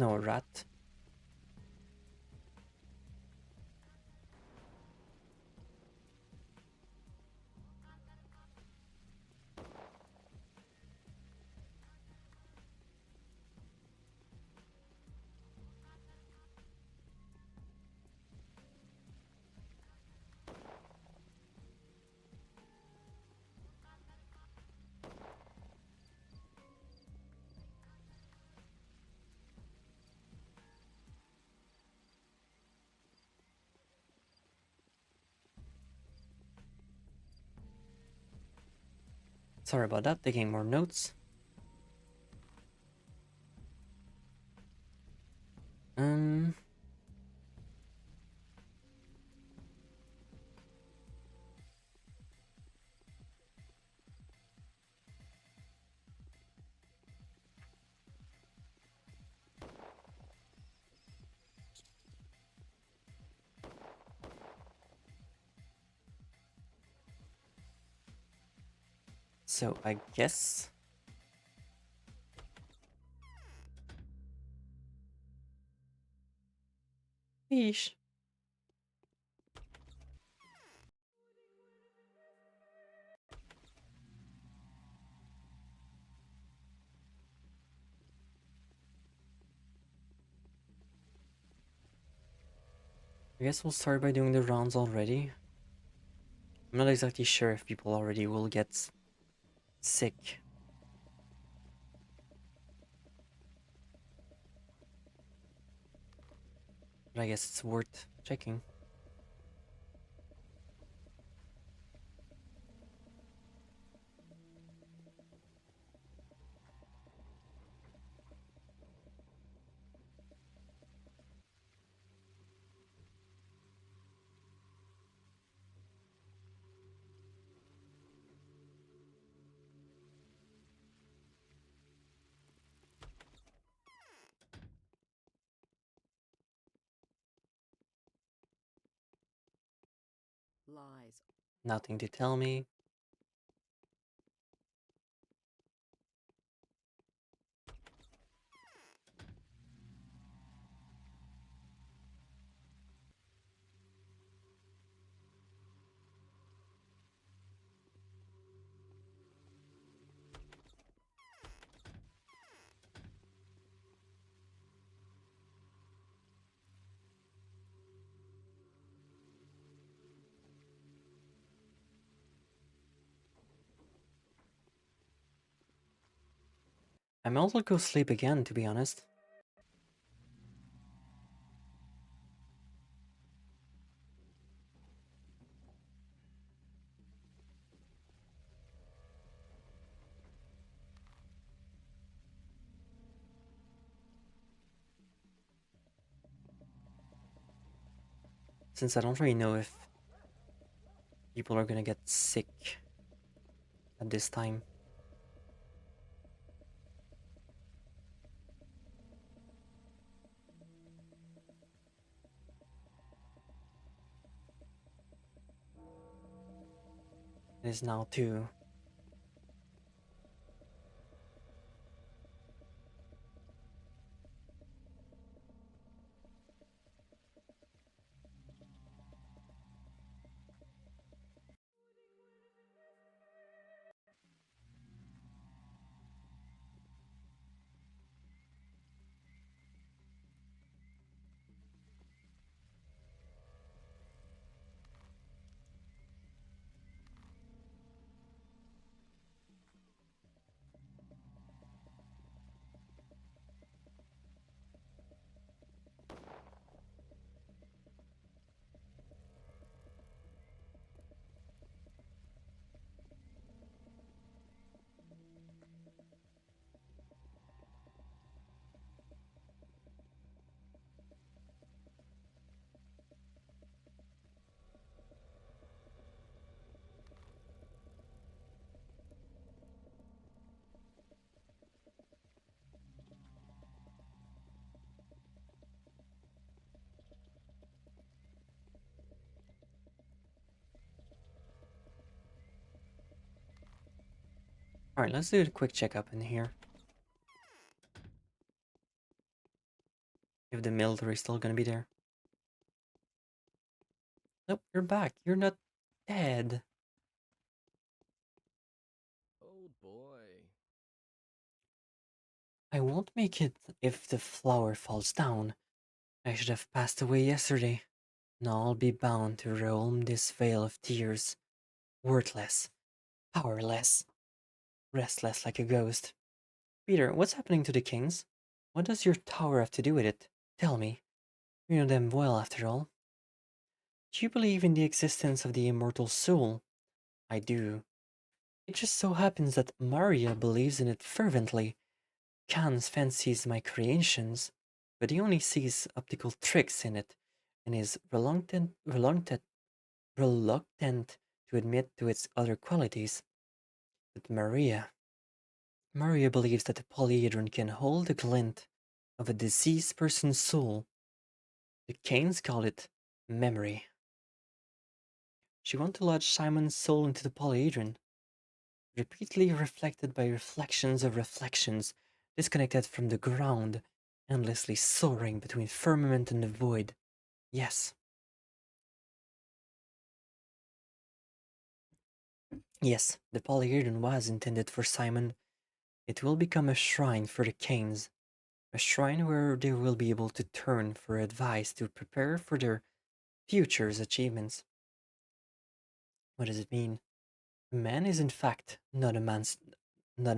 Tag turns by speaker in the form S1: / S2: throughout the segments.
S1: No, rat. Sorry about that, taking more notes. Um... So I guess... Yeesh. I guess we'll start by doing the rounds already. I'm not exactly sure if people already will get sick. But I guess it's worth checking.
S2: Lies.
S1: Nothing to tell me. I might also go sleep again, to be honest. Since I don't really know if people are gonna get sick at this time. It is now 2. Alright, let's do a quick checkup in here. if the military is still gonna be there. Nope, you're back. You're not dead.
S2: Oh boy.
S1: I won't make it if the flower falls down. I should have passed away yesterday. Now I'll be bound to roam this vale of tears, worthless, powerless, restless like a ghost. Peter, what's happening to the kings? What does your tower have to do with it? Tell me. You know them well, after all. Do you believe in the existence of the immortal soul? I do. It just so happens that Maria believes in it fervently. Kans fancies my creations, but he only sees optical tricks in it, and is reluctant to admit to its other qualities. But Maria believes that the polyhedron can hold the glint of a deceased person's soul. The Canes call it memory. She wants to lodge Simon's soul into the polyhedron, repeatedly reflected by reflections of reflections, disconnected from the ground, endlessly soaring between firmament and the void. Yes, yes, the polyhedron was intended for Simon. It will become a shrine for the Canes, a shrine where they will be able to turn for advice to prepare for their future's achievements. What does it mean? Man is in fact not a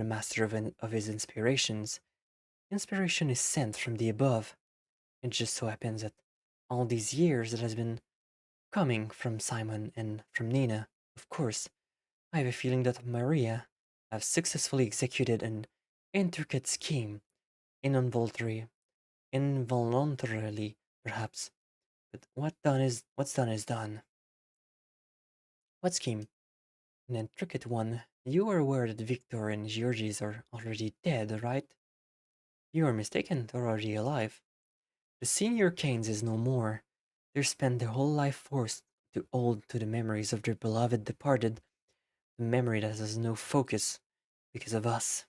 S1: master of his inspirations. Inspiration is sent from the above. It just so happens that all these years it has been coming from Simon and from Nina. Of course, I have a feeling that Maria have successfully executed an intricate scheme, involuntary, involuntarily, perhaps. But what's done is done. What scheme? An intricate one. You are aware that Victor and Georges are already dead, right? You are mistaken, they're already alive. The senior Canes is no more. They spent their whole life forced to hold to the memories of their beloved departed, the memory that has no focus because of us.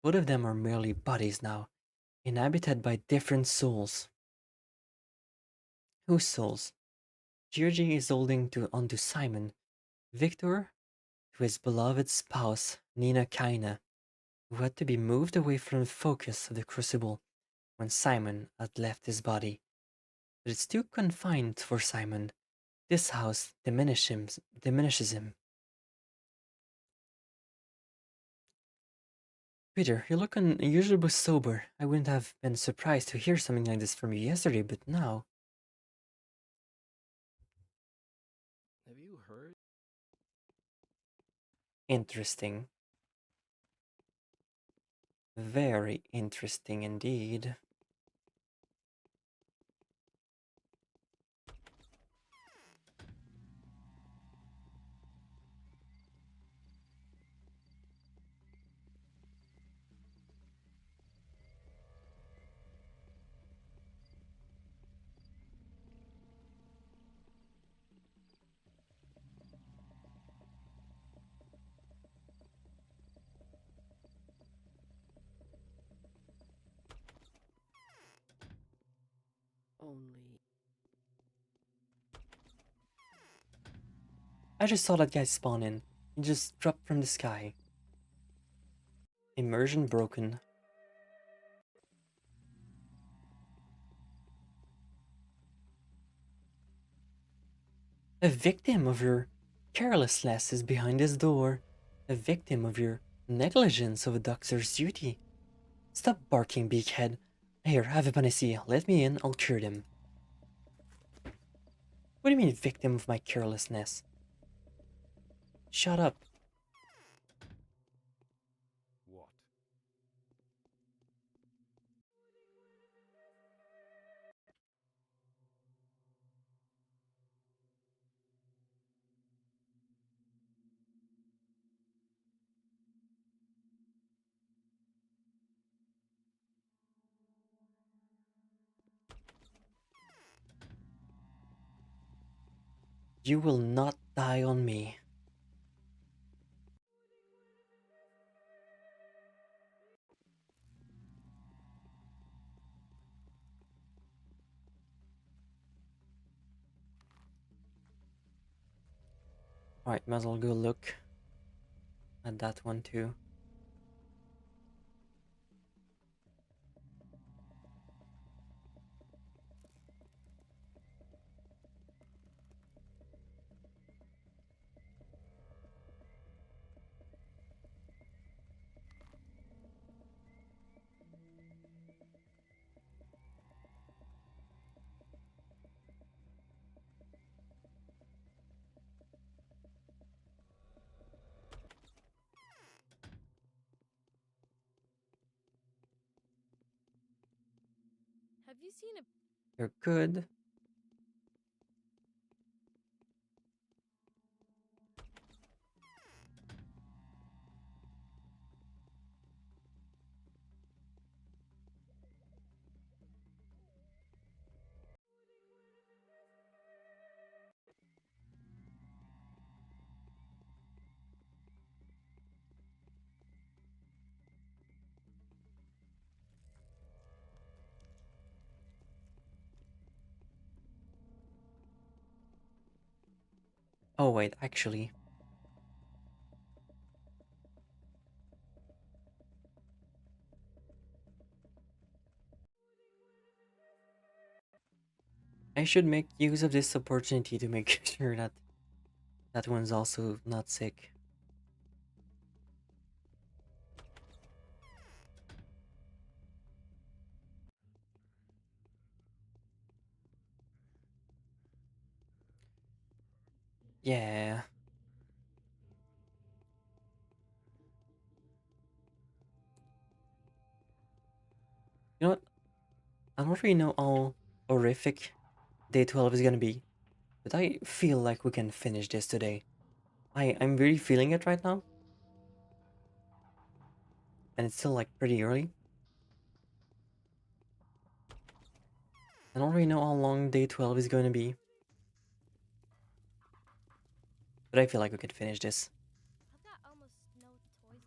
S1: Both of them are merely bodies now, inhabited by different souls. Whose souls? Georgie is holding onto Simon, Victor to his beloved spouse, Nina Kaina, who had to be moved away from the focus of the crucible when Simon had left his body. But it's too confined for Simon. This house diminishes him. Peter, you look unusually sober. I wouldn't have been surprised to hear something like this from you yesterday, but now.
S2: Have you heard?
S1: Interesting. Very interesting indeed.
S2: Only.
S1: I just saw that guy spawn in. He just dropped from the sky. Immersion broken. A victim of your carelessness is behind his door. A victim of your negligence of a doctor's duty. Stop barking, beakhead. Here, have a panacea. Let me in, I'll cure them. What do you mean, victim of my carelessness? Shut up.
S2: What?
S1: You will not die on me. Alright, might as well go look at that one too.
S3: Have you seen a
S1: You're good. Oh wait, actually, I should make use of this opportunity to make sure that that one's also not sick. Yeah. You know what? I don't really know how horrific day 12 is gonna be, but I feel like we can finish this today. I'm really feeling it right now, and it's still like pretty early. I don't really know how long day 12 is going to be, but I feel like we could finish this.
S3: I've got almost no toys.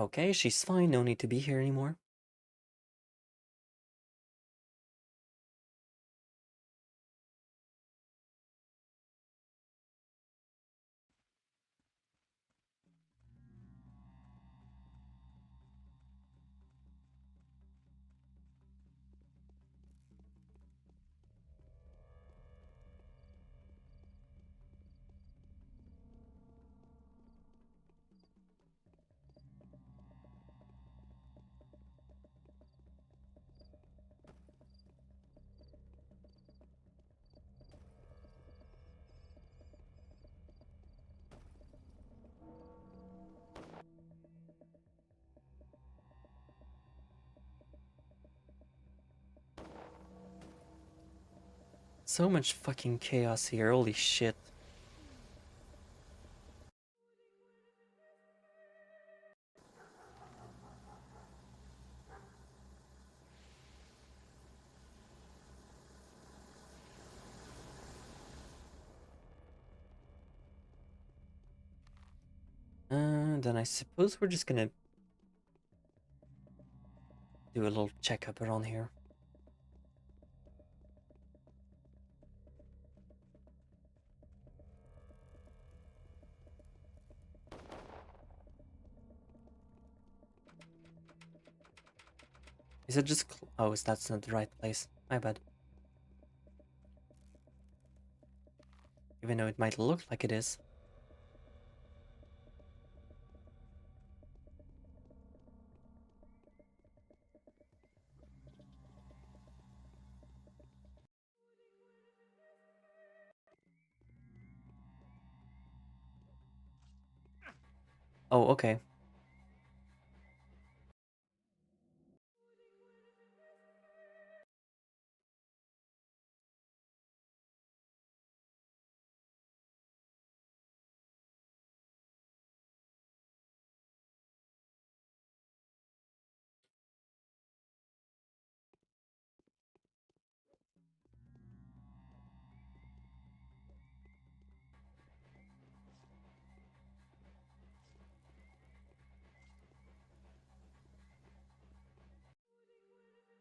S1: Okay, she's fine, no need to be here anymore. So much fucking chaos here, holy shit. Then I suppose we're just gonna do a little checkup around here. Is it just oh, that's not the right place. My bad. Even though it might look like it is. Oh, okay.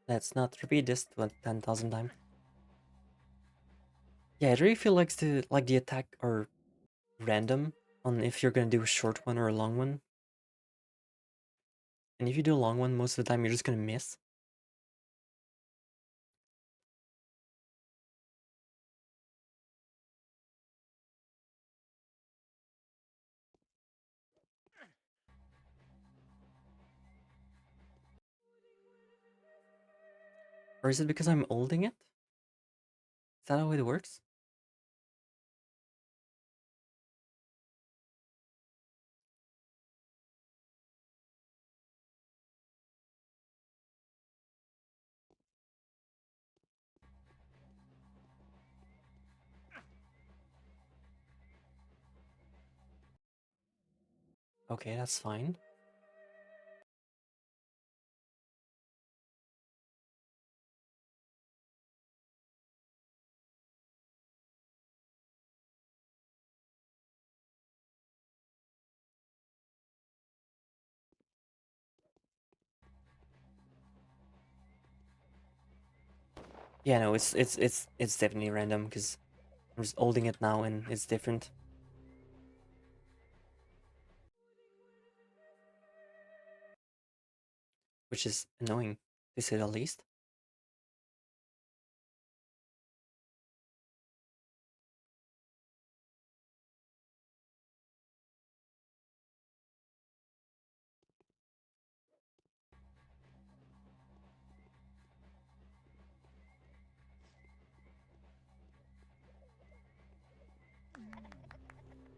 S1: Let's not repeat this 10,000 times. Yeah, I really feel like the attack are random on if you're gonna do a short one or a long one. And if you do a long one, most of the time you're just gonna miss. Or is it because I'm holding it? Is that how it works? Okay, that's fine. Yeah, no, it's definitely random because I'm just holding it now and it's different, which is annoying to say the least.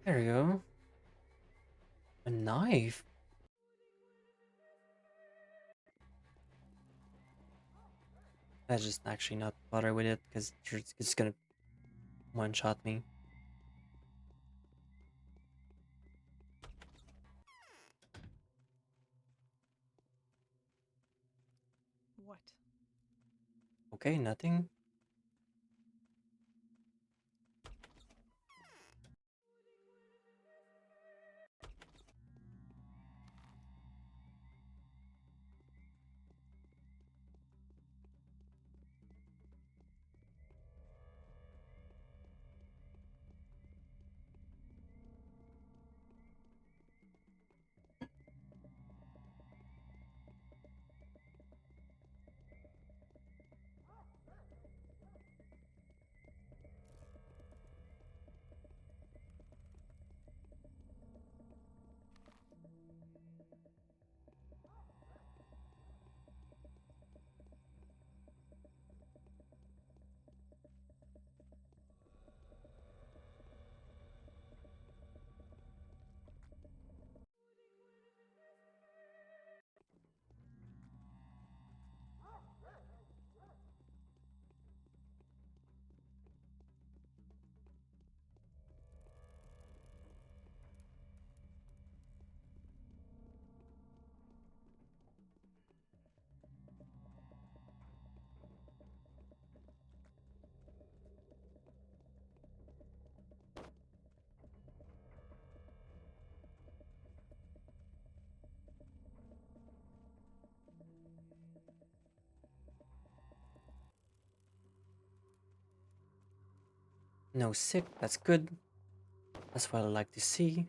S1: There we go. A knife. I just actually not bother with it because it's gonna one shot me.
S4: What?
S1: Okay, nothing. No sick. That's good. That's what I like to see.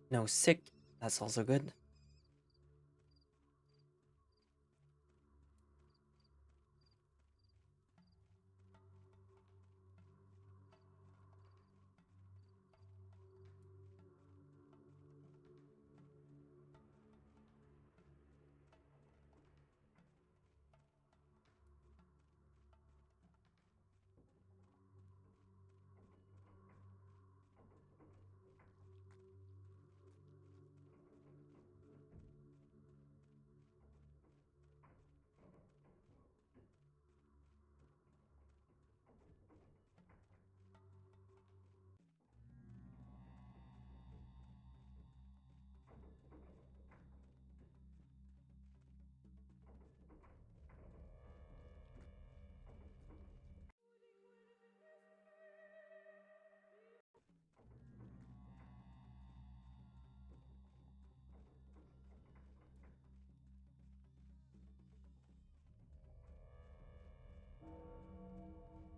S1: No sick. That's also good.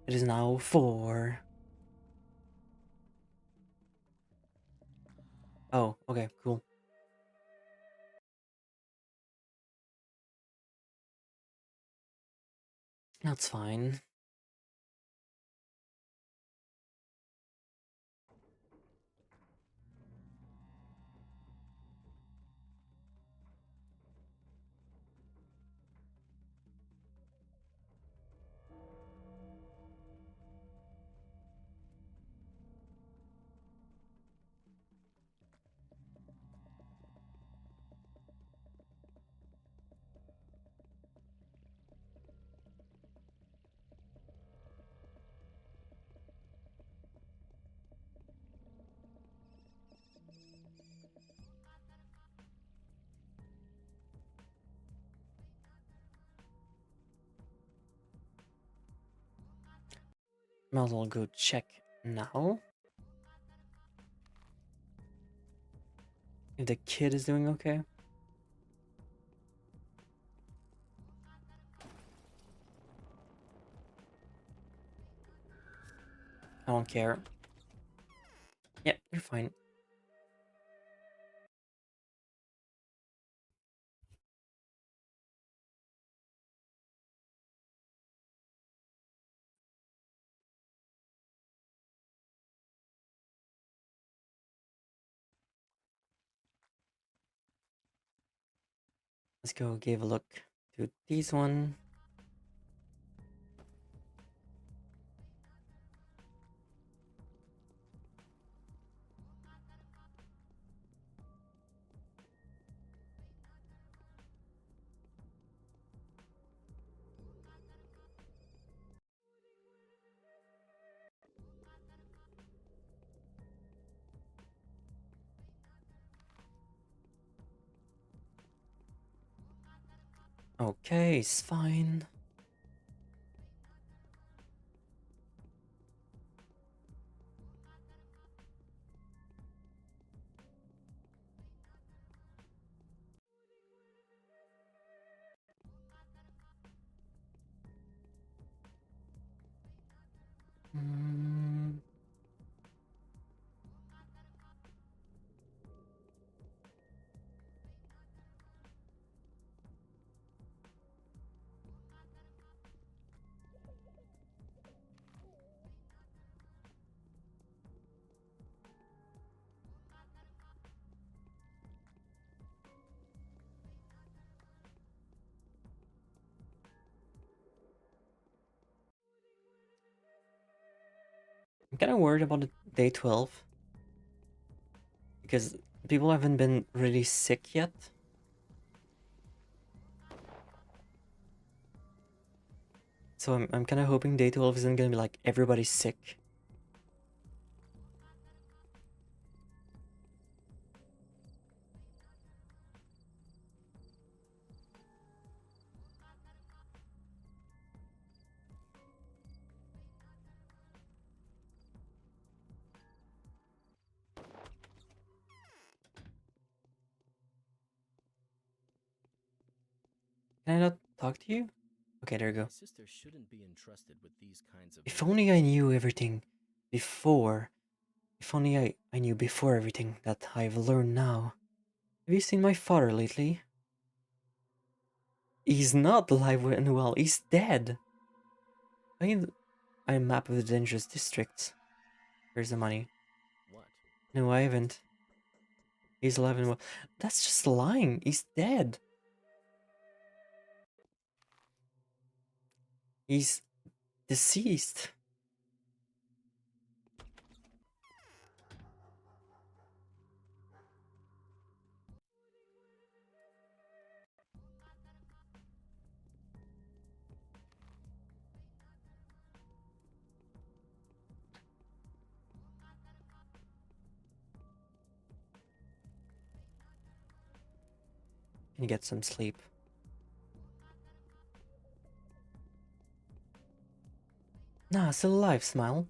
S1: It is now 4. Oh, okay, cool. That's fine. Might as well go check now. If the kid is doing okay. I don't care. Yeah, you're fine. Let's go give a look to this one. Okay, it's fine. Mm, I'm kind of worried about the day 12 because people haven't been really sick yet. So I'm kind of hoping day 12 isn't gonna be like everybody's sick. Can I not talk to you? Okay, there you
S2: My
S1: go.
S2: sister shouldn't be entrusted with these kinds of
S1: If only I
S2: missions.
S1: knew everything before. If only I knew before everything that I've learned now. Have you seen my father lately? He's not alive and well, he's dead. I need a map of the dangerous districts. Here's the money.
S2: What?
S1: No, I haven't. He's alive and well. That's just lying. He's dead. He's deceased. Can you get some sleep? Nah, still alive, smile.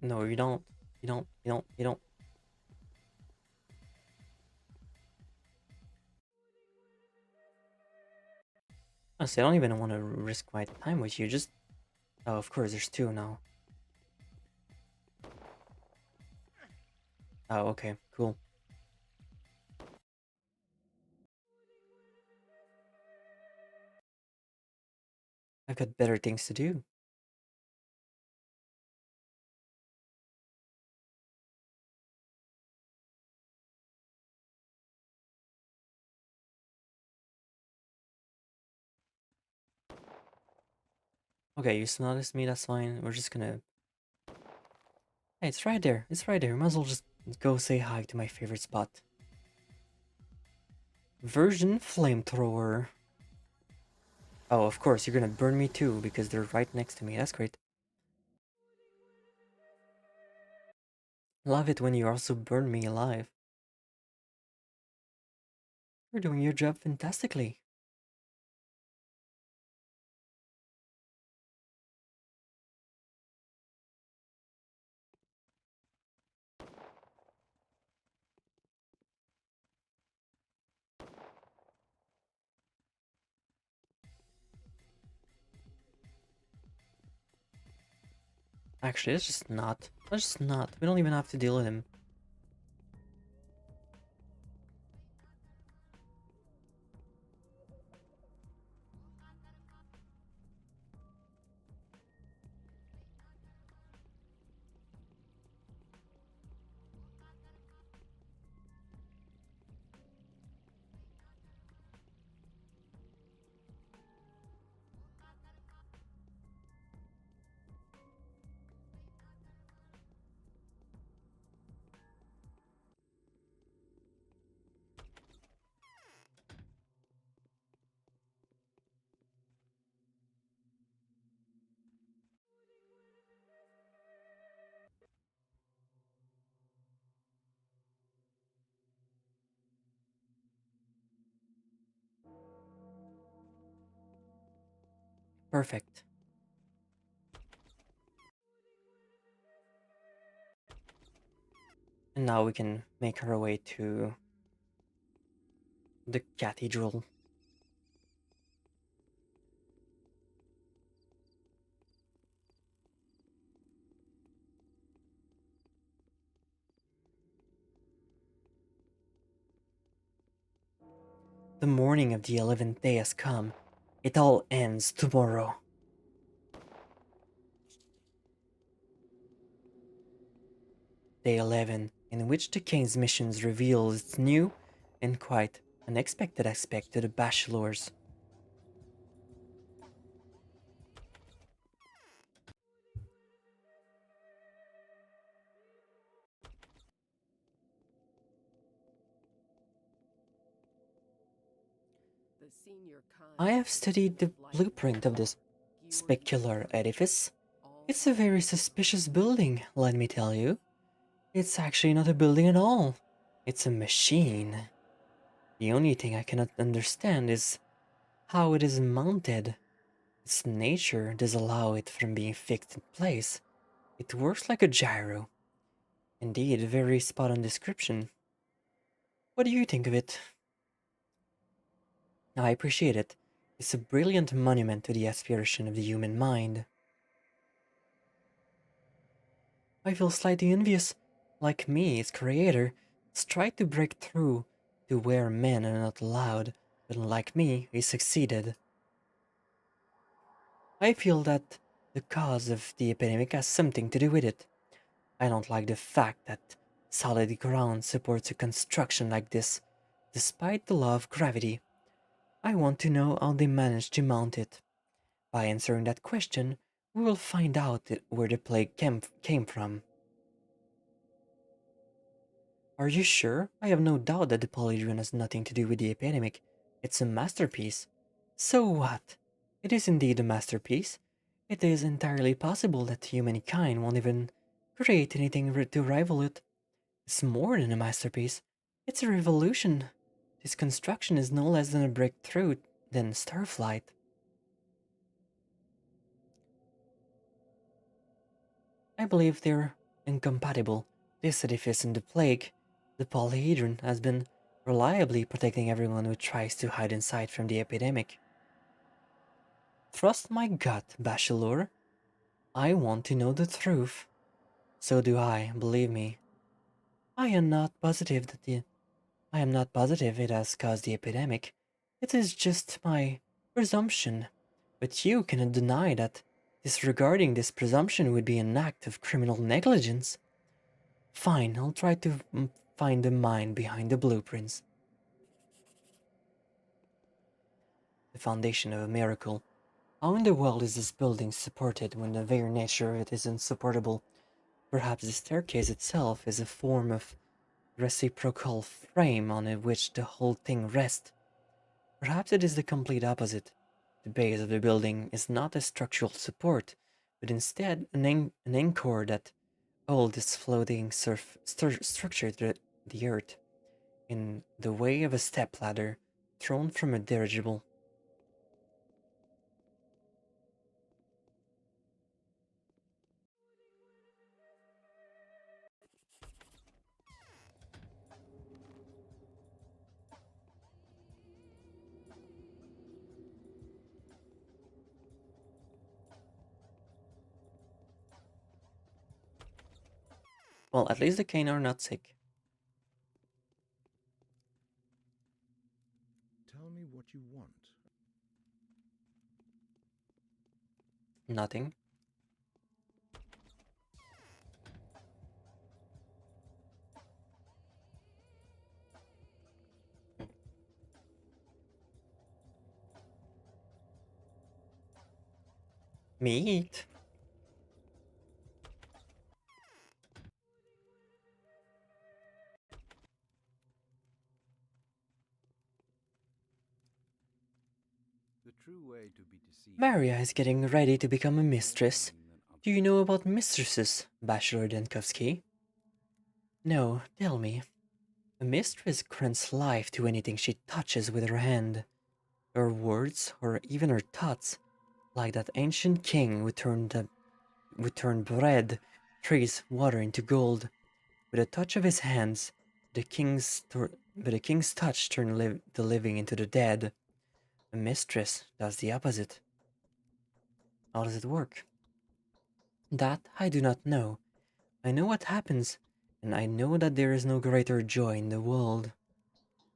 S1: No, you don't. You don't. You don't. You don't. Honestly, I don't even want to risk my time with you. Just oh, of course, there's two now. Oh, okay, cool. I've got better things to do. Okay, you noticed me. That's fine. We're just gonna. Hey, it's right there. It's right there. Might as well just go say hi to my favorite spot. Version flamethrower. Oh, of course, you're gonna burn me too because they're right next to me. That's great. Love it when you also burn me alive. You're doing your job fantastically. Actually, let's just not. Let's just not. We don't even have to deal with him. Perfect. And now we can make our way to the cathedral. The morning of the 11th day has come. It all ends tomorrow. Day 11, in which the King's missions reveals its new and quite unexpected aspect to the Bachelors. I have studied the blueprint of this specular edifice. It's a very suspicious building, let me tell you. It's actually not a building at all. It's a machine. The only thing I cannot understand is how it is mounted. Its nature does allow it from being fixed in place. It works like a gyro. Indeed, a very spot on description. What do you think of it? I appreciate it. It's a brilliant monument to the aspiration of the human mind. I feel slightly envious. Like me, its creator, has tried to break through to where men are not allowed, but unlike me, he succeeded. I feel that the cause of the epidemic has something to do with it. I don't like the fact that solid ground supports a construction like this, despite the law of gravity. I want to know how they managed to mount it. By answering that question, we will find out where the plague came from. Are you sure? I have no doubt that the Polygon has nothing to do with the epidemic. It's a masterpiece. So what? It is indeed a masterpiece. It is entirely possible that humankind won't even create anything to rival it. It's more than a masterpiece. It's a revolution. This construction is no less than a breakthrough than starflight. I believe they're incompatible. This edifice and the plague, the polyhedron, has been reliably protecting everyone who tries to hide inside from the epidemic. Trust my gut, Bachelor. I want to know the truth. So do I, believe me. I am not positive that the I am not positive it has caused the epidemic. It is just my presumption. But you cannot deny that disregarding this presumption would be an act of criminal negligence. Fine, I'll try to find the mind behind the blueprints. The foundation of a miracle. How in the world is this building supported when the very nature of it is insupportable? Perhaps the staircase itself is a form of reciprocal frame on which the whole thing rests. Perhaps it is the complete opposite. The base of the building is not a structural support, but instead an anchor that holds this floating structure to the earth, in the way of a stepladder thrown from a dirigible. Well, at least the cane are not sick.
S2: Tell me what you want.
S1: Nothing. Meat.
S2: The true way to be deceived
S1: Maria is getting ready to become a mistress.
S2: than
S1: Do you know about mistresses, Bachelor Denkovsky? No, tell me. A mistress grants life to anything she touches with her hand. Her words, or even her thoughts, like that ancient king who turned bread, trees, water into gold. With a touch of his hands, the king's touch turned the living into the dead. A mistress does the opposite. How does it work? That I do not know. I know what happens, and I know that there is no greater joy in the world.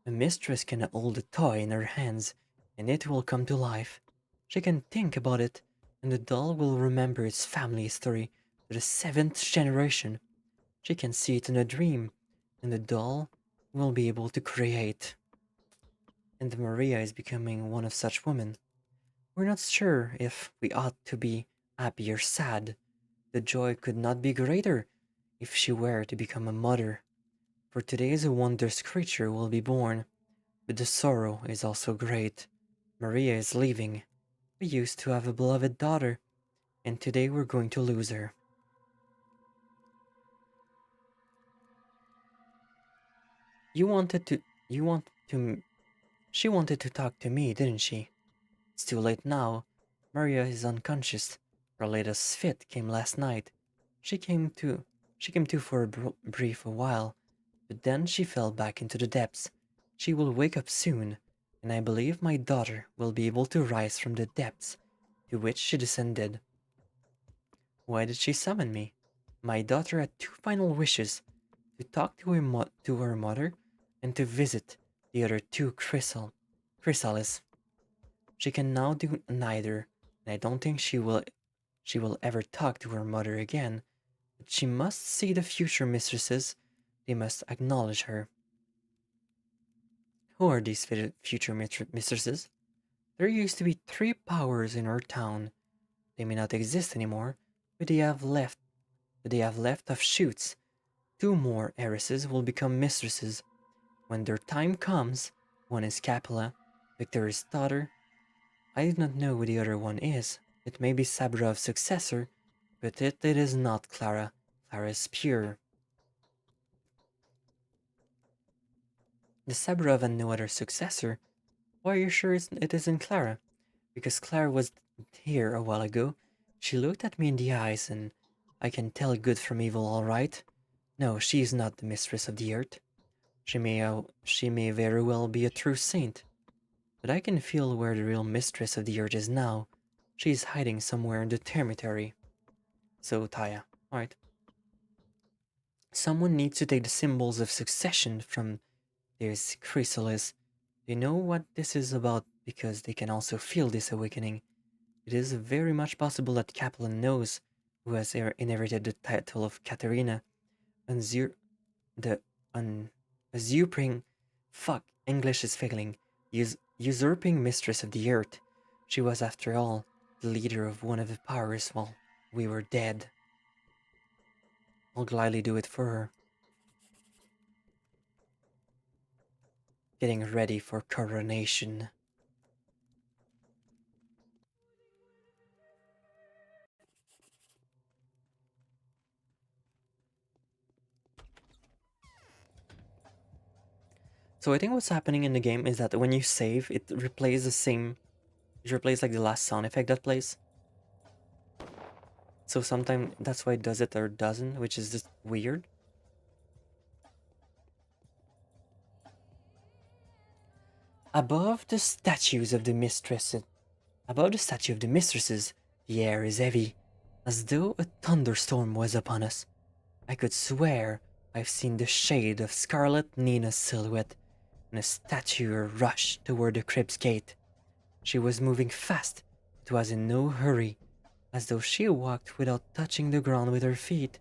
S1: A mistress can hold a toy in her hands, and it will come to life. She can think about it, and the doll will remember its family history to the seventh generation. She can see it in a dream, and the doll will be able to create. And Maria is becoming one of such women. We're not sure if we ought to be happy or sad. The joy could not be greater if she were to become a mother. For today is a wondrous creature will be born. But the sorrow is also great. Maria is leaving. We used to have a beloved daughter, and today we're going to lose her. You wanted to. You want to. She wanted to talk to me, didn't she? It's too late now. Maria is unconscious. Her latest fit came last night. She came to. She came to for a brief while, but then she fell back into the depths. She will wake up soon, and I believe my daughter will be able to rise from the depths to which she descended. Why did she summon me? My daughter had two final wishes: to talk to her mother and to visit the other two chrysalis. She can now do neither, and I don't think she will ever talk to her mother again. But she must see the future mistresses. They must acknowledge her. Who are these future mistresses? There used to be three powers in our town. They may not exist anymore, but they have left offshoots. Two more heiresses will become mistresses. When their time comes, one is Capella, Victoria's daughter. I do not know who the other one is. It may be Sabrov's successor, but it is not Clara. Clara is pure. The Sabrov and no other successor. Why are you sure it isn't Clara? Because Clara was here a while ago. She looked at me in the eyes, and I can tell good from evil all right. No, she is not the mistress of the earth. She may very well be a true saint, but I can feel where the real mistress of the earth is now. She's hiding somewhere in the cemetery. So, Taya, alright. Someone needs to take the symbols of succession from this chrysalis. They know what this is about because they can also feel this awakening. It is very much possible that Kaplan knows who has inherited the title of Katerina, unsur- the un- usurping, fuck, English is failing, usurping mistress of the earth. She was, after all, the leader of one of the powers while we were dead. I'll gladly do it for her. Getting ready for coronation. So I think what's happening in the game is that when you save, it replays the same. It replays like the last sound effect that plays. So sometimes that's why it does it or doesn't, which is just weird. Above the statues of the mistresses, above the statue of the mistresses, the air is heavy, as though a thunderstorm was upon us. I could swear I've seen the shade of Scarlet Nina's silhouette and a statue rush toward the crypt's gate. She was moving fast, but was in no hurry, as though she walked without touching the ground with her feet.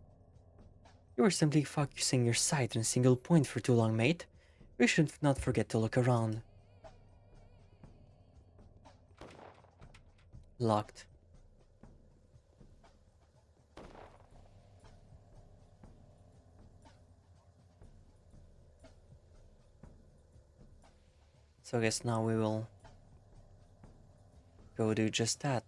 S1: You were simply focusing your sight on a single point for too long, mate. We should not forget to look around. Locked. So I guess now we will go do just that.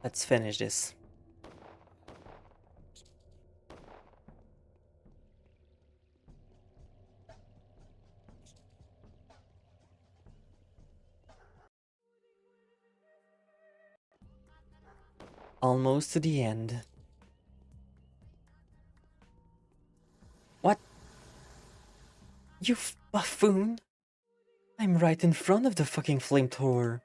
S1: Let's finish this. Almost to the end. What? You buffoon! I'm right in front of the fucking flamethrower.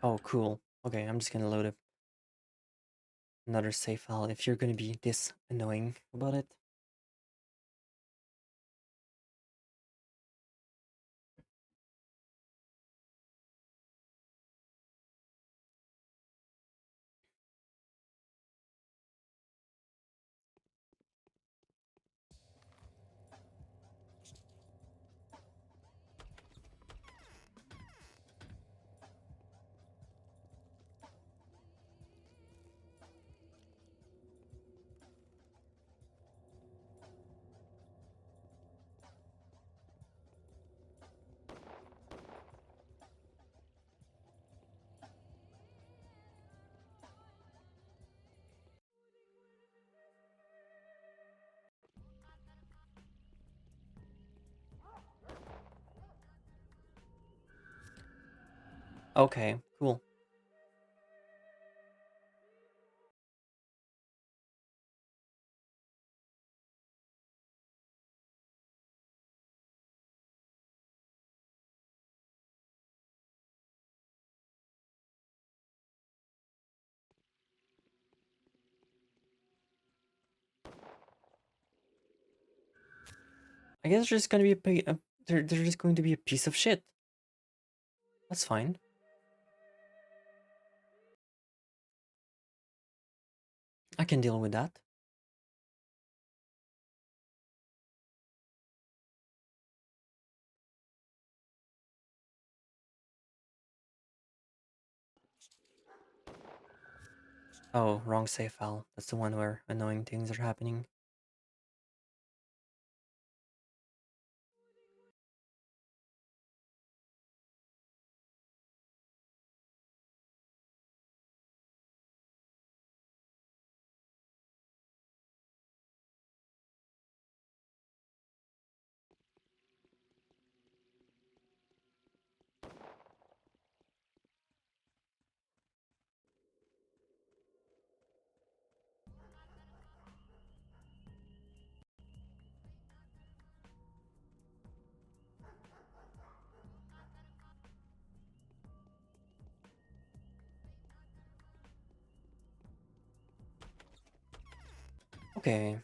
S1: Oh, cool. Okay, I'm just gonna load up another save file if you're gonna be this annoying about it. Okay, cool. I guess there's just gonna be they're just going to be a piece of shit. That's fine. I can deal with that. Oh, wrong save file. That's the one where annoying things are happening. Okay.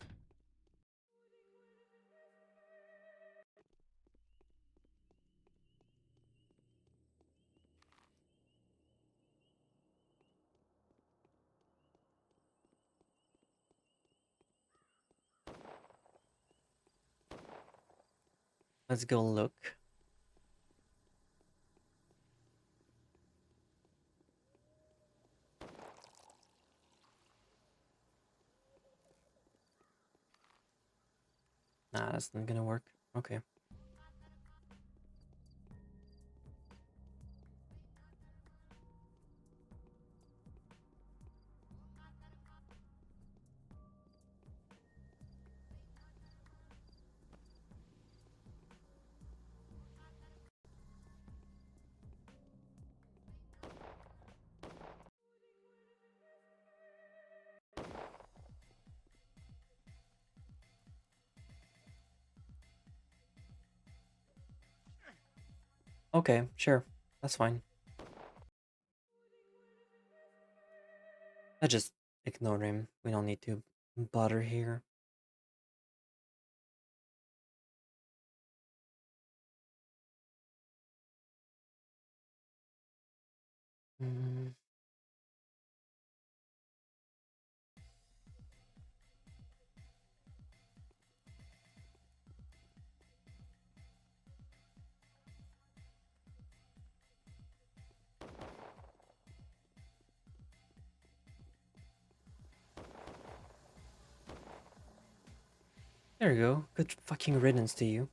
S1: Let's go look. Nah, that's not gonna work. Okay. Okay, sure. That's fine. I just ignore him. We don't need to bother here. Mm, there you go. Good fucking riddance to you.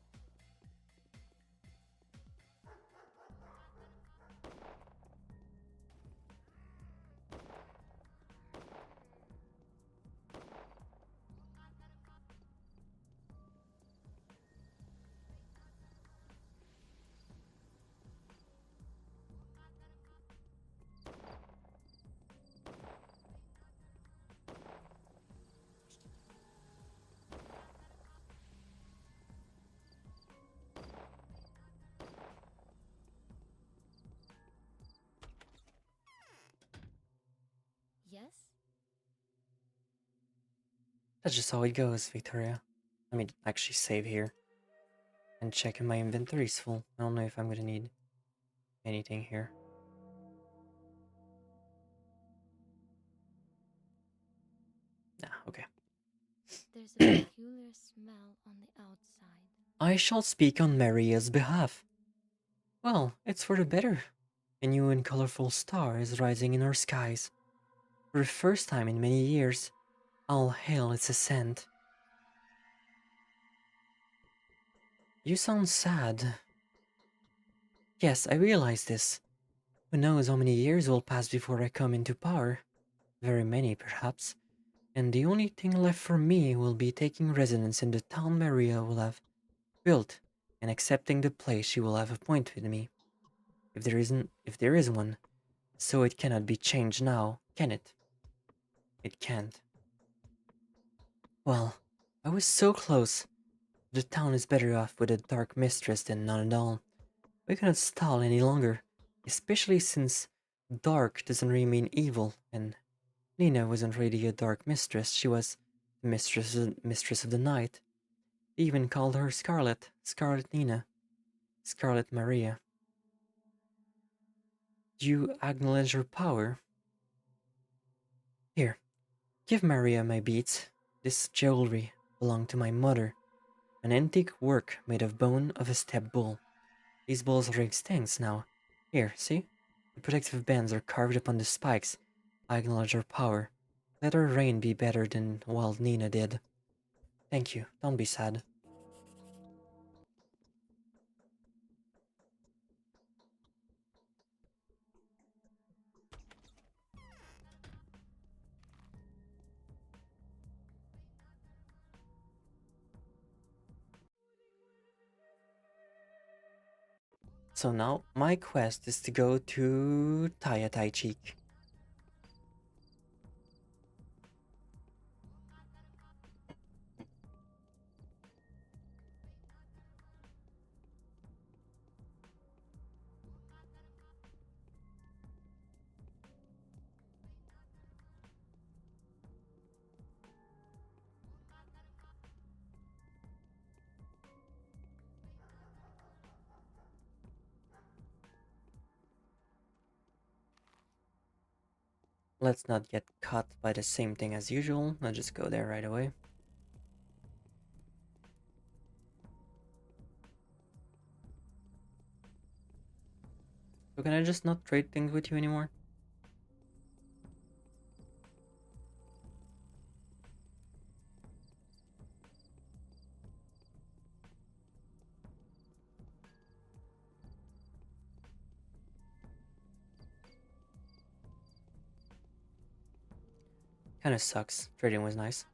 S3: Yes?
S1: That's just how it goes, Victoria. Let me actually save here and check if my inventory is full. I don't know if I'm gonna need anything here. Nah, okay.
S3: There's a peculiar smell on the outside.
S1: I shall speak on Maria's behalf. Well, it's for the better. A new and colorful star is rising in our skies. For the first time in many years, all hail its ascent. You sound sad. Yes, I realize this. Who knows how many years will pass before I come into power? Very many, perhaps. And the only thing left for me will be taking residence in the town Maria will have built and accepting the place she will have appointed me. If there is one, so it cannot be changed now, can it? It can't. Well, I was so close. The town is better off with a dark mistress than none at all. We cannot stall any longer, especially since dark doesn't really mean evil, and Nina wasn't really a dark mistress, she was the mistress of the night. They even called her Scarlet, Scarlet Nina, Scarlet Maria. Do you acknowledge her power? Here, give Maria my beads. This jewelry belonged to my mother, an antique work made of bone of a steppe bull. These bulls are extinct now. Here, see? The protective bands are carved upon the spikes. I acknowledge her power. Let our reign be better than while Nina did. Thank you, don't be sad. So now, my quest is to go to Tai Cheek. Let's not get caught by the same thing as usual. I'll just go there right away. So can I just not trade things with you anymore? Kinda sucks. Trading was nice.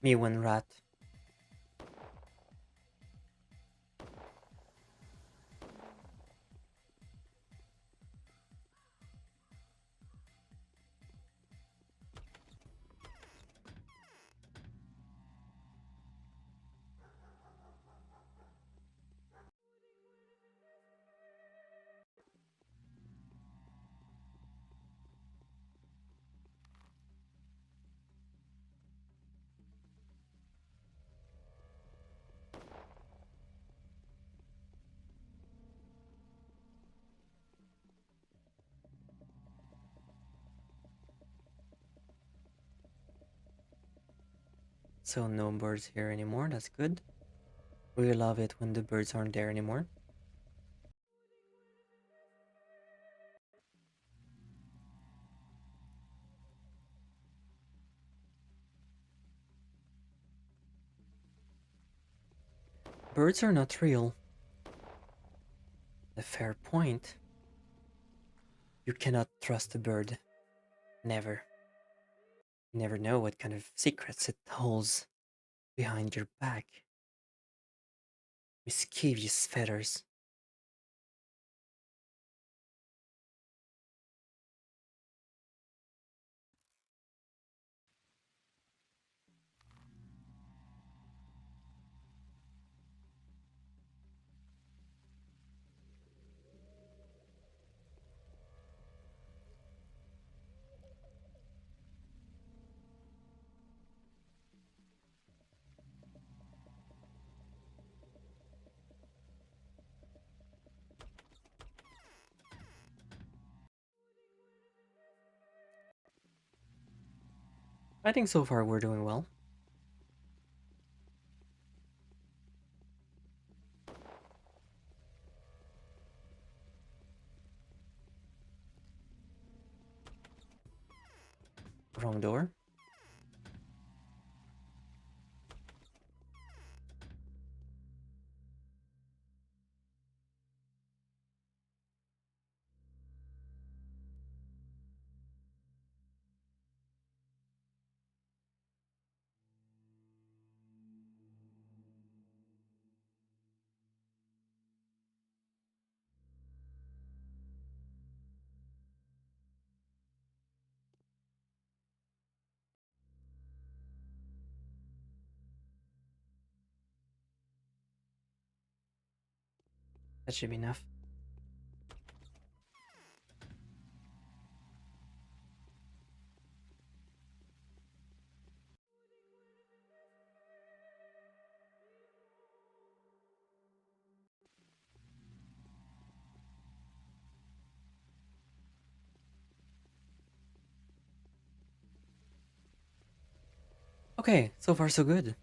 S1: Me one rat. So no birds here anymore, that's good. We love it when the birds aren't there anymore. Birds are not real. A fair point. You cannot trust a bird. Never. You never know what kind of secrets it holds behind your back. Mischievous feathers. I think so far we're doing well. Wrong door. That should be enough. Okay, so far so good.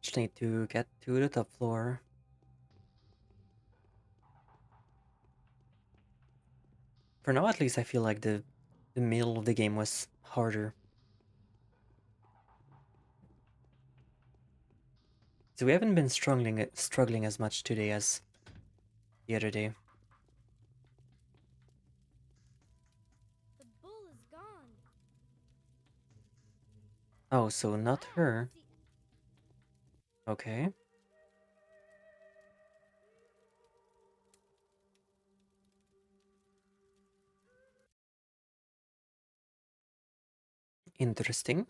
S1: Just need to get to the top floor. For now, at least, I feel like the middle of the game was harder. So we haven't been struggling as much today as the other day.
S3: The bull is gone.
S1: Oh, so not
S3: I don't
S1: her.
S3: see.
S1: Okay, interesting.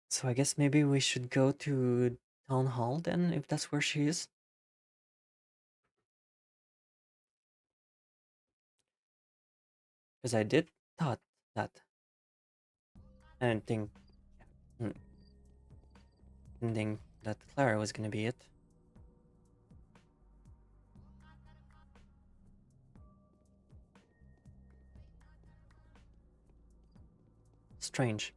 S1: So I guess maybe we should go to Town Hall then, if that's where she is. Because I did thought that. I didn't think, mm, didn't think that Clara was gonna be it. Strange.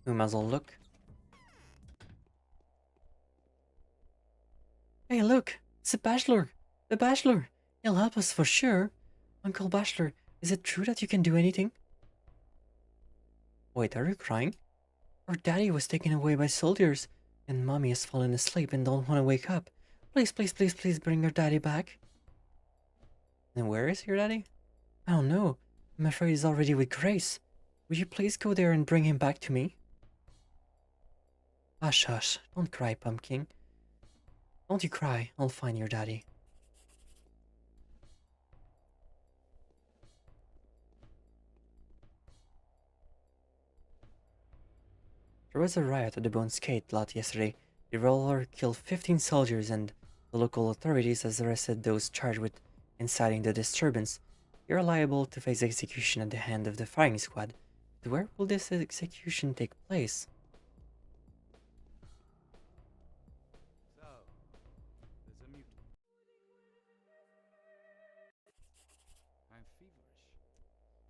S1: We might as well look. Hey, look! It's the Bachelor! The Bachelor! He'll help us for sure. Uncle Bachelor, is it true that you can do anything? Wait, are you crying? Our daddy was taken away by soldiers, and mommy has fallen asleep and don't want to wake up. Please, please, please, please bring your daddy back. And where is your daddy? I don't know. I'm afraid he's already with Grace. Would you please go there and bring him back to me? Hush, hush. Don't cry, Pumpkin. Don't you cry. I'll find your daddy. There was a riot at the Bone Skate lot yesterday. The roller killed 15 soldiers and the local authorities has arrested those charged with inciting the disturbance. You're liable to face execution at the hand of the firing squad. But where will this execution take place?
S2: So, there's a mutant. I'm feverish.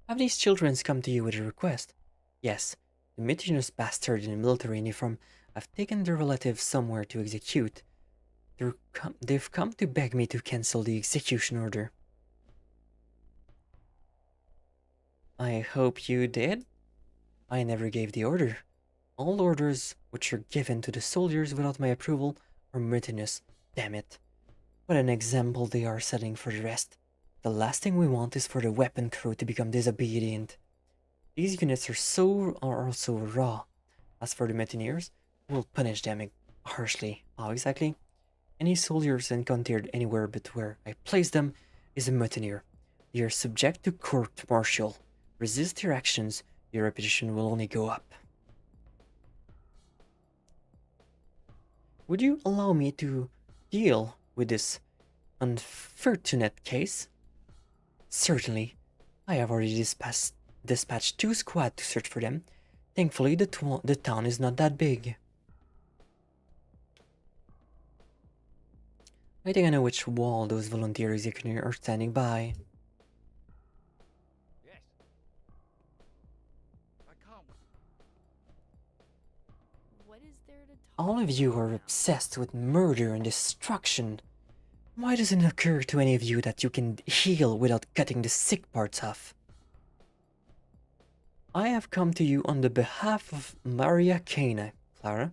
S1: Have these children come to you with a request? Yes, the mutinous bastard in a military uniform have taken their relative somewhere to execute. They've come to beg me to cancel the execution order. I hope you did? I never gave the order. All orders which are given to the soldiers without my approval are mutinous. Damn it. What an example they are setting for the rest. The last thing we want is for the weapon crew to become disobedient. These units are also raw. As for the mutineers, we'll punish them harshly. How exactly? Any soldiers encountered anywhere but where I place them is a mutineer. They are subject to court-martial. Resist their actions, your reputation will only go up. Would you allow me to deal with this unfortunate case? Certainly. I have already dispatched 2 squads to search for them. Thankfully, the town is not that big. I think I know which wall those volunteer executioners are standing by.
S2: Yes. I can't.
S1: All of you are obsessed with murder and destruction. Why doesn't it occur to any of you that you can heal without cutting the sick parts off? I have come to you on the behalf of Maria Cana, Clara.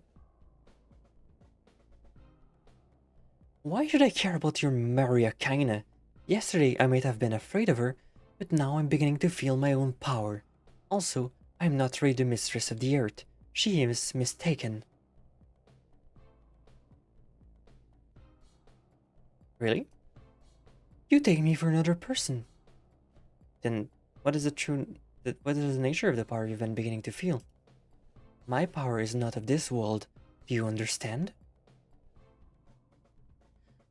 S1: Why should I care about your Maria Cana? Yesterday I might have been afraid of her, but now I'm beginning to feel my own power. Also, I'm not really the mistress of the earth. She is mistaken. Really? You take me for another person. Then what is what is the nature of the power you've been beginning to feel? My power is not of this world. Do you understand?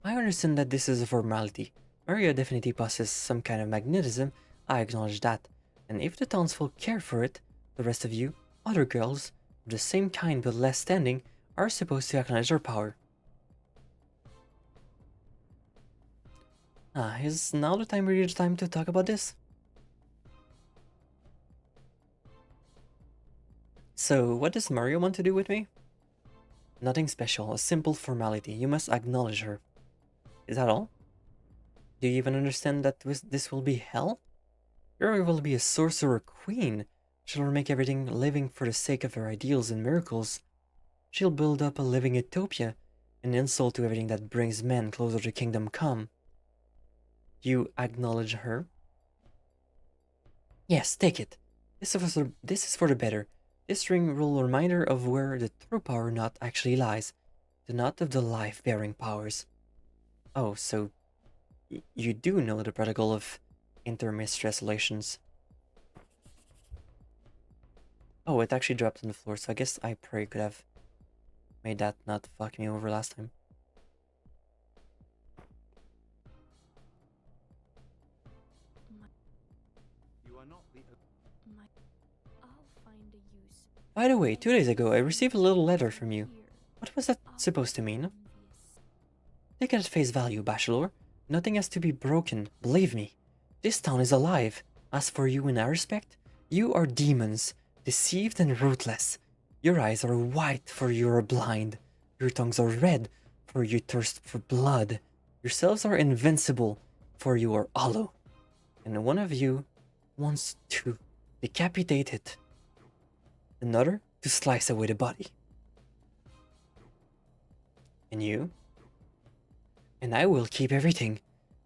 S1: I understand that this is a formality. Maria definitely possesses some kind of magnetism, I acknowledge that. And if the townsfolk care for it, the rest of you, other girls, of the same kind but less standing, are supposed to acknowledge her power. Is now the time really the time to talk about this? So, what does Mario want to do with me? Nothing special, a simple formality. You must acknowledge her. Is that all? Do you even understand that this will be hell? Yuri will be a sorcerer queen. She'll make everything living for the sake of her ideals and miracles. She'll build up a living utopia, an insult to everything that brings men closer to kingdom come. You acknowledge her? Yes, take it. This is for the better. This ring will remind her of where the true power knot actually lies, the knot of the life-bearing powers. Oh, so you do know the protocol of intermistress relations. Oh, it actually dropped on the floor, so I guess I probably could have made that not fuck me over last time.
S2: You are not the
S1: By the way, 2 days ago I received a little letter from you. What was that supposed to mean? Take it at face value, Bachelor. Nothing has to be broken, believe me. This town is alive. As for you in our respect, you are demons, deceived and ruthless. Your eyes are white, for you are blind. Your tongues are red, for you thirst for blood. Yourselves are invincible, for you are hollow. And one of you wants to decapitate it. Another to slice away the body. And you? And I will keep everything.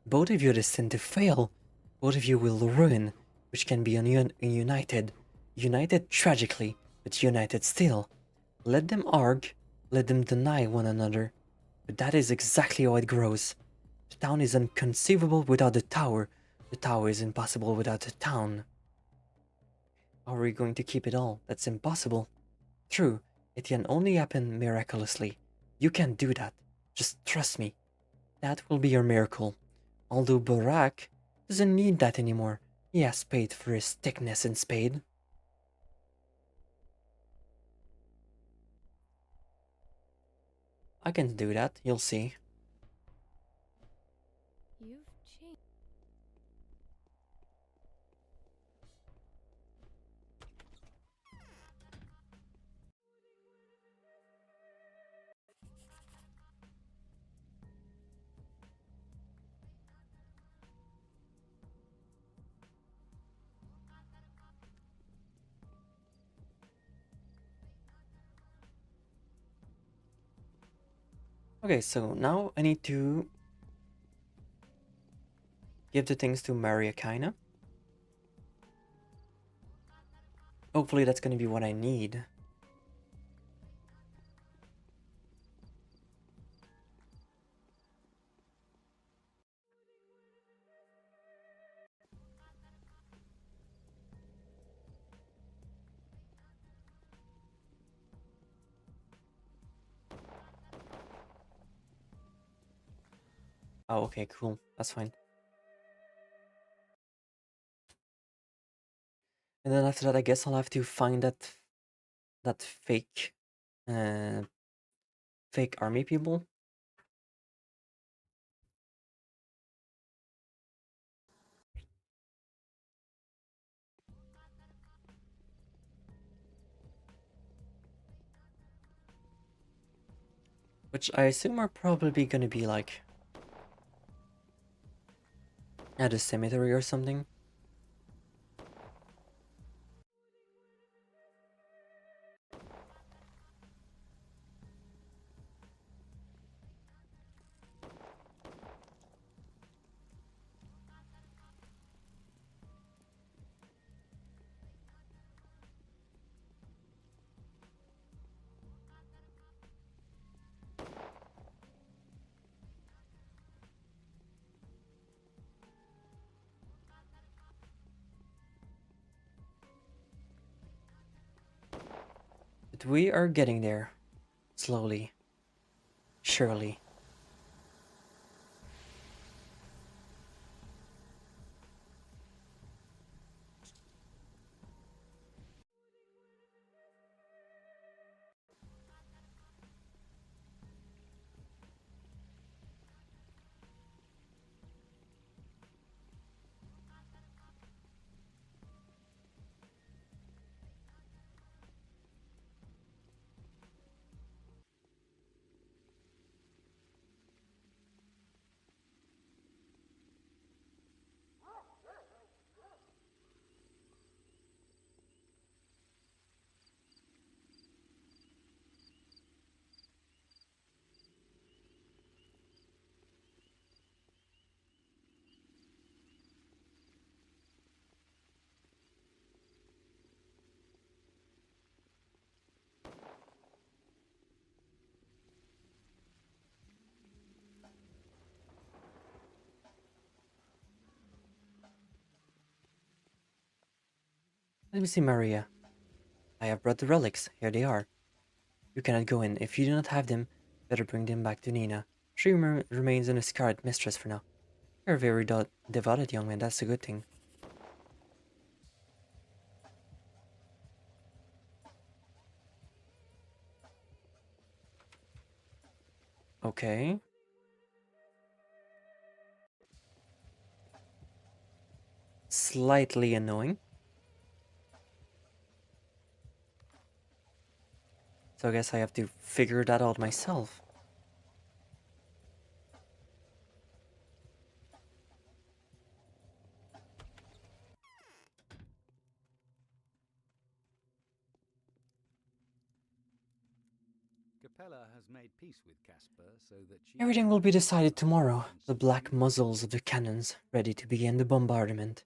S1: Both of you are destined to fail. Both of you will ruin, which can be united. United tragically, but united still. Let them argue, let them deny one another. But that is exactly how it grows. The town is inconceivable without the tower. The tower is impossible without the town. How are we going to keep it all? That's impossible. True, it can only happen miraculously. You can do that. Just trust me. That will be your miracle. Although Borak doesn't need that anymore. He has paid for his thickness in spade. I can do that, you'll see. Okay, so now I need to give the things to Mariakaina. Hopefully that's gonna be what I need. Oh, okay, cool. That's fine. And then after that, I guess I'll have to find that uh, fake army people. which I assume are probably gonna be like at a cemetery or something. But we are getting there, slowly, surely. Let me see, Maria. I have brought the relics. Here they are. You cannot go in. If you do not have them, better bring them back to Nina. She remains an scarred mistress for now. You're a very devoted young man. That's a good thing. Okay. Slightly annoying. So I guess I have to figure that out myself.
S2: Capella has made peace with Caspar so that she
S1: Everything
S2: can
S1: will be
S2: return to
S1: decided
S2: Rome
S1: tomorrow.
S2: and
S1: The
S2: see
S1: black
S2: you again.
S1: muzzles of the cannons, ready to begin the bombardment.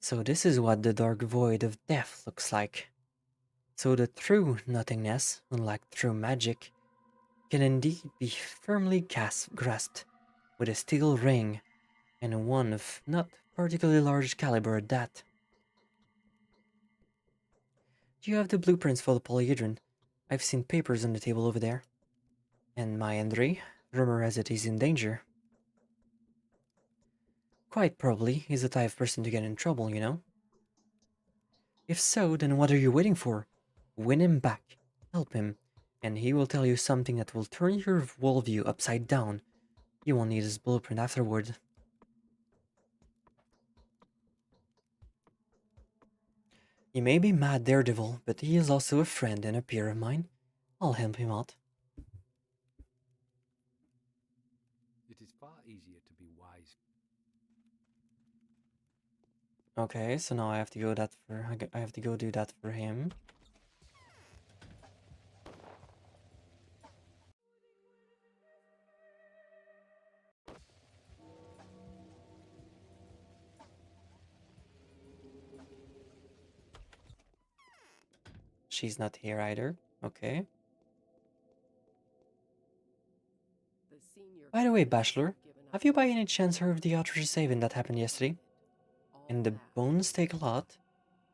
S1: So this is what the dark void of death looks like. So the true nothingness, unlike true magic, can indeed be firmly grasped with a steel ring, and one of not particularly large caliber at that. Do you have the blueprints for the polyhedron? I've seen papers on the table over there. And my Andre, rumor has it he's in danger. Quite probably, he's the type of person to get in trouble, you know? If so, then what are you waiting for? Win him back, help him, and he will tell you something that will turn your worldview upside down. You won't need his blueprint afterward. He may be mad Daredevil, but he is also a friend and a peer of mine. I'll help him out.
S2: It is far easier to be wise.
S1: Okay, so now I have to go that for I have to go do that for him. She's not here either. Okay. By the way, Bachelor, have you by any chance heard of the outrageous event that happened yesterday? In the Bones Take a Lot?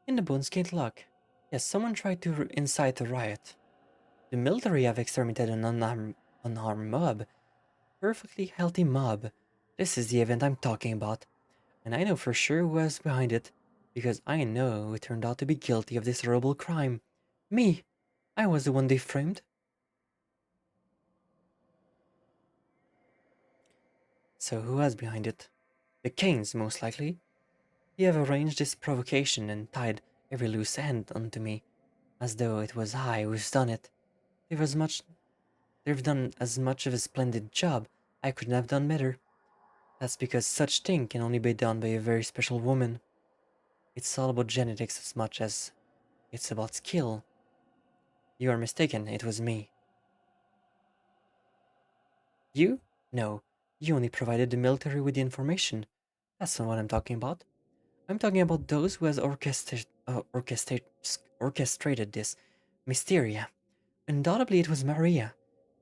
S1: In the Bones Take Luck. Yes, someone tried to incite a riot. The military have exterminated an unarmed mob. Perfectly healthy mob. This is the event I'm talking about. And I know for sure who was behind it, because I know who turned out to be guilty of this horrible crime. Me! I was the one they framed. So who was behind it? The Kings, most likely. They have arranged this provocation and tied every loose end onto me, as though it was I who's done it. There was much They've done as much of a splendid job. I couldn't have done better. That's because such thing can only be done by a very special woman. It's all about genetics as much as it's about skill. You are mistaken, it was me. You? No. You only provided the military with the information. That's not what I'm talking about. I'm talking about those who has orchestrated this mysteria. Undoubtedly it was Maria,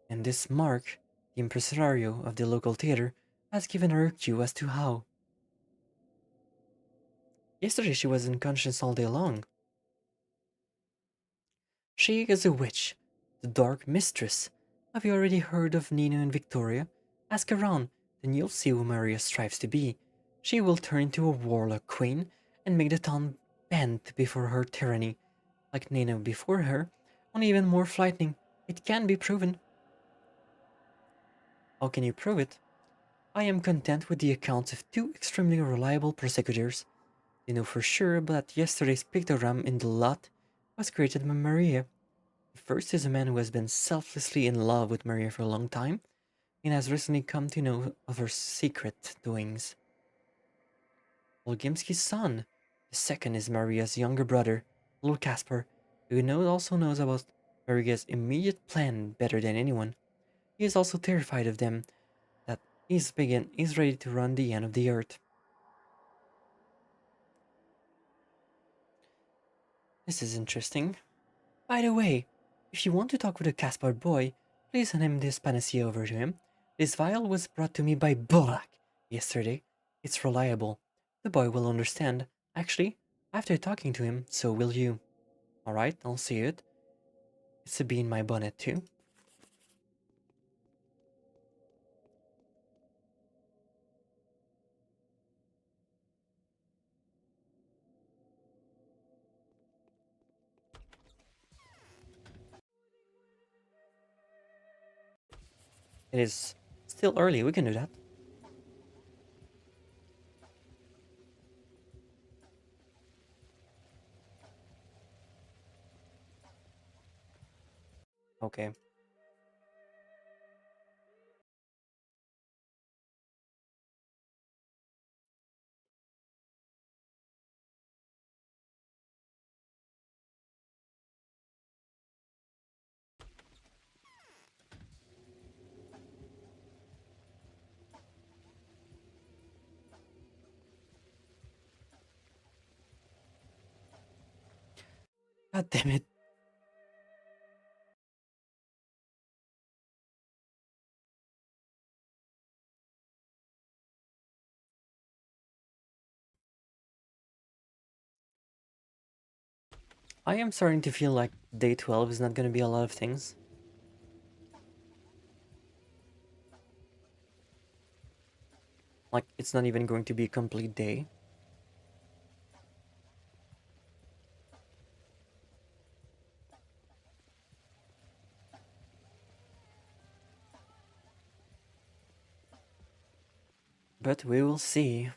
S1: and this Mark, the impresario of the local theater, has given her a cue as to how. Yesterday she was unconscious all day long. She is a witch, the Dark Mistress. Have you already heard of Nina and Victoria? Ask around, then you'll see who Maria strives to be. She will turn into a warlock queen and make the town bend before her tyranny, like Nina before her, only even more frightening. It can be proven. How can you prove it? I am content with the accounts of two extremely reliable prosecutors. They know for sure that yesterday's pictogram in the lot was created by Maria. The first is a man who has been selflessly in love with Maria for a long time and has recently come to know of her secret doings. Olgimski's son. The second is Maria's younger brother, little Caspar, who also knows about Maria's immediate plan better than anyone. He is also terrified of them, that he's ready to run the end of the earth. This is interesting. By the way, if you want to talk with the Caspar boy, please hand him this panacea over to him. This vial was brought to me by Borak yesterday. It's reliable. The boy will understand. Actually, after talking to him, so will you. Alright, I'll see it. It's a bee in my bonnet too. It is still early, we can do that. Okay. God damn it. I am starting to feel like day 12 is not going to be a lot of things. Like, it's not even going to be a complete day. But we will see.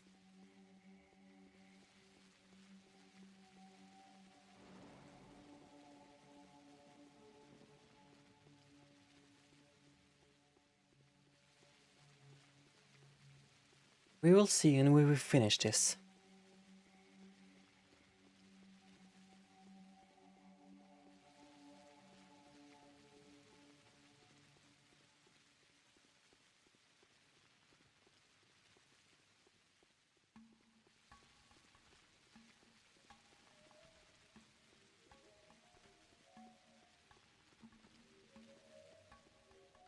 S1: We will see and we will finish this.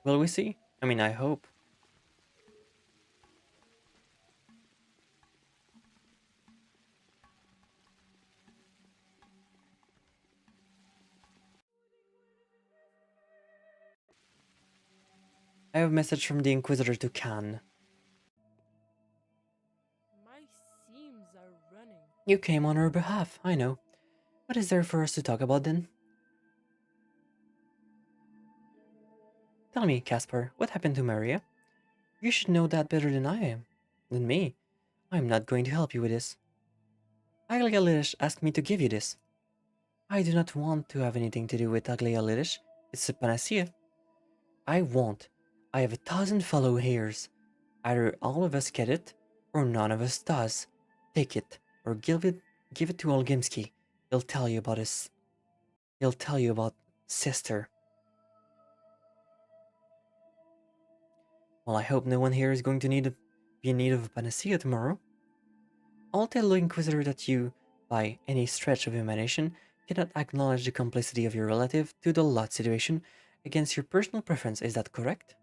S1: Will we see? I mean, I hope. I have a message from the Inquisitor to Khan.
S4: My seams are running.
S1: You came on her behalf, I know. What is there for us to talk about then? Tell me, Caspar, what happened to Maria? You should know that better than I am. Than me. I'm not going to help you with this. Aglia Lidish asked me to give you this. I do not want to have anything to do with Aglia Lidish. It's a panacea. I won't. I have 1,000 fellow heirs. Either all of us get it, or none of us does. Take it, or give it to Olgimsky. He'll tell you about his he'll tell you about sister. Well, I hope no one here is going to be in need of a panacea tomorrow. I'll tell the Inquisitor that you, by any stretch of imagination, cannot acknowledge the complicity of your relative to the lot situation against your personal preference. Is that correct?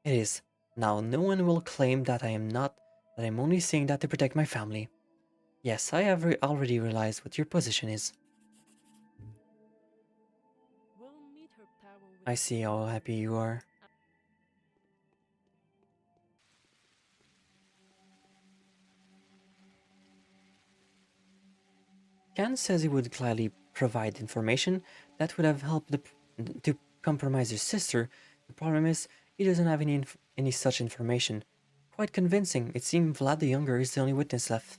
S1: It is. Now, no one will claim that that I'm only saying that to protect my family. Yes, I have already realized what your position is.
S4: We'll meet her power with
S1: I
S4: the
S1: see how
S4: sword.
S1: happy you are. Khan says he would gladly provide information that would have helped to compromise his sister. The problem is, he doesn't have any such information. Quite convincing, it seems Vlad the Younger is the only witness left.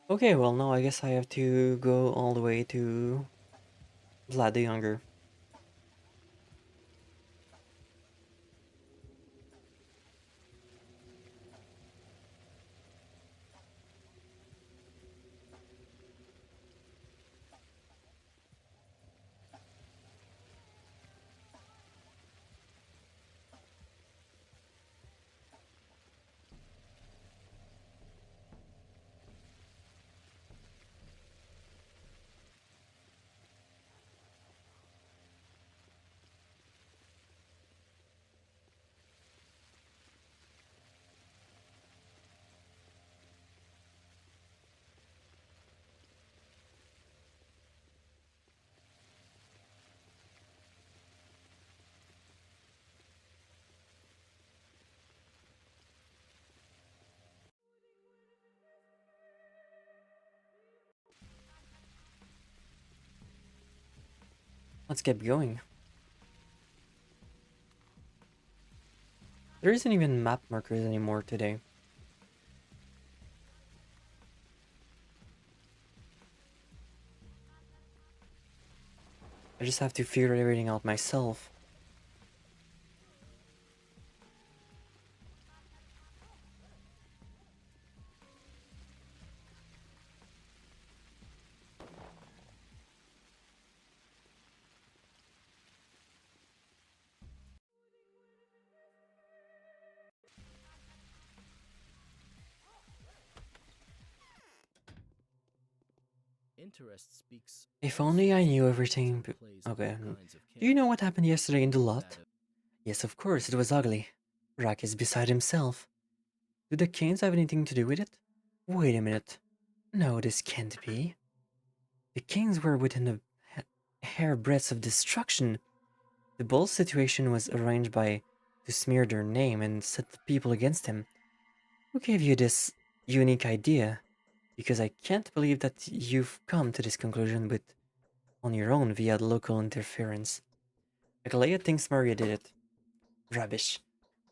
S1: Okay, well now I guess I have to go all the way to Vlad the Younger. Let's get going. There isn't even map markers anymore today. I just have to figure everything out myself.
S2: Interest speaks
S1: If
S2: all
S1: only I
S2: sorts of
S1: knew
S2: languages
S1: everything.
S2: and plays
S1: Okay.
S2: all kinds of
S1: Do you know what
S2: characters,
S1: happened yesterday in the
S2: like
S1: lot?
S2: that of
S1: Yes, of course, it was ugly. Rack is beside himself. Do the Canes have anything to do with it? Wait a minute. No, this can't be. The Canes were within a hairbreadth of destruction. The bull situation was arranged to smear their name and set the people against him. Who gave you this unique idea? Because I can't believe that you've come to this conclusion on your own via local interference. Agalea thinks Maria did it. Rubbish.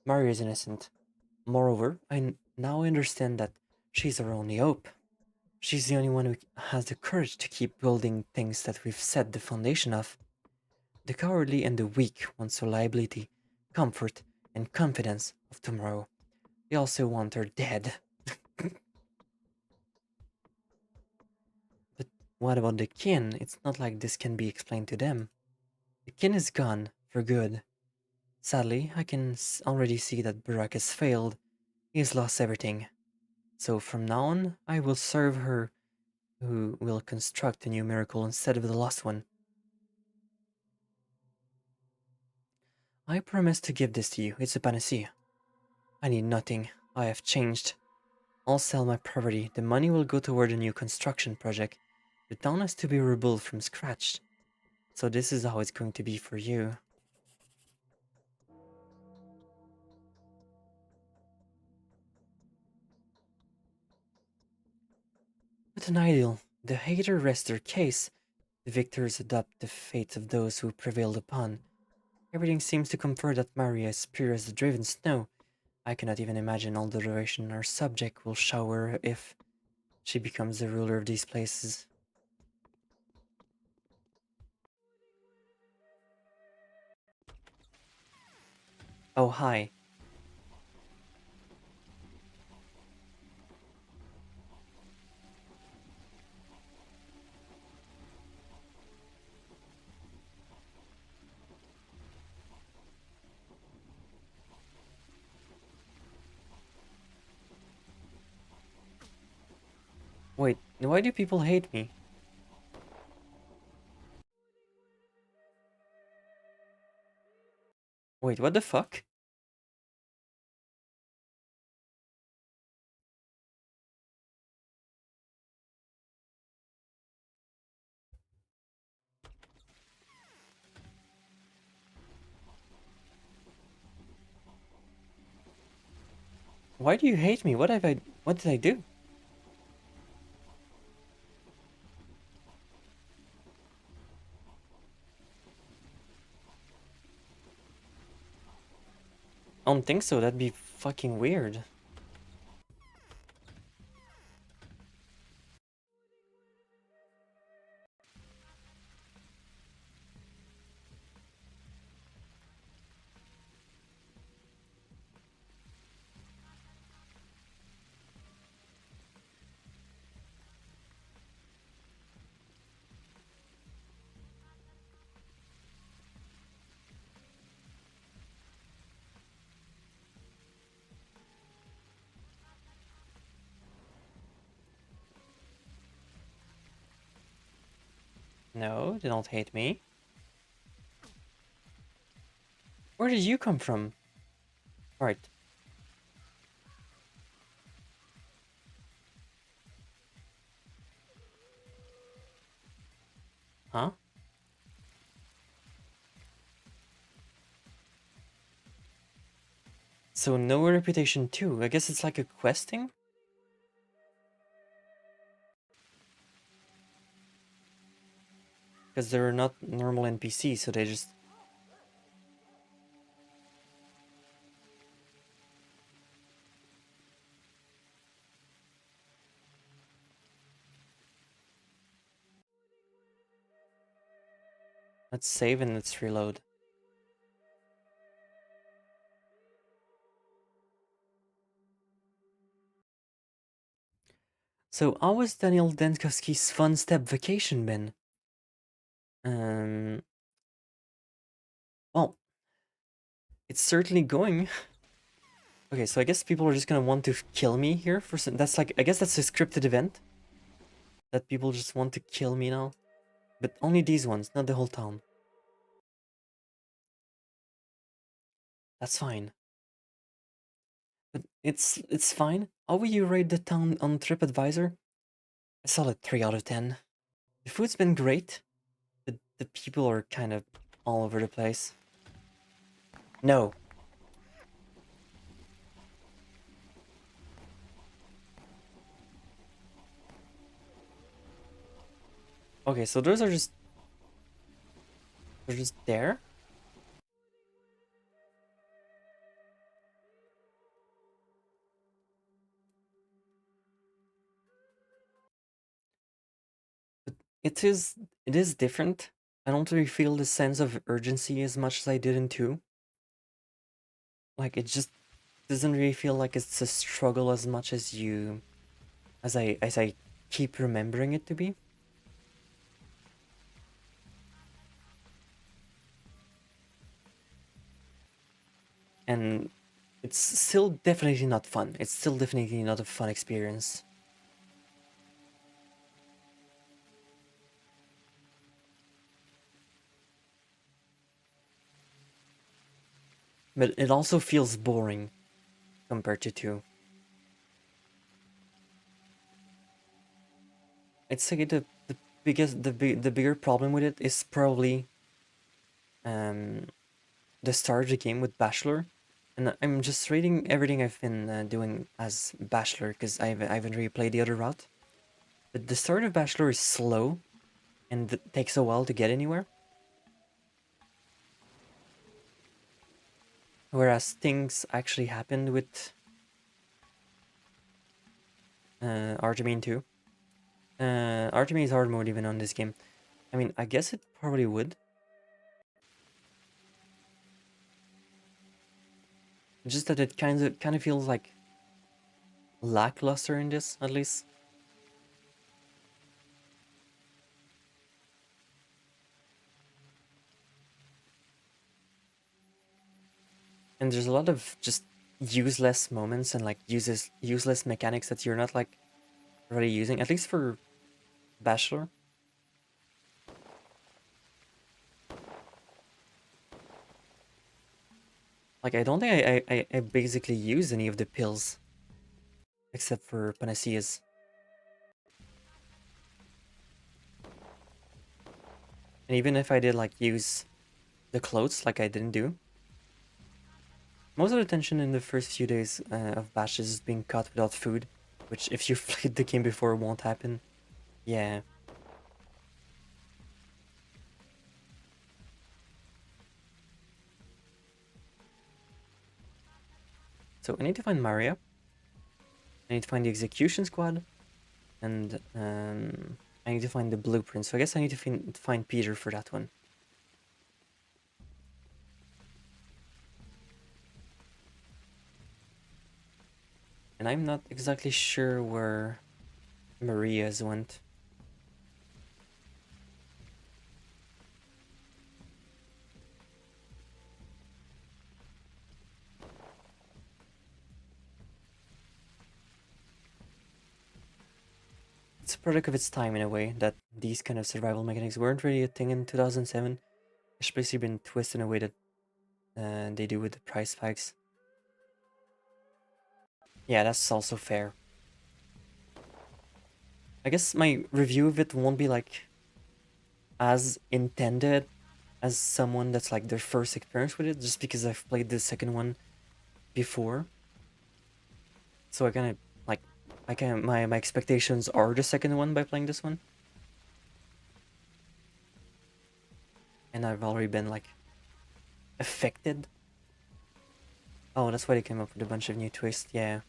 S1: Maria is innocent. Moreover, now understand that she's our only hope. She's the only one who has the courage to keep building things that we've set the foundation of. The cowardly and the weak want so liability comfort, and confidence of tomorrow. They also want her dead. But what about the kin? It's not like this can be explained to them. The kin is gone for good. Sadly, I can already see that Burak has failed. He has lost everything. So from now on, I will serve her who will construct a new miracle instead of the lost one. I promise to give this to you. It's a panacea. I need nothing. I have changed. I'll sell my property. The money will go toward a new construction project. The town has to be rebuilt from scratch. So this is how it's going to be for you. But an ideal. The hater rests their case. The victors adopt the fate of those who prevailed upon. Everything seems to confirm that Maria is pure as the driven snow. I cannot even imagine all the duration our subject will shower if she becomes the ruler of these places. Oh, hi. Wait, why do people hate me? Wait, what the fuck? Why do you hate me? What did I do? I don't think so. That'd be fucking weird. No, they don't hate me. Where did you come from? Right. Huh? So no reputation too. I guess it's like a questing? Because they're not normal NPCs, so they just... Let's save and let's reload. So how was Daniel Denkovsky's fun step vacation been? Um... Well, it's certainly going. Okay, so I guess people are just gonna want to kill me here for some... That's like... I guess that's a scripted event. That people just want to kill me now. But only these ones, not the whole town. That's fine. But it's fine. How will you rate the town on TripAdvisor? A solid 3 out of 10. The food's been great, but the people are kind of all over the place. No. Okay, so those are just... They're just there? But it is different. I don't really feel the sense of urgency as much as I did in 2. like it just doesn't really feel like it's a struggle as much as I keep remembering it to be. And it's still definitely not fun. It's still definitely not a fun experience. But it also feels boring compared to 2. I'd say the biggest the bigger problem with it is probably um the start of the game with Bachelor, and I'm just reading everything I've been doing as Bachelor because I haven't really played the other route. But the start of Bachelor is slow and it takes a while to get anywhere, whereas things actually happened with Artemine too. Artemine is hard mode even on this game. I mean, I guess it probably would. Just that it kind of feels like lackluster in this, at least. And there's a lot of just useless moments and like useless mechanics that you're not like really using, at least for Bachelor. Like I don't think I basically use any of the pills except for panaceas. And even if I did like use the clothes like I didn't do, most of the tension in the first few days of batches is being caught without food, which if you've played the game before won't happen. Yeah. So I need to find Maria. I need to find the execution squad, and I need to find the blueprint. So I guess I need to find Peter for that one. And I'm not exactly sure where Maria's went. It's a product of its time in a way that these kind of survival mechanics weren't really a thing in 2007. It's basically been twisted in a way that they do with the price spikes. Yeah, that's also fair. I guess my review of it won't be like as intended as someone that's like their first experience with it, just because I've played the second one before. So I kind of like, my expectations are the second one by playing this one, and I've already been like affected. Oh, that's why they came up with a bunch of new twists. Yeah.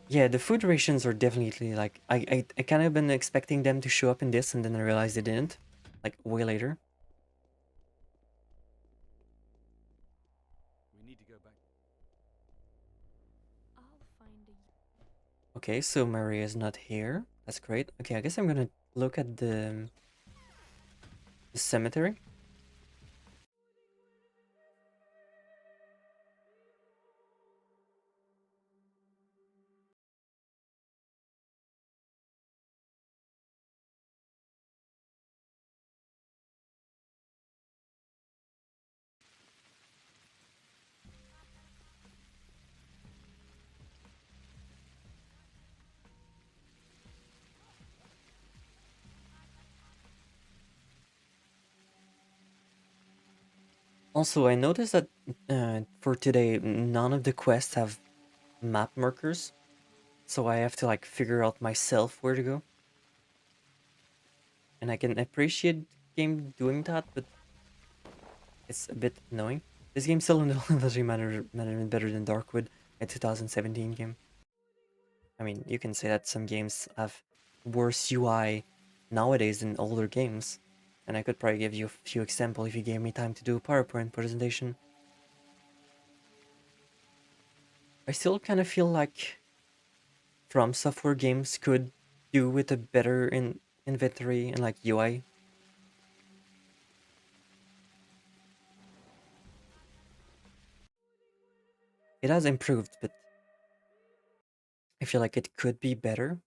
S1: Yeah, the food rations are definitely like I kind of been expecting them to show up in this, and then I realized they didn't, like way later.
S2: We need to go back.
S4: I'll find a.
S1: Okay, so Maria's not here. That's great. Okay, I guess I'm gonna look at the cemetery. Also, I noticed that for today, none of the quests have map markers, so I have to like figure out myself where to go. And I can appreciate game doing that, but it's a bit annoying. This game still doesn't matter better than Darkwood, a 2017 game. I mean, you can say that some games have worse UI nowadays than older games, and I could probably give you a few examples if you gave me time to do a PowerPoint presentation. I still kind of feel like From Software games could do with a better inventory and like UI. It has improved, but I feel like it could be better.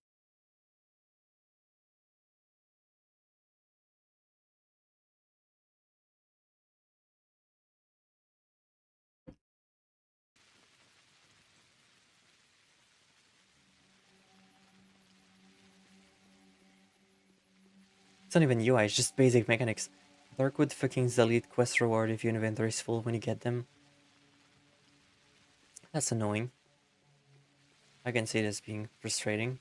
S1: It's not even UI, it's just basic mechanics. Darkwood fucking delete quest reward if your inventory is full when you get them. That's annoying. I can see this being frustrating.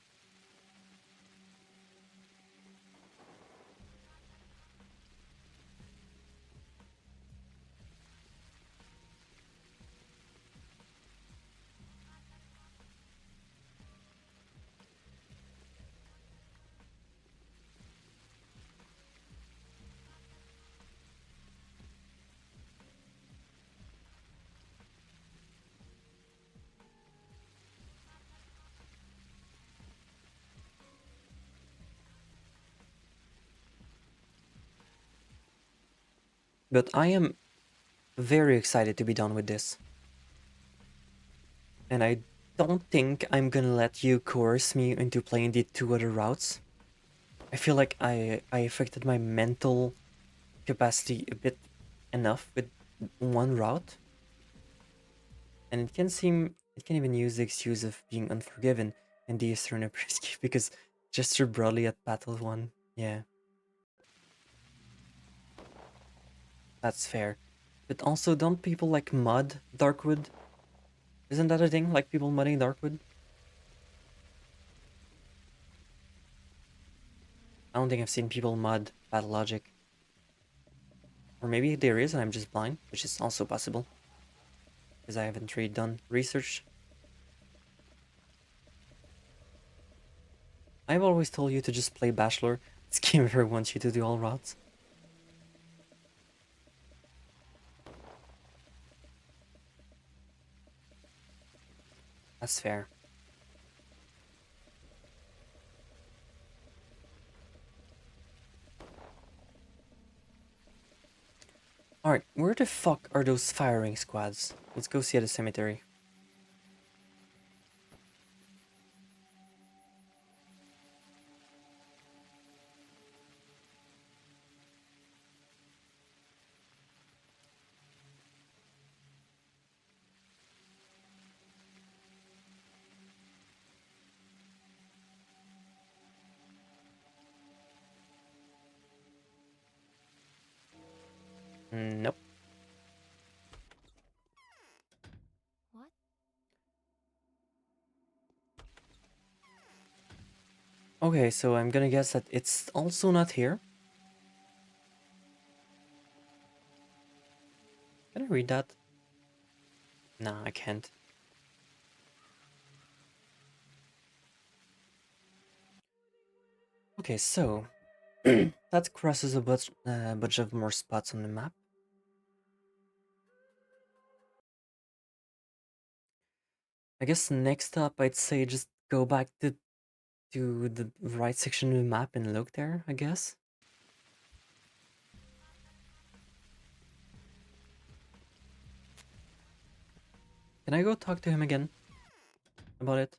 S1: But I am very excited to be done with this. And I don't think I'm gonna let you coerce me into playing the two other routes. I feel like I affected my mental capacity a bit enough with one route. And it can even use the excuse of being unforgiven in the Eastern Appreciate because gesture broadly at Battle 1. Yeah, that's fair. But also, don't people like mud Darkwood? Isn't that a thing? Like people mudding Darkwood? I don't think I've seen people mud Pathologic. Or maybe there is and I'm just blind, which is also possible. Because I haven't really done research. I've always told you to just play Bachelor. This game never wants you to do all routes. That's fair. Alright, where the fuck are those firing squads? Let's go see at the cemetery. Nope.
S3: What?
S1: Okay, so I'm gonna guess that it's also not here. Can I read that? Nah, I can't. Okay, so that crosses a bunch of more spots on the map. I guess next up I'd say just go back to the right section of the map and look there, I guess. Can I go talk to him again about it?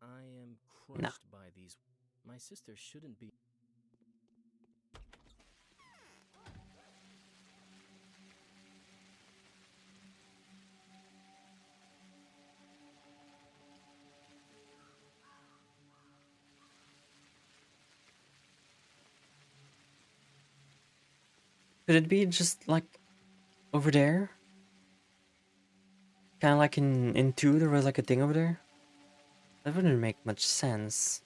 S5: I am
S1: Nah.
S5: crushed by these. My sister shouldn't be.
S1: Could it be just like over there? Kind of like in 2 there was like a thing over there? That wouldn't make much sense.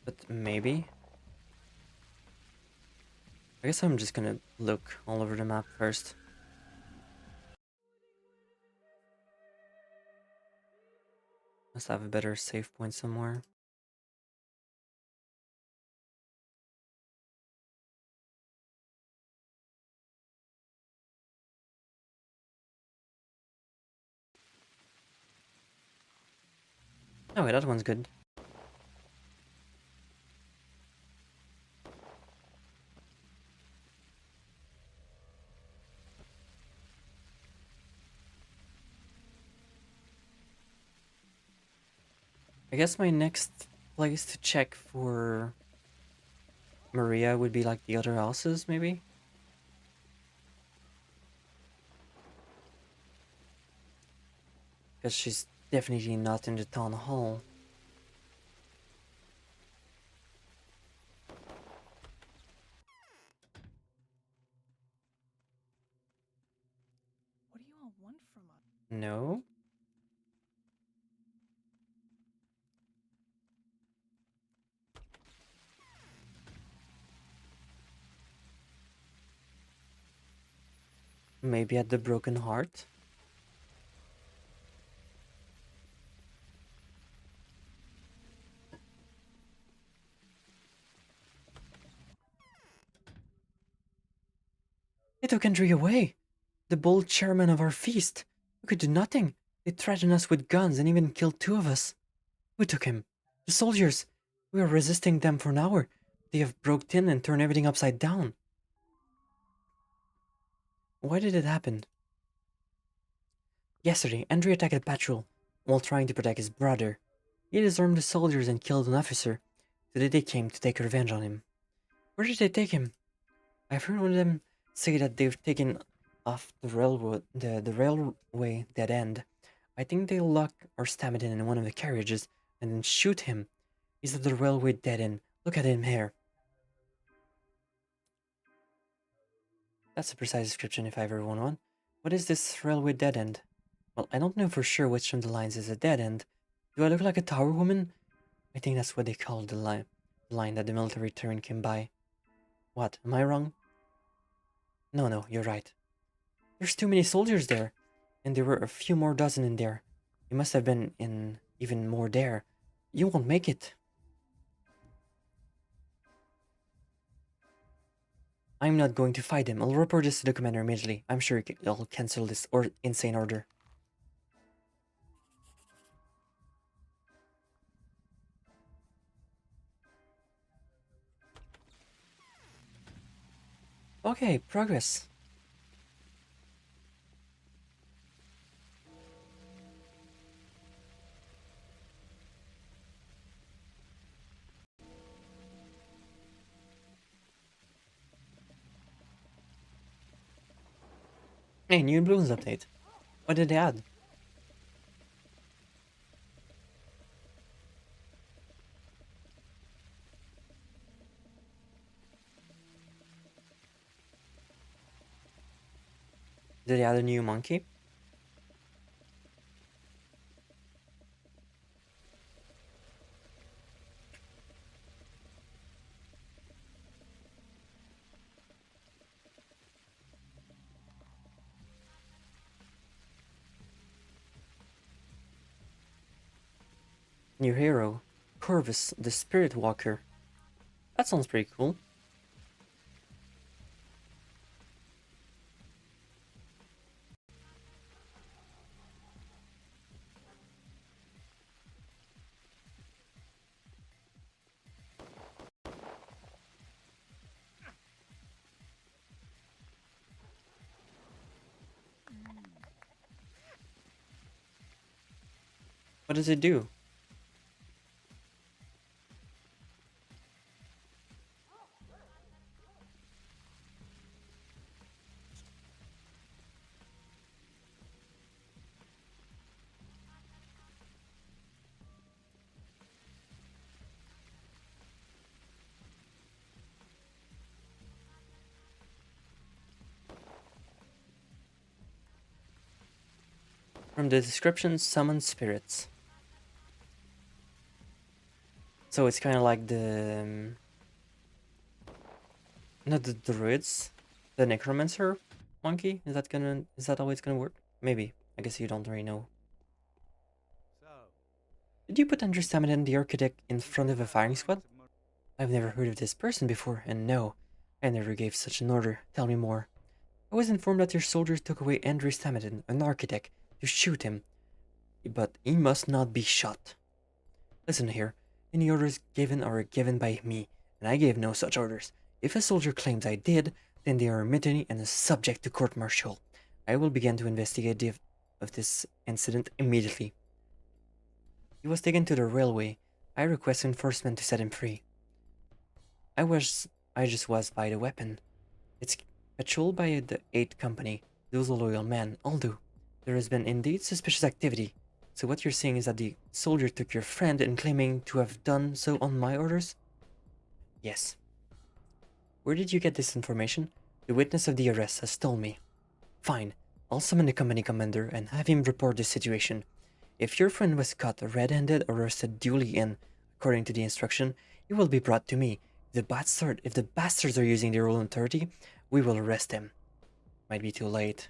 S1: But maybe. I guess I'm just gonna look all over the map first. Must have a better save point somewhere. Oh wait, that one's good. I guess my next place to check for Maria would be like the other houses, maybe? Because she's definitely not in the town hall.
S6: What do you all want from us?
S1: No? Maybe at the Broken Heart? They took Andrea away! The bold chairman of our feast! We could do nothing! They threatened us with guns and even killed two of us! Who took him? The soldiers! We were resisting them for an hour. They have broke in and turned everything upside down. Why did it happen? Yesterday, Andrea attacked a patrol while trying to protect his brother. He disarmed the soldiers and killed an officer. Today they came to take revenge on him. Where did they take him? I've heard one of them say that they've taken off the railway dead end. I think they lock or stab it in one of the carriages and then shoot him. He's at the railway dead end. Look at him here. That's a precise description if I ever want one. What is this railway dead end? Well, I don't know for sure which of the lines is a dead end. Do I look like a tower woman? I think that's what they call the line that the military train came by. What, am I wrong? No, you're right. There's too many soldiers there, and there were a few more dozen in there. You must have been in even more there. You won't make it. I'm not going to fight him. I'll report this to the commander immediately. I'm sure he'll cancel this insane order. Okay, progress. Hey, new balloons update. What did they add? Did they add a new monkey? New hero. Corvus, the Spirit Walker. That sounds pretty cool. What does it do? From the description, summon spirits. So it's kind of like the not the druids, the necromancer monkey. Is that how it's gonna work? Maybe. I guess you don't really know.
S2: So,
S1: Did you put Andrew Stammen, the architect, in front of a firing squad? I've never heard of this person before, and no, I never gave such an order. Tell me more. I was informed that your soldiers took away Andrew Stammen, an architect, to shoot him, but he must not be shot. Listen here, any orders given are given by me, and I gave no such orders. If a soldier claims I did, then they are a mutiny and is subject to court-martial. I will begin to investigate of this incident immediately. He was taken to the railway. I request enforcement to set him free. I was I just was by the weapon. It's patrolled by the 8th Company. Those are loyal men, all do. There has been indeed suspicious activity. So what you're saying is that the soldier took your friend and claiming to have done so on my orders? Yes. Where did you get this information? The witness of the arrest has told me. Fine. I'll summon the company commander and have him report the situation. If your friend was caught red-handed or arrested duly and, according to the instruction, he will be brought to me. If the bastards are using their own authority, we will arrest them. Might be too late.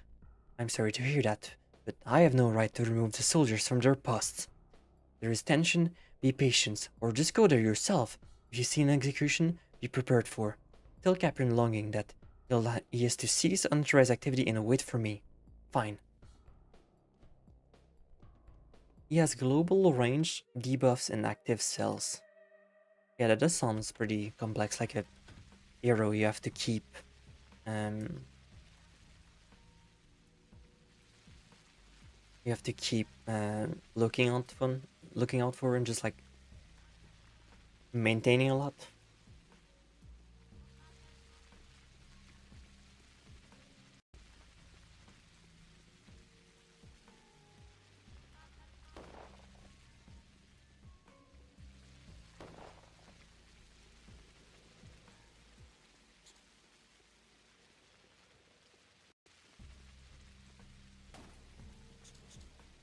S1: I'm sorry to hear that, but I have no right to remove the soldiers from their posts. There is tension, be patient, or just go there yourself. If you see an execution, be prepared for. Tell Captain Longing that he is to cease unauthorized activity and wait for me. Fine. He has global range, debuffs, and active cells. Yeah, that does sounds pretty complex, like a hero you have to keep um looking out for and just like maintaining a lot.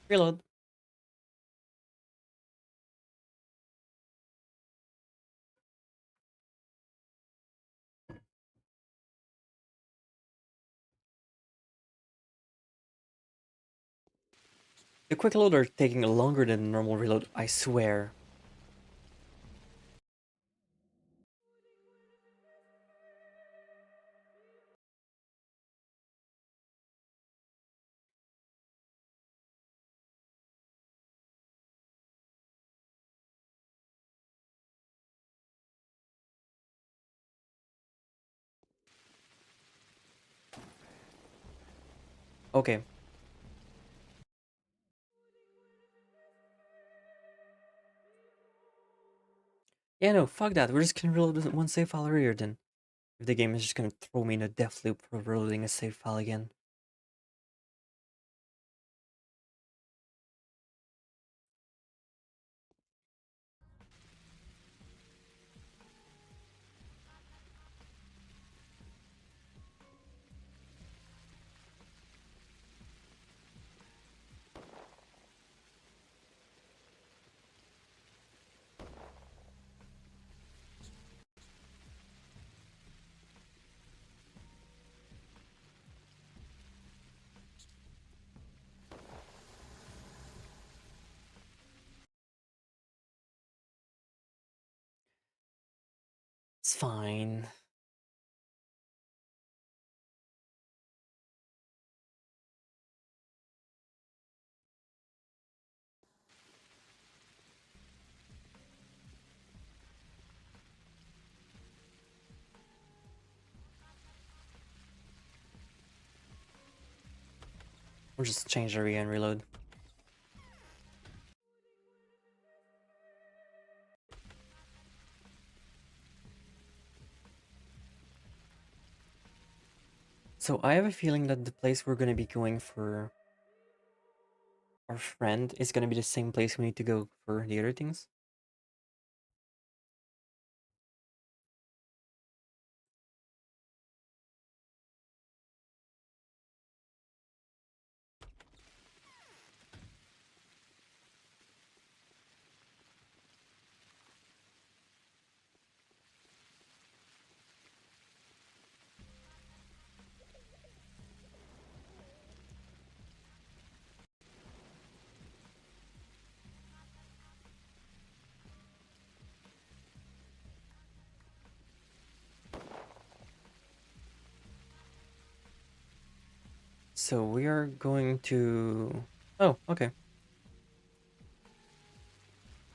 S1: Reload. The quick load are taking longer than the normal reload, I swear. Okay. Yeah, no, fuck that. We're just gonna reload one save file earlier then. If the game is just gonna throw me in a death loop for reloading a save file again. It's fine. We'll just change area and reload. So I have a feeling that the place we're gonna be going for our friend is gonna be the same place we need to go for the other things. So we are going to... Oh, okay.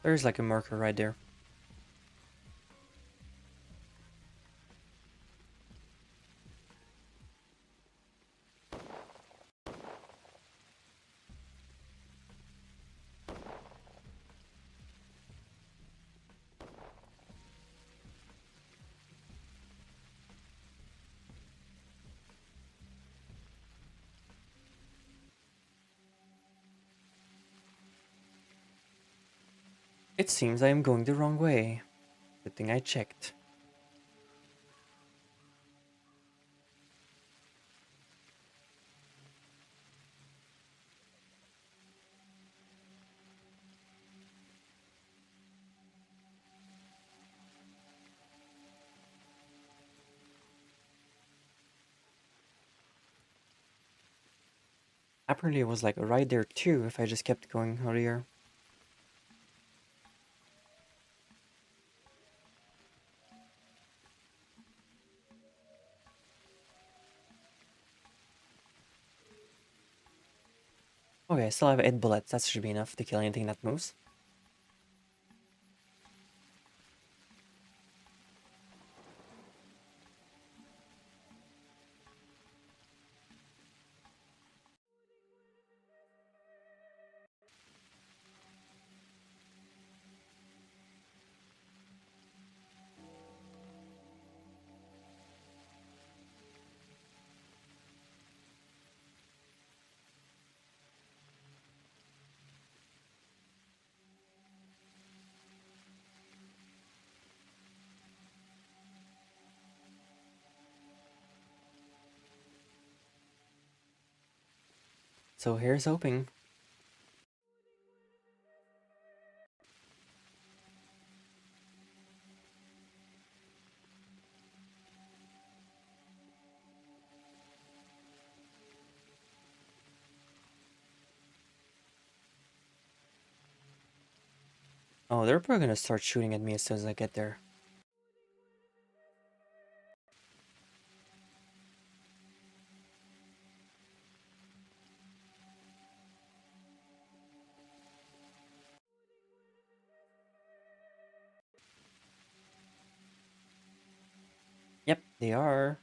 S1: There's like a marker right there. It seems I am going the wrong way. Good thing I checked. Apparently it was like right there too if I just kept going earlier. Okay, I still have 8 bullets. That should be enough to kill anything that moves. So here's hoping. Oh, they're probably gonna start shooting at me as soon as I get there. Yep, they are.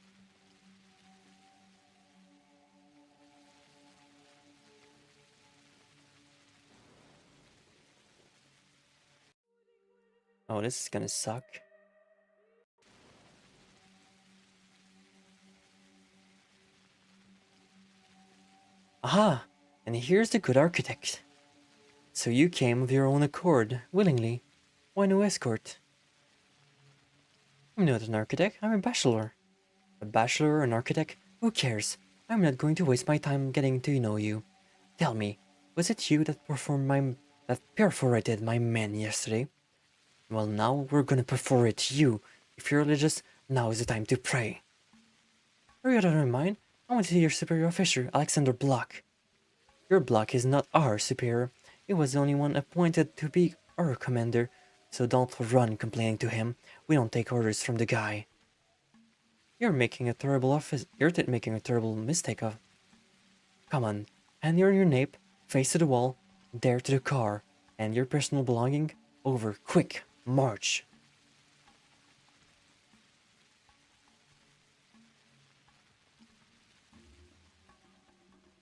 S1: Oh, this is gonna suck. Aha! And here's the good architect. So you came of your own accord, willingly. Why no escort? I'm not an architect, I'm a bachelor. A bachelor or an architect? Who cares? I'm not going to waste my time getting to know you. Tell me, was it you that perforated my man yesterday? Well, now we're gonna perforate you. If you're religious, now is the time to pray. Are you out of your mind? I want to see your superior officer, Alexander Block. Your Block is not our superior. He was the only one appointed to be our commander. So don't run complaining to him. We don't take orders from the guy. You're making a terrible mistake of. Come on, hand your nape, face to the wall, dare to the car, and your personal belonging over quick, march.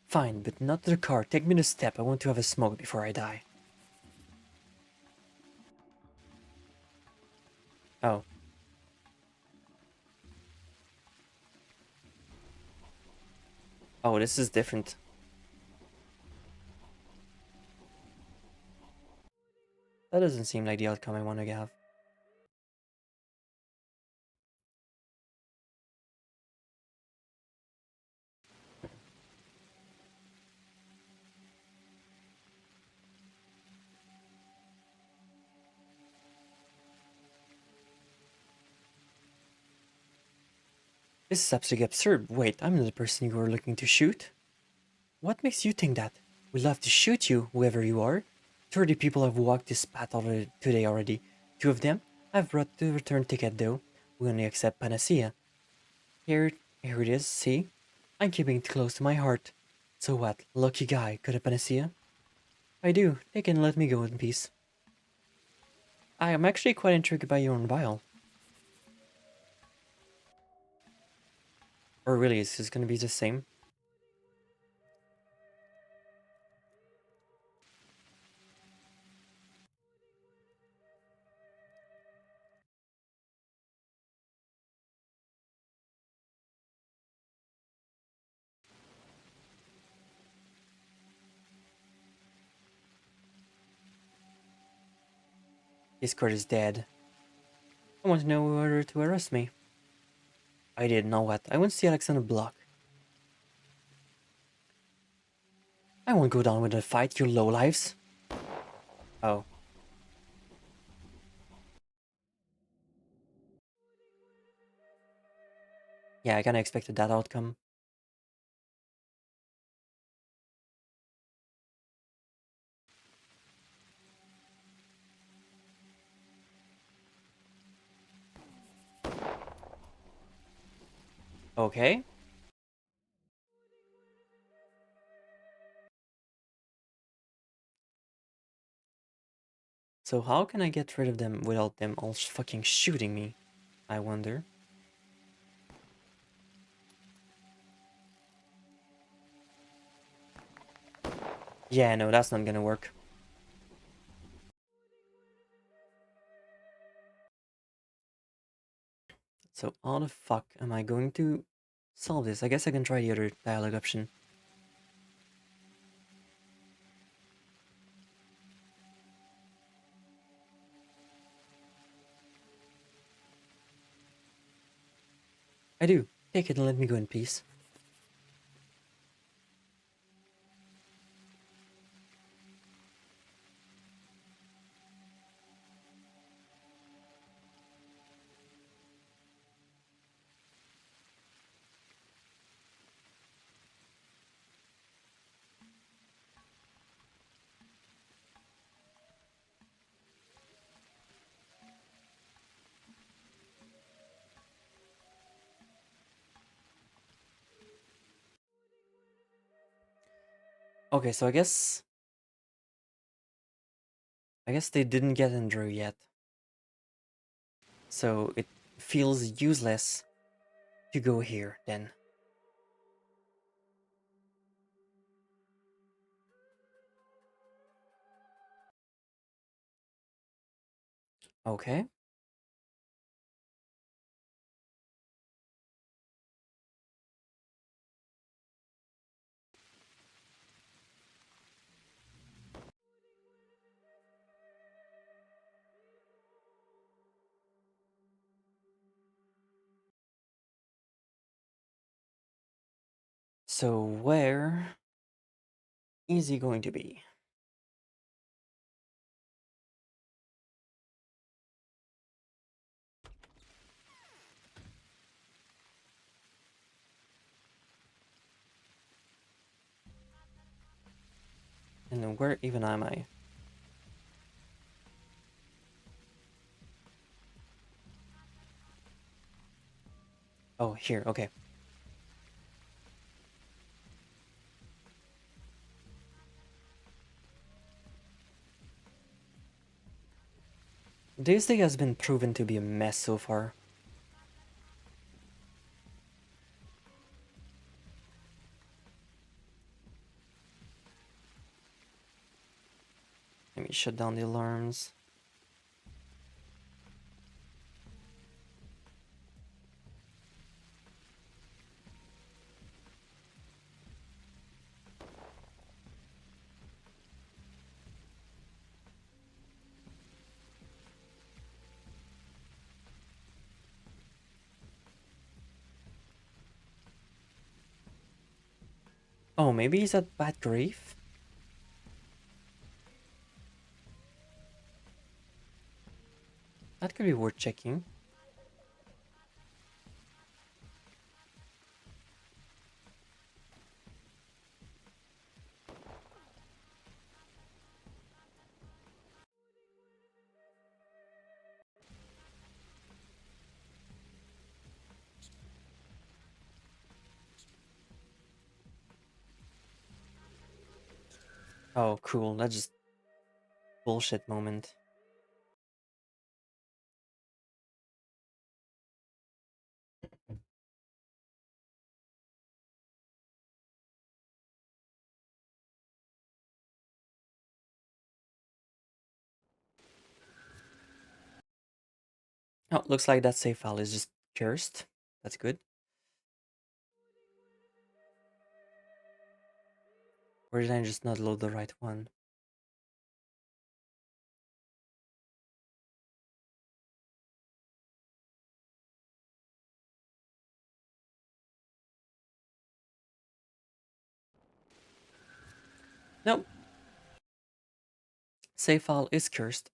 S1: Fine, but not to the car. Take me to the step. I want to have a smoke before I die. Oh. Oh, this is different. That doesn't seem like the outcome I want to have. This is absolutely absurd. Wait, I'm not the person you were looking to shoot. What makes you think that? We'd love to shoot you, whoever you are. 30 people have walked this path today already. 2 of them have brought the return ticket though. We only accept Panacea. Here it is, see? I'm keeping it close to my heart. So what? Lucky guy, got a panacea? I do. They can let me go in peace. I am actually quite intrigued by your own vial. Or really, is this gonna be the same? His court is dead. I want to know whether to arrest me. I did, know what? I won't see Alex on the block. I won't go down with a fight, you lowlives. Oh. Yeah, I kinda expected that outcome. Okay. So how can I get rid of them without them all fucking shooting me? I wonder. Yeah, no, that's not gonna work. So how the fuck am I going to solve this? I guess I can try the other dialogue option. I do. Take it and let me go in peace. Okay, so I guess they didn't get Andrew yet. So it feels useless to go here then. Okay. So where is he going to be? And where even am I? Oh, here, okay. This day has been proven to be a mess so far. Let me shut down the alarms. Oh, maybe he's at bad grief? That could be worth checking. Oh, cool. That's just bullshit moment. Oh, looks like that save file is just cursed. That's good. Or did I just not load the right one? Nope. Save file is cursed.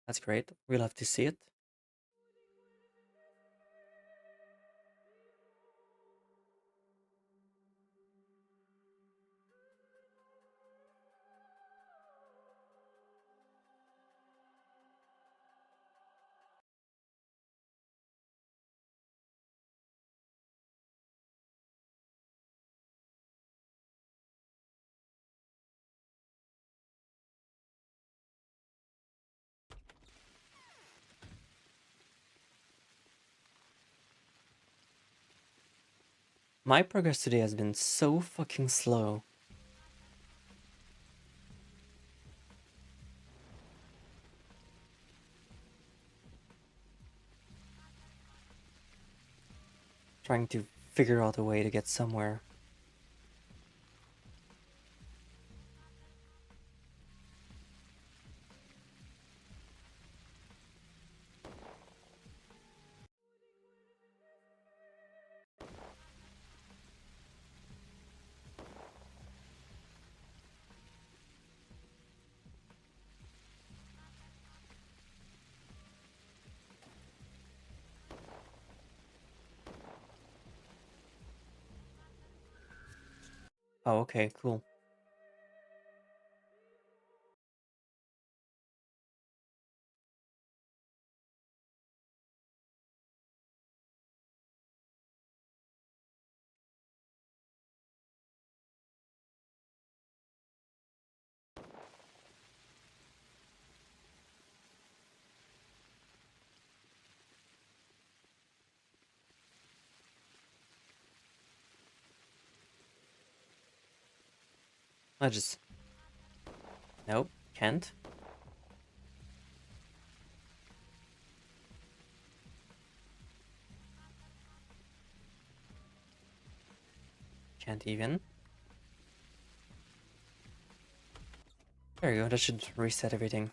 S1: That's great. We'll have to see it. My progress today has been so fucking slow. Trying to figure out a way to get somewhere. Oh, okay, cool. I just... Nope, can't. Can't even. There you go, that should reset everything.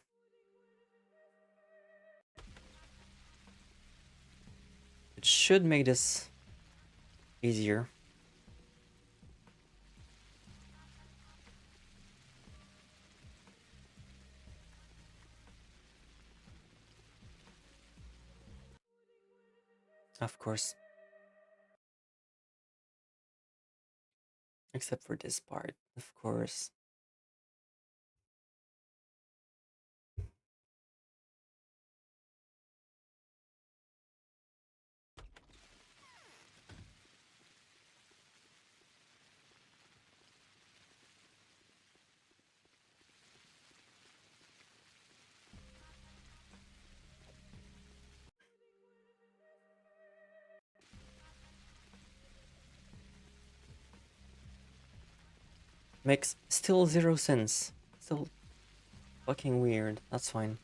S1: It should make this easier. Of course. Except for this part, of course. Makes still 0 sense. Still fucking weird. That's fine.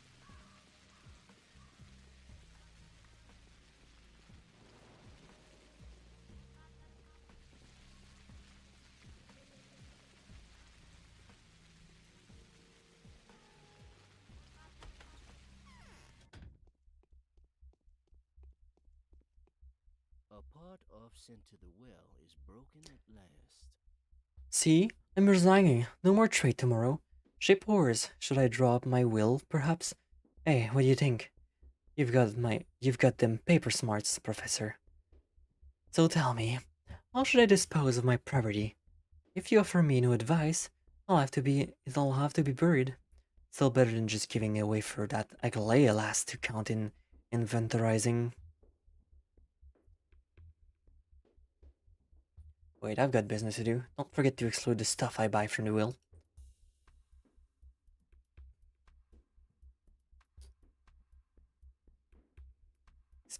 S5: A part off sent to the well is broken at last.
S1: See? I'm resigning. No more trade tomorrow. Ship wars. Should I draw up my will, perhaps? Hey, what do you think? You've got them paper smarts, Professor. So tell me, how should I dispose of my property? If you offer me no advice, it'll have to be buried. Still better than just giving away for that Agalea lass to count in inventorizing. Wait, I've got business to do. Don't forget to exclude the stuff I buy from the will.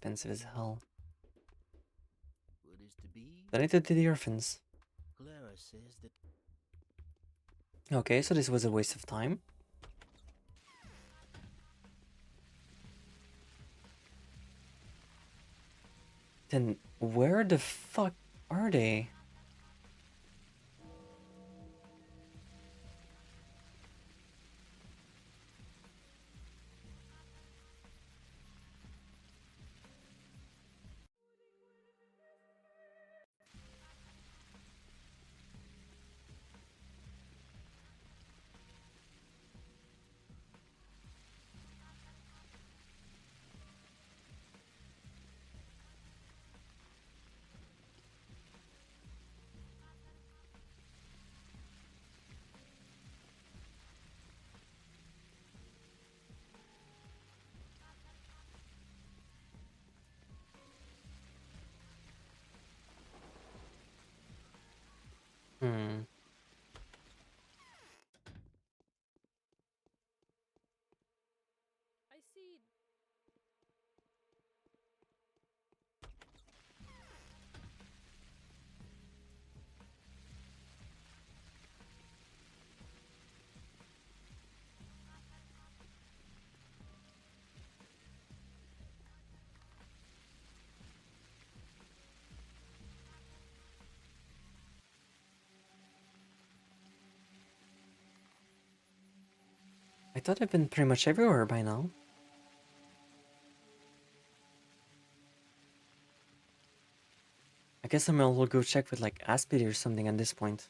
S1: expensive as hell.
S5: What is to be?
S1: Donate it to the orphans.
S5: Clara says that
S1: Okay, so this was a waste of time. Then where the fuck are they? Hmm.
S4: I see.
S1: I thought I've been pretty much everywhere by now. I guess I might as well go check with like Aspid or something at this point.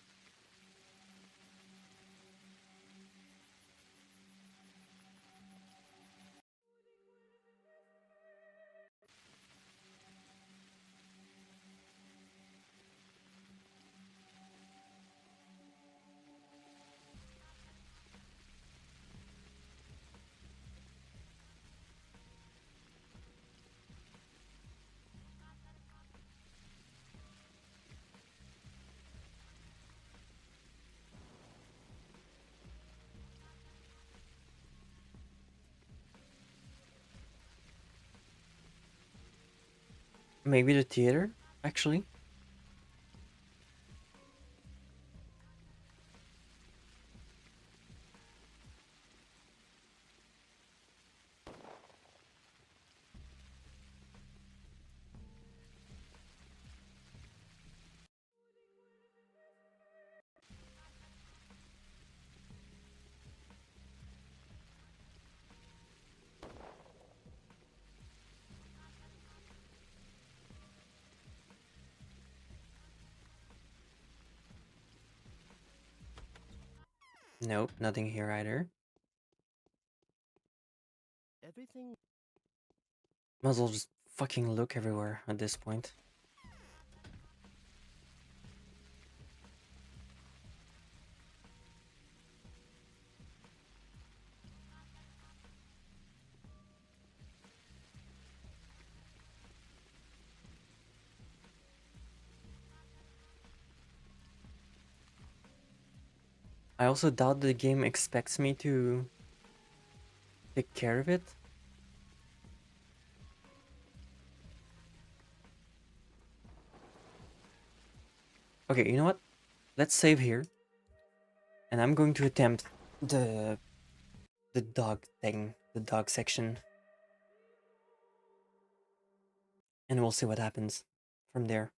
S1: Maybe the theater, actually. Nope, nothing here either.
S5: everything
S1: Might as well just fucking look everywhere at this point. I also doubt the game expects me to take care of it. Okay, you know what? Let's save here. And I'm going to attempt the dog thing, the dog section. And we'll see what happens from there.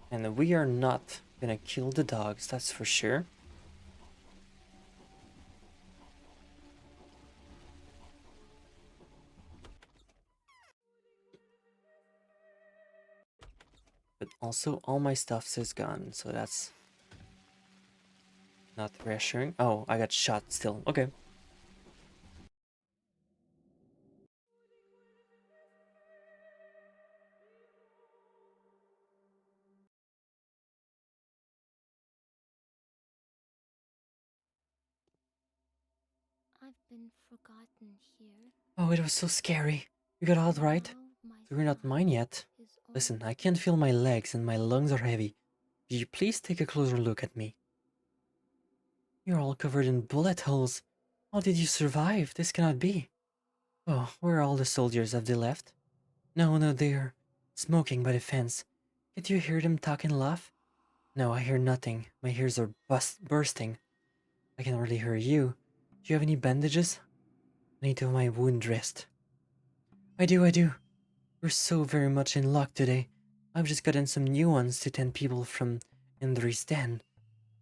S1: And we are not gonna kill the dogs, that's for sure. But also all my stuff is gone, so that's not reassuring. Oh, I got shot still. Okay.
S3: I've been forgotten here.
S1: Oh, it was so scary. You got out right?
S3: Now my
S1: So you're not
S3: side
S1: mine yet.
S3: is
S1: Listen, I
S3: all
S1: can't feel my legs and my lungs are heavy. Could you please take a closer look at me? You're all covered in bullet holes. How did you survive? This cannot be. Oh, where are all the soldiers? Have they left? No, no, they're smoking by the fence. Can't you hear them talk and laugh? No, I hear nothing. My ears are bursting. I can hardly hear you. Do you have any bandages? I need to have my wound dressed. I do. We're so very much in luck today. I've just gotten some new ones to 10 people from Indri's den,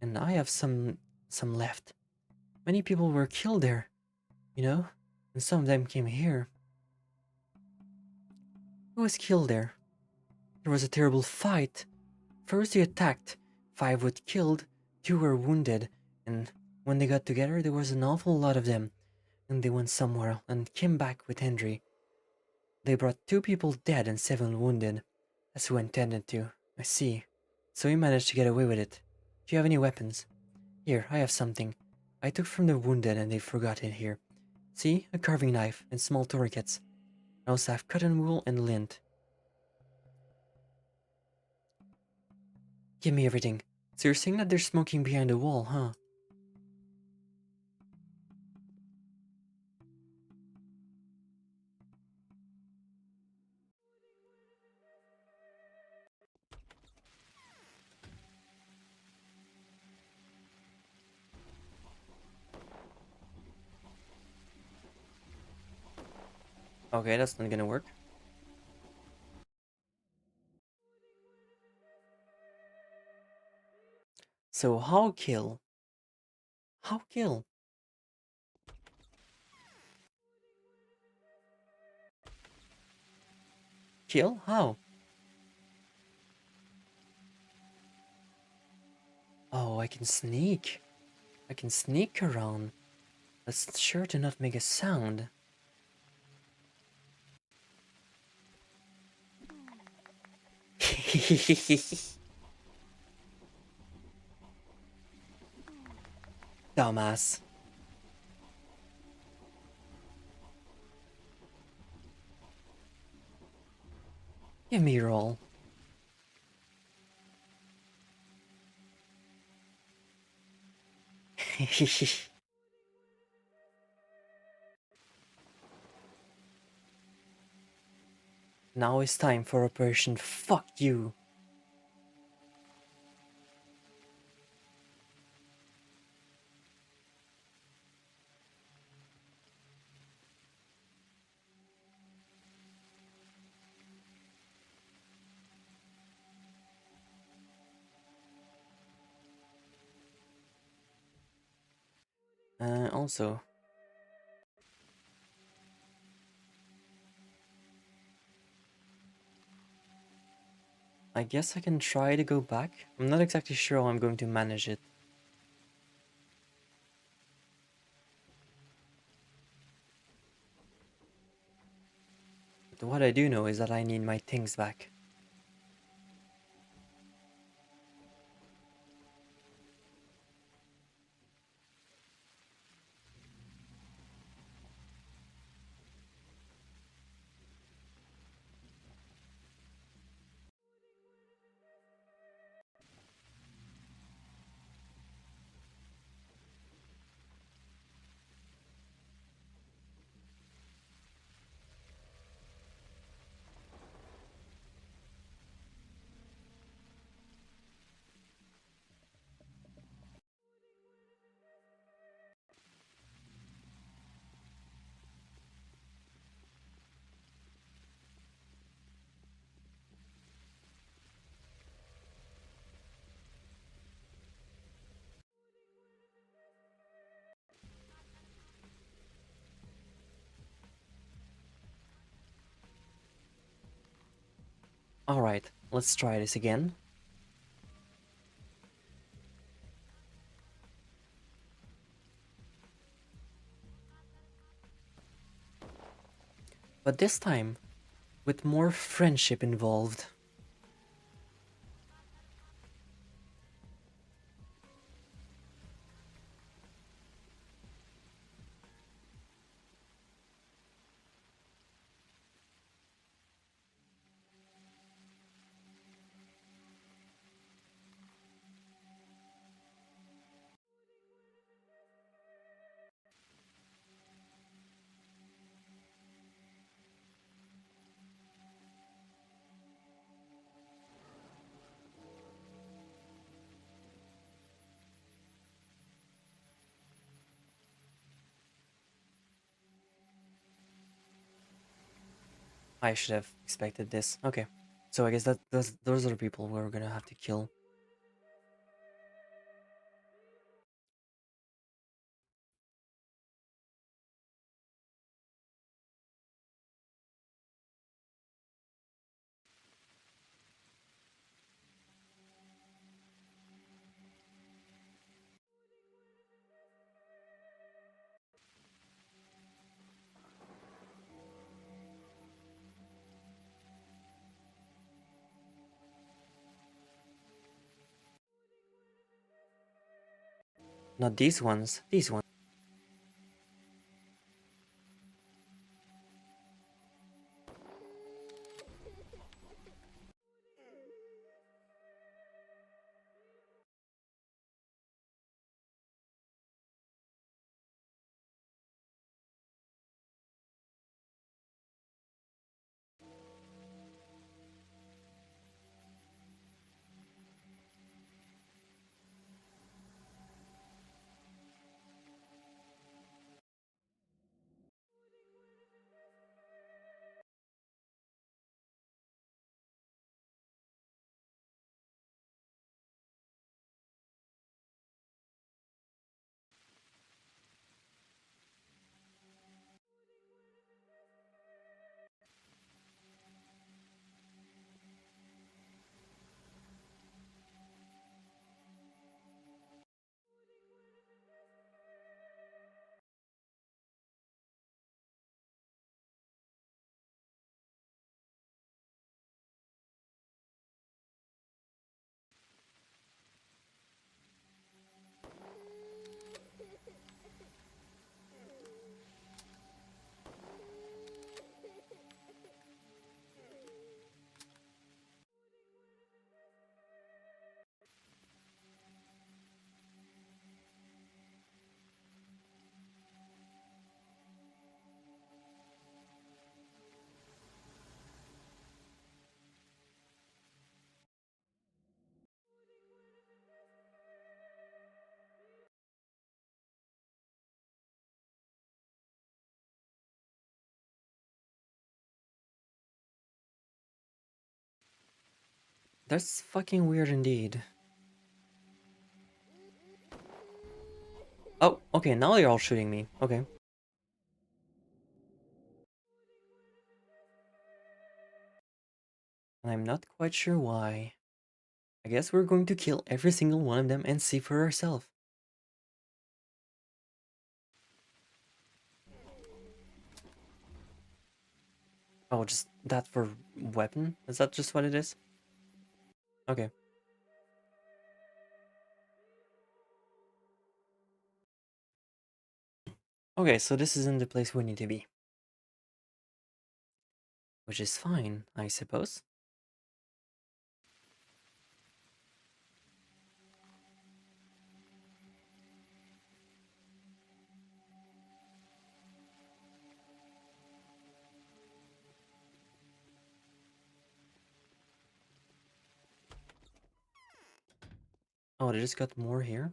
S1: and I have some left. Many people were killed there, you know? And some of them came here. Who was killed there? There was a terrible fight. First they attacked, 5 were killed, 2 were wounded, and when they got together there was an awful lot of them, and they went somewhere and came back with Hendry. They brought 2 people dead and 7 wounded. That's who intended to. I see. So he managed to get away with it. Do you have any weapons? Here, I have something. I took from the wounded and they forgot it here. See? A carving knife and small tourniquets. I also have cotton wool and lint. Give me everything. So you're saying that they're smoking behind the wall, huh? Okay, that's not gonna work. So how kill? How kill? Kill? How? Oh, I can sneak. I can sneak around. That's sure to not make a sound. Dumbass. Give me your all. Now it's time for Operation Fuck You. Also, I guess I can try to go back. I'm not exactly sure how I'm going to manage it. But what I do know is that I need my things back. Alright, let's try this again. But this time, with more friendship involved. I should have expected this. Okay. So I guess those are the people we're gonna have to kill. Not these ones. These ones. That's fucking weird indeed. Oh, okay, now they're all shooting me. Okay. And I'm not quite sure why. I guess we're going to kill every single one of them and see for ourselves. Oh, just that for weapon? Is that just what it is? Okay. Okay, so this isn't the place we need to be. Which is fine, I suppose. Oh, they just got more here?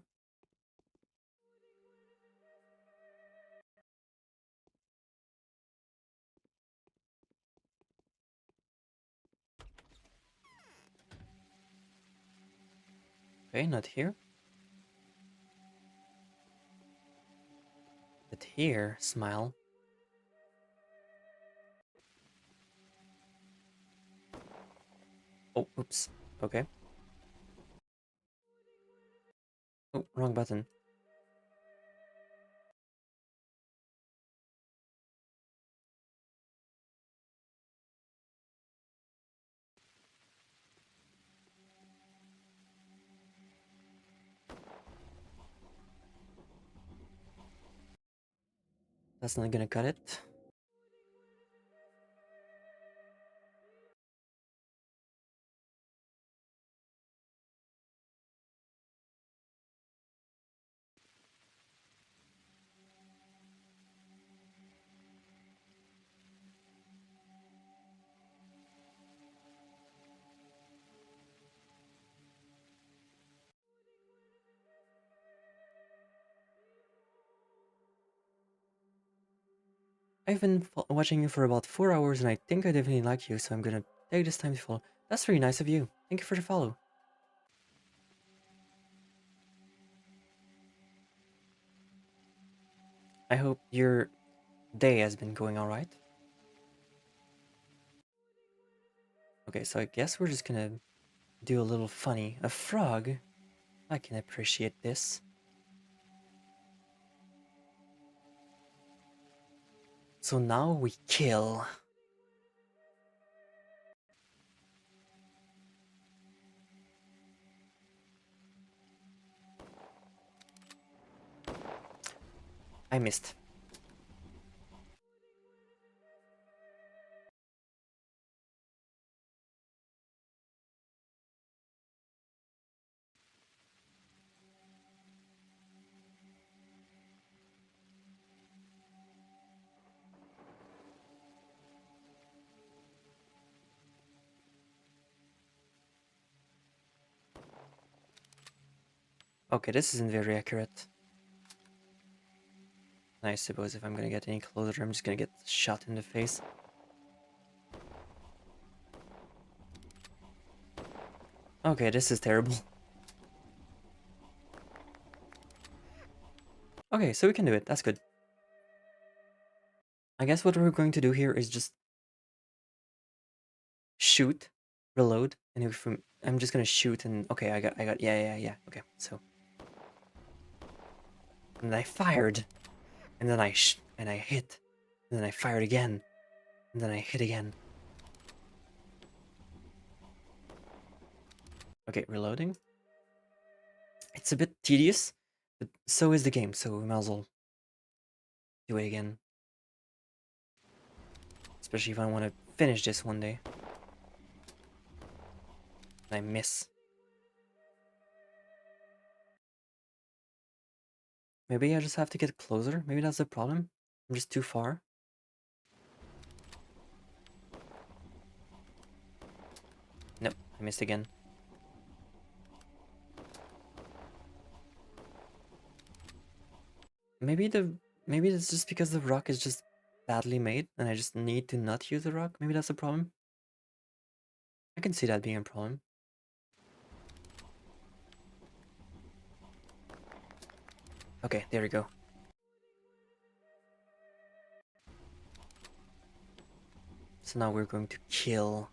S1: Okay, not here. But here, smile. Oh, oops. Okay. Oh, wrong button. That's not gonna cut it. I've been watching you for about 4 hours and I think I definitely like you, so I'm gonna take this time to follow. That's really nice of you. Thank you for the follow. I hope your day has been going alright. Okay, so I guess we're just gonna do a little funny. A frog? I can appreciate this. So now we kill. I missed. Okay, this isn't very accurate. I suppose if I'm gonna get any closer, I'm just gonna get shot in the face. Okay, this is terrible. Okay, so we can do it. That's good. I guess what we're going to do here is just shoot, reload, and if I'm just gonna shoot and okay, yeah. Okay, so and I fired, and then and I hit, and then I fired again, and then I hit again. Okay, reloading. It's a bit tedious, but so is the game, so we might as well do it again. Especially if I want to finish this one day. And I miss. Maybe I just have to get closer. Maybe that's the problem. I'm just too far. Nope, I missed again. Maybe it's just because the rock is just badly made and I just need to not use the rock. Maybe that's the problem. I can see that being a problem. Okay, there we go. So now we're going to kill.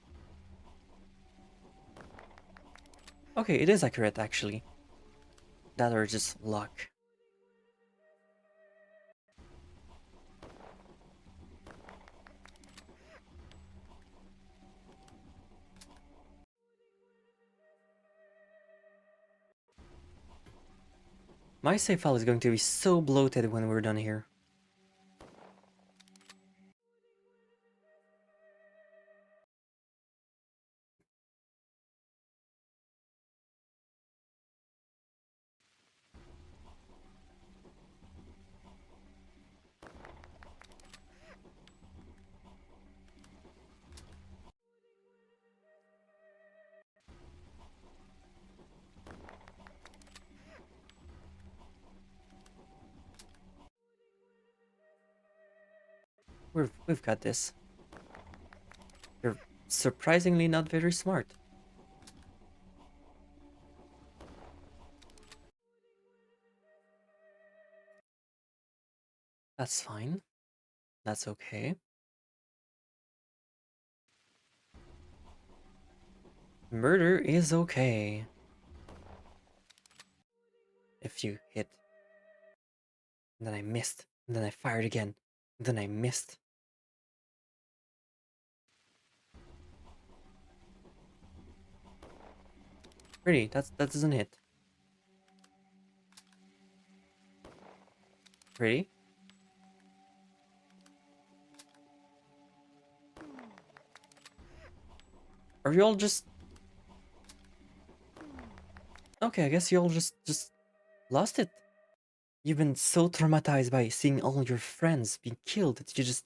S1: Okay, it is accurate actually. That or just luck. My save file is going to be so bloated when we're done here. We've got this. You're surprisingly not very smart. That's fine. That's okay. Murder is okay. If you hit. And then I missed. And then I fired again. And then I missed. Really, that doesn't hit. Really? Are you all just... Okay, I guess you all just lost it. You've been so traumatized by seeing all your friends being killed that you just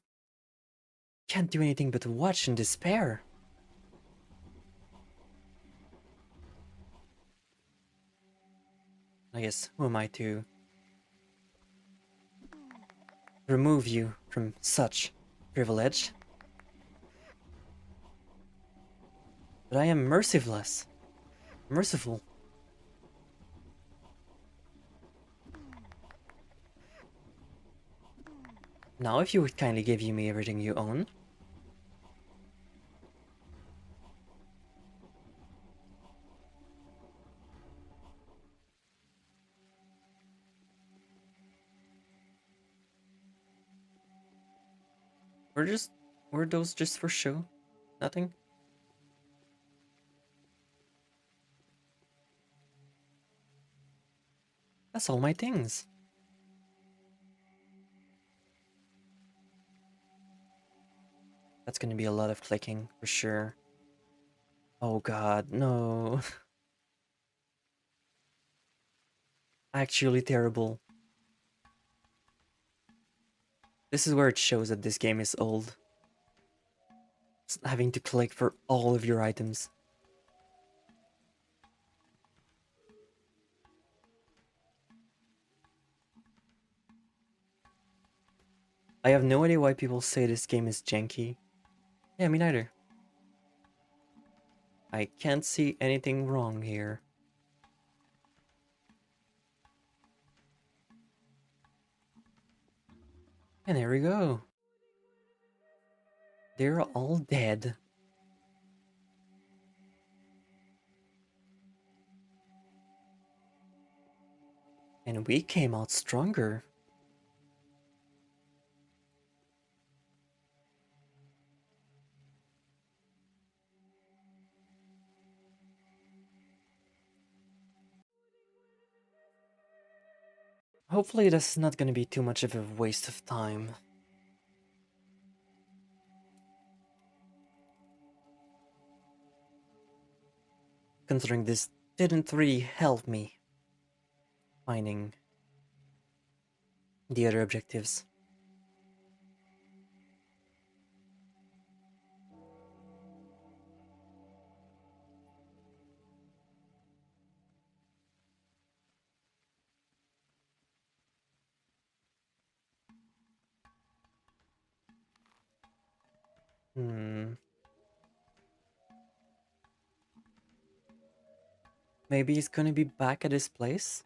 S1: can't do anything but watch in despair. I guess, who am I to remove you from such privileged. But I am merciless. Merciful. Now if you would kindly give me everything you own. Were those just for show? Nothing? That's all my things. That's gonna be a lot of clicking, for sure. Oh god, no. Actually terrible. This is where it shows that this game is old. It's having to click for all of your items. I have no idea why people say this game is janky. Yeah, me neither. I can't see anything wrong here. And there we go. They're all dead. And we came out stronger. Hopefully this is not gonna be too much of a waste of time. Considering this didn't really help me finding the other objectives. Hmm. Maybe he's gonna be back at his place?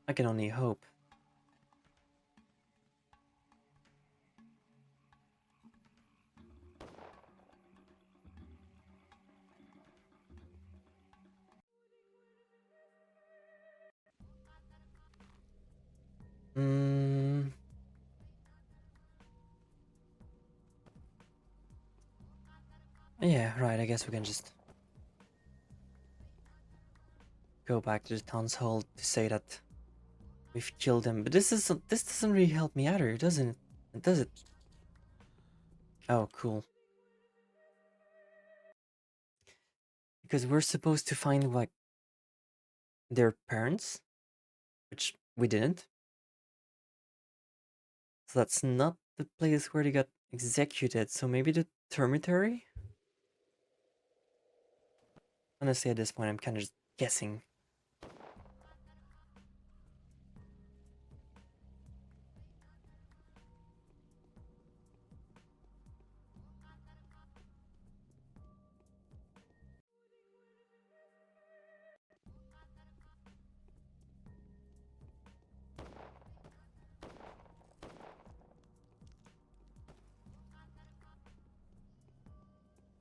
S1: I can only hope. Hmm. Yeah, right, I guess we can just go back to the town's hall to say that we've killed him. But this doesn't really help me either, doesn't it? Does it? Oh, cool. Because we're supposed to find like their parents, which we didn't. So that's not the place where they got executed. So maybe the dormitory? Honestly, at this point, I'm kind of just guessing.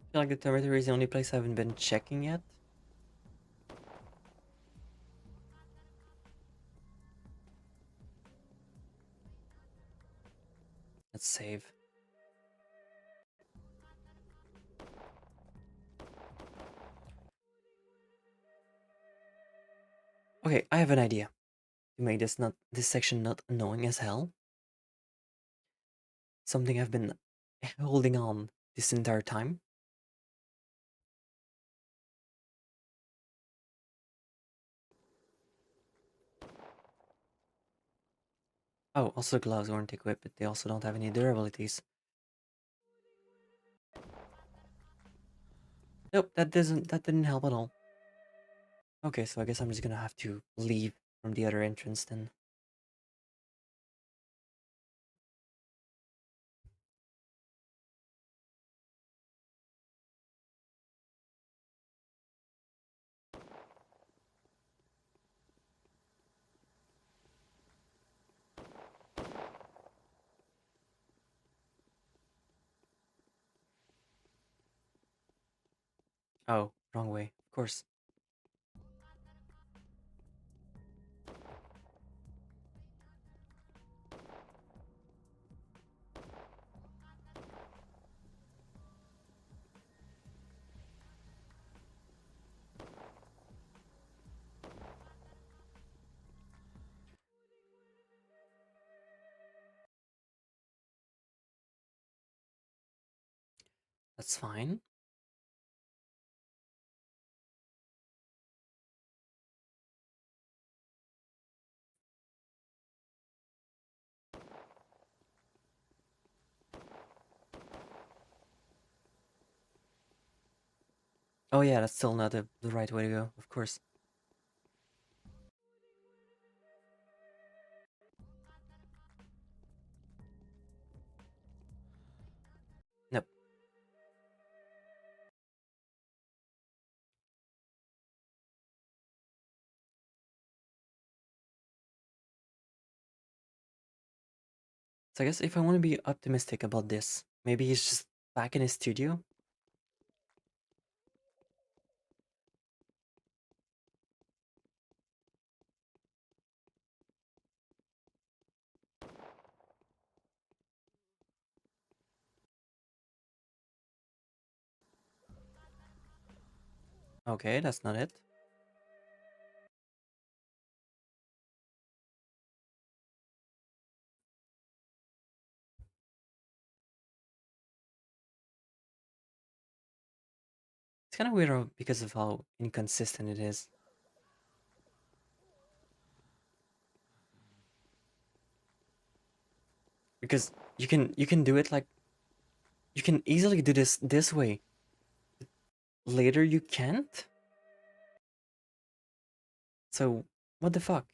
S1: I feel like the dormitory is the only place I haven't been checking yet. Let's save. Okay, I have an idea to make this section not annoying as hell. Something I've been holding on this entire time. Oh, also gloves weren't equipped, but they also don't have any durabilities. Nope, that didn't help at all. Okay, so I guess I'm just gonna have to leave from the other entrance then. Oh, wrong way, of course. That's fine. Oh yeah, that's still not the right way to go, of course. Nope. So I guess if I want to be optimistic about this, maybe he's just back in his studio. Okay, that's not it. It's kind of weird because of how inconsistent it is. Because you can do it like you can easily do this way. Later you can't. So what the fuck?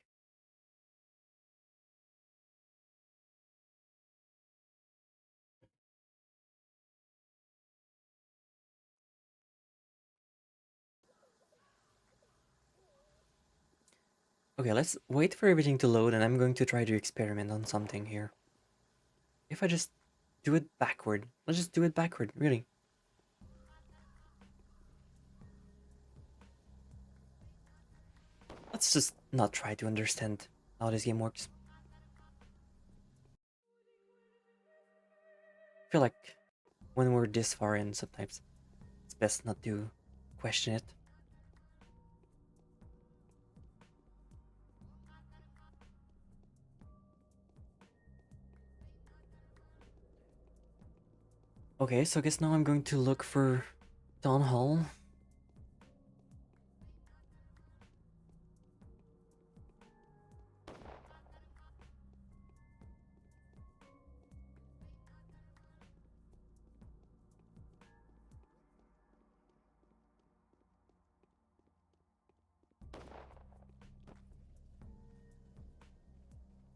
S1: Okay, let's wait for everything to load, and I'm going to try to experiment on something here. If I just do it backward, let's just do it backward, really. Let's just not try to understand how this game works. I feel like when we're this far in, sometimes it's best not to question it. Okay, so I guess now I'm going to look for Town Hall.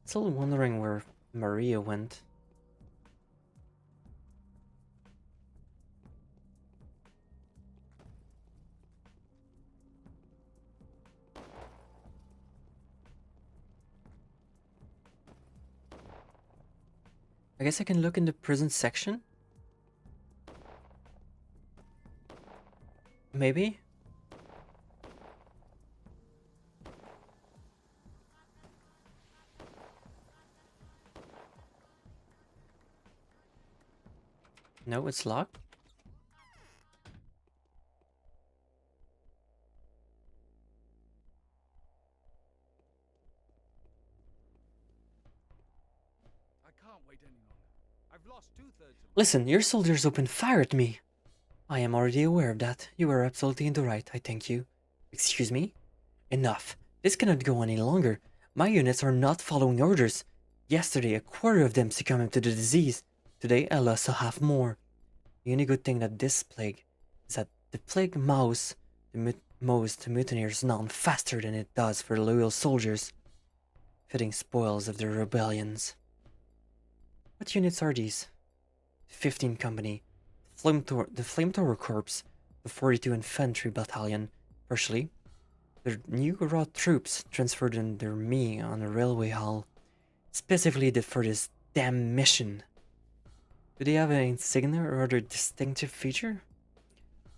S1: Still wondering where Maria went. I guess I can look in the prison section? Maybe? No, it's locked.
S2: I can't wait any longer. I've lost 2/3 of my
S1: Listen, your soldiers opened fire at me. I am already aware of that. You were absolutely in the right, I thank you. Excuse me? Enough. This cannot go any longer. My units are not following orders. Yesterday, a quarter of them succumbed to the disease. Today, I lost a half more. The only good thing that this plague is that The plague mows the mutineers none faster than it does for loyal soldiers, fitting spoils of their rebellions. What units are these? The 15th Company, the Flamethrower Corps, the 42 Infantry Battalion, partially. The new raw troops transferred under me on a railway hull, specifically for this damn mission. Do they have an insignia or other distinctive feature?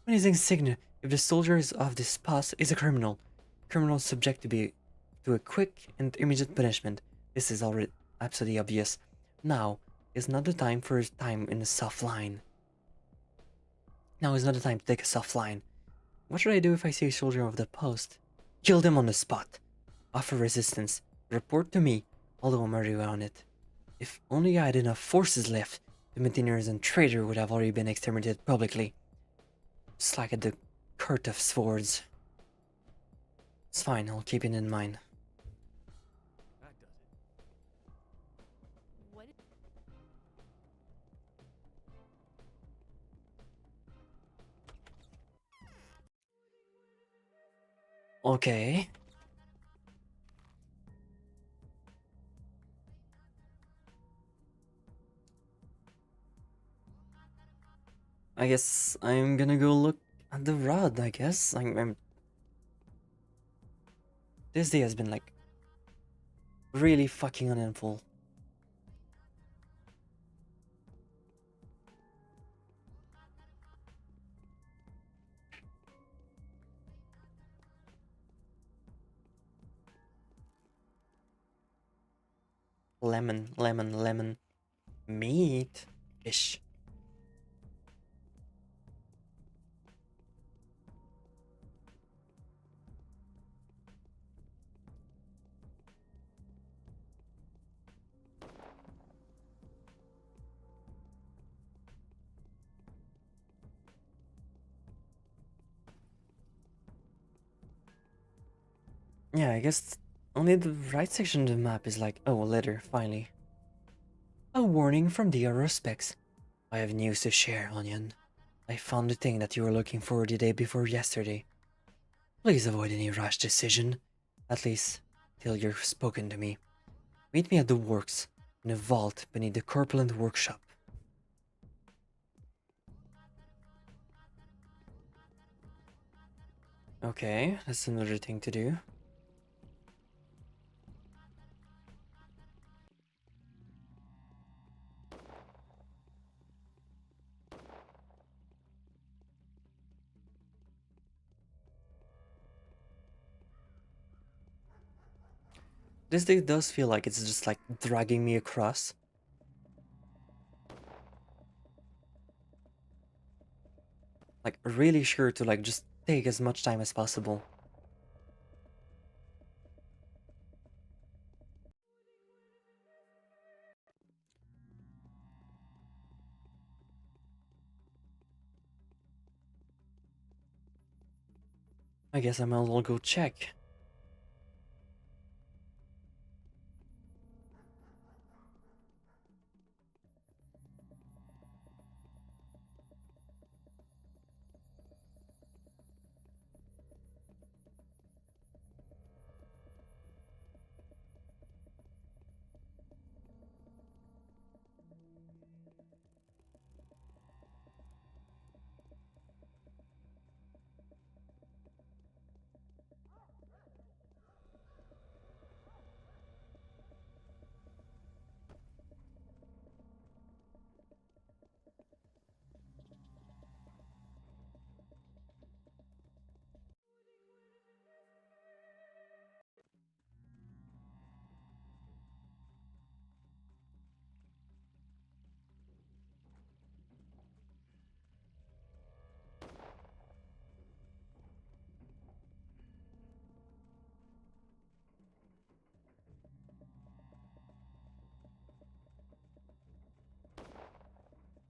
S1: What is insignia if the soldier of this pass is a criminal? Criminal subject to a quick and immediate punishment. This is already absolutely obvious. Now is not the time for time in a soft line. Now is not the time to take a soft line. What should I do if I see a soldier of the post? Kill them on the spot. Offer resistance. Report to me, although I'm already on it. If only I had enough forces left, the mutineers and traitor would have already been exterminated publicly. Just like at the Court of Swords. It's fine, I'll keep it in mind.
S2: That does it.
S4: What?
S1: Okay. I guess I'm gonna go look at the rod, I guess. This day has been like really fucking uneventful. Lemon, lemon, lemon. Meat. Fish. Yeah, I guess only the right section of the map is like, oh, a letter, finally. A warning from the Specs. I have news to share, Onion. I found the thing that you were looking for the day before yesterday. Please avoid any rash decision, at least till you've spoken to me. Meet me at the works, in a vault beneath the corpulent workshop. Okay, that's another thing to do. This day does feel like it's just like dragging me across. Like really sure to like just take as much time as possible. I guess I might as well go check.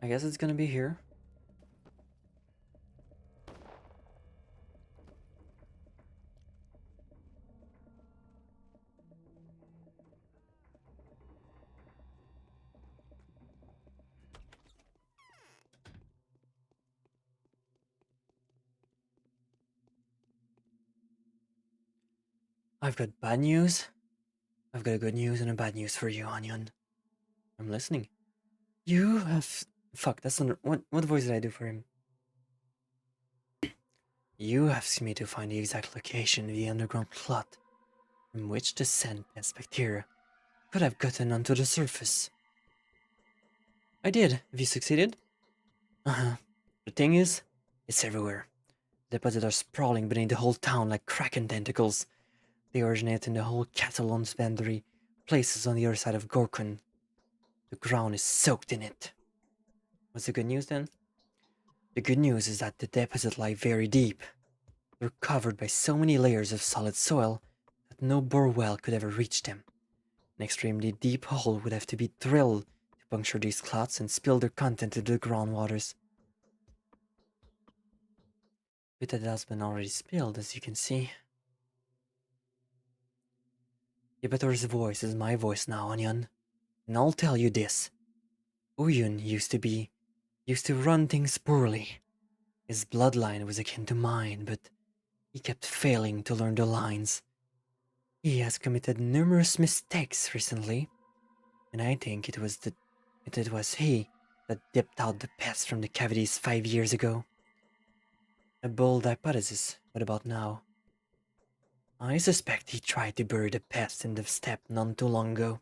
S1: I guess it's gonna be here. I've got bad news. I've got a good news and a bad news for you, Onion. I'm listening. You have. Fuck, that's not. What voice did I do for him? You asked me to find the exact location of the underground clot from which the scent pest bacteria could have gotten onto the surface. I did. Have you succeeded? Uh-huh. The thing is, it's everywhere. The deposits are sprawling beneath the whole town like kraken tentacles. They originate in the whole Catalan's boundary, places on the other side of Gorkon. The ground is soaked in it. What's the good news then? The good news is that the deposits lie very deep. They're covered by so many layers of solid soil that no bore well could ever reach them. An extremely deep hole would have to be drilled to puncture these clots and spill their content into the groundwaters. But it has been already spilled, as you can see. Ybetor's voice is my voice now, Onion. And I'll tell you this. Uyun used to run things poorly. His bloodline was akin to mine, but he kept failing to learn the lines. He has committed numerous mistakes recently, and I think it was he that dipped out the pest from the cavities 5 years ago. A bold hypothesis. What about now? I suspect he tried to bury the pest in the steppe none too long ago.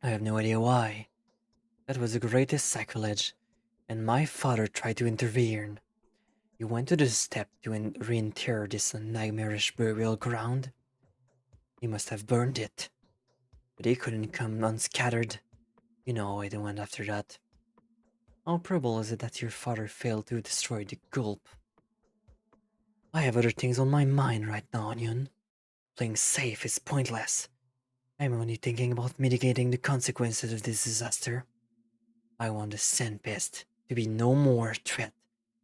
S1: I have no idea why. That was the greatest sacrilege, and my father tried to intervene. He went to the steppe to reinter this nightmarish burial ground. He must have burned it, but he couldn't come unscattered. You know why they went after that. How probable is it that your father failed to destroy the gulp? I have other things on my mind right now, Onion. Playing safe is pointless. I'm only thinking about mitigating the consequences of this disaster. I want the sand pest to be no more a threat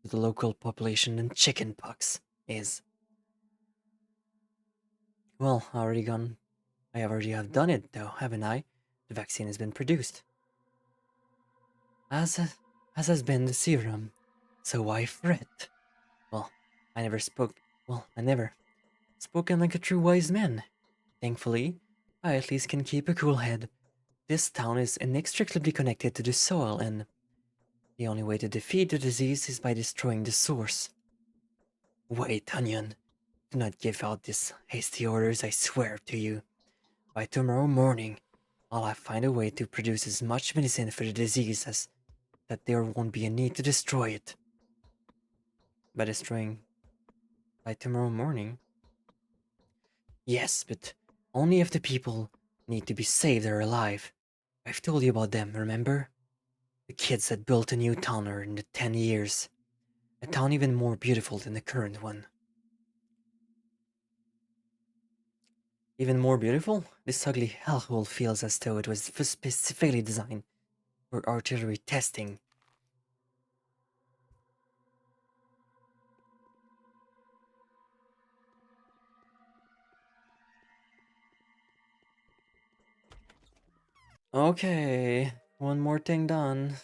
S1: to the local population than chickenpox is. Well, I already have done it though, haven't I? The vaccine has been produced. As, as has been the serum. So why fret? Well, I never spoken like a true wise man. Thankfully, I at least can keep a cool head. This town is inextricably connected to the soil, and the only way to defeat the disease is by destroying the source. Wait, Onion. Do not give out these hasty orders, I swear to you. By tomorrow morning, I'll find a way to produce as much medicine for the disease as that there won't be a need to destroy it. By destroying by tomorrow morning? Yes, but only if the people need to be saved are alive. I've told you about them, remember? The kids that built a new town in the 10 years. A town even more beautiful than the current one. Even more beautiful? This ugly hellhole feels as though it was specifically designed for artillery testing. Okay, one more thing done.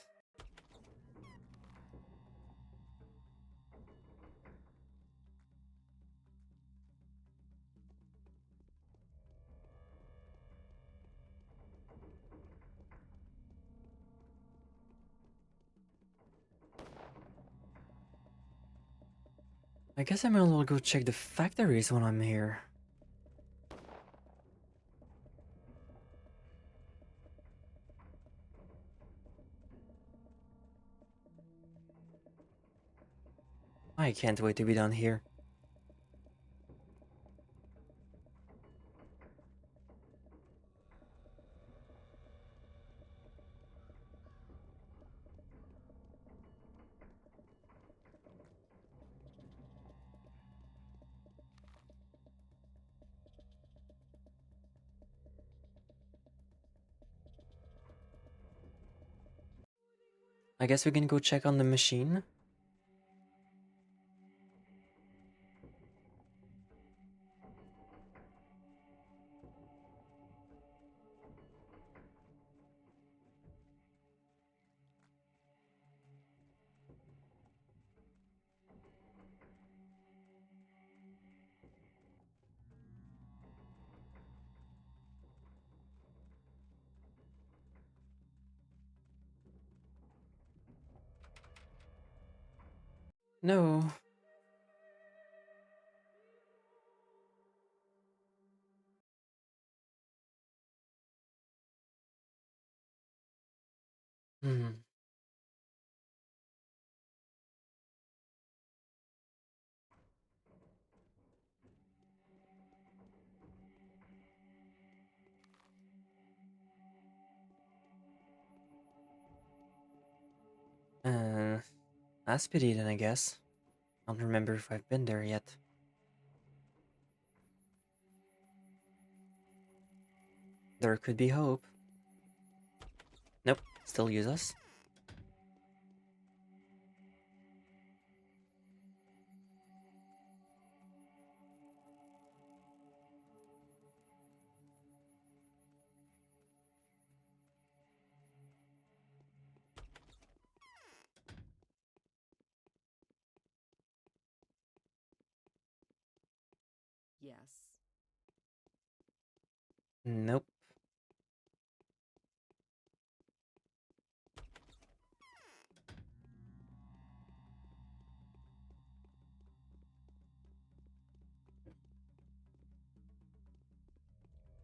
S1: I guess I might as well go check the factories when I'm here. I can't wait to be done here. I guess we can go check on the machine. No. Hmm. Uh, Aspity then, I guess. I don't remember if I've been there yet. There could be hope. Nope, still use us.
S6: Yes.
S1: Nope.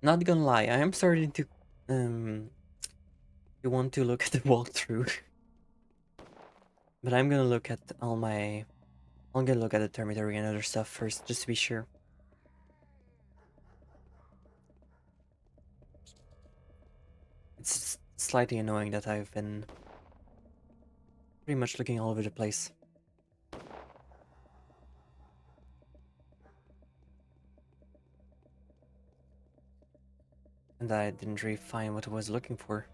S1: Not gonna lie, I am starting to um you want to look at the walkthrough. But I'm gonna look at all my I'm gonna look at the dormitory and other stuff first, just to be sure. It's slightly annoying that I've been pretty much looking all over the place. And I didn't really find what I was looking for.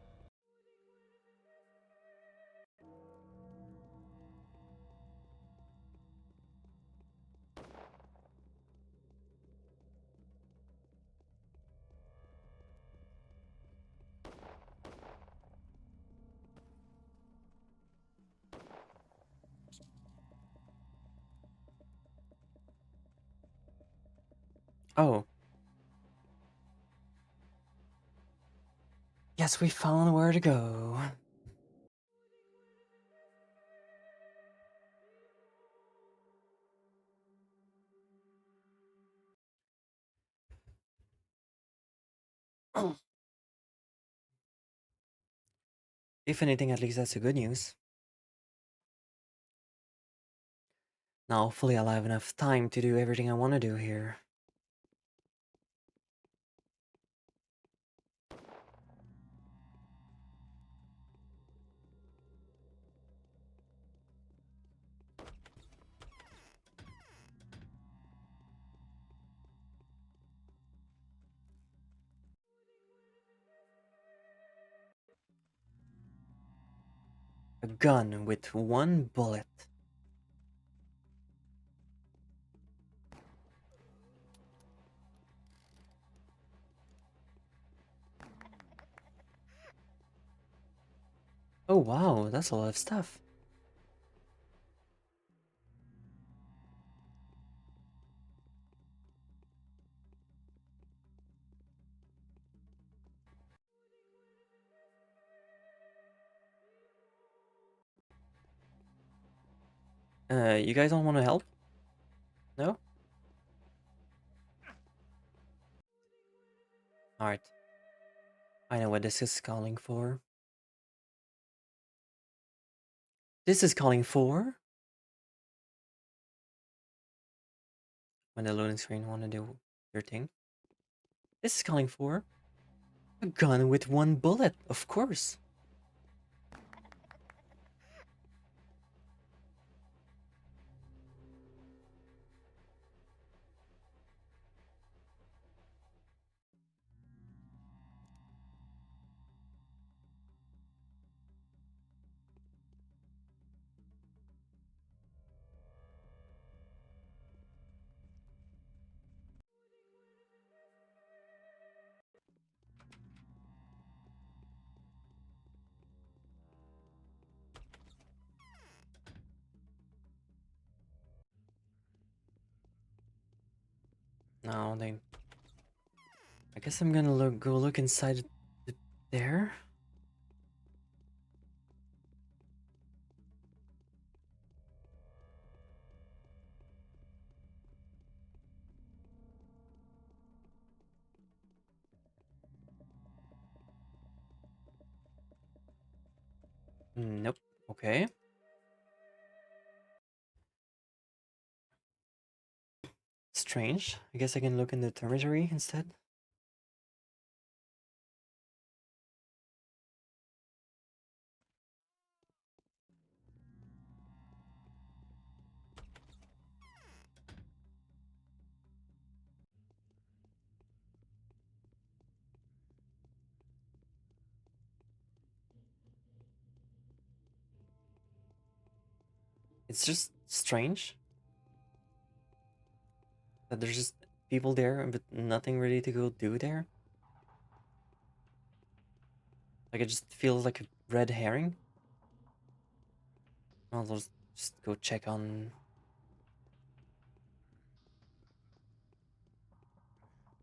S1: Oh. Yes, we found where to go. If anything, at least that's the good news. Now, hopefully I'll have enough time to do everything I want to do here. A gun with one bullet. Oh wow, that's a lot of stuff. You guys don't want to help? No? Alright. I know what this is calling for. This is calling for... When the loading screen want to do your thing. This is calling for... A gun with one bullet, of course. No, they... I guess I'm gonna go look inside there. Nope. Okay. Strange. I guess I can look in the dormitory instead. It's just strange that there's just people there, but nothing really to go do there. Like it just feels like a red herring. I'll just go check on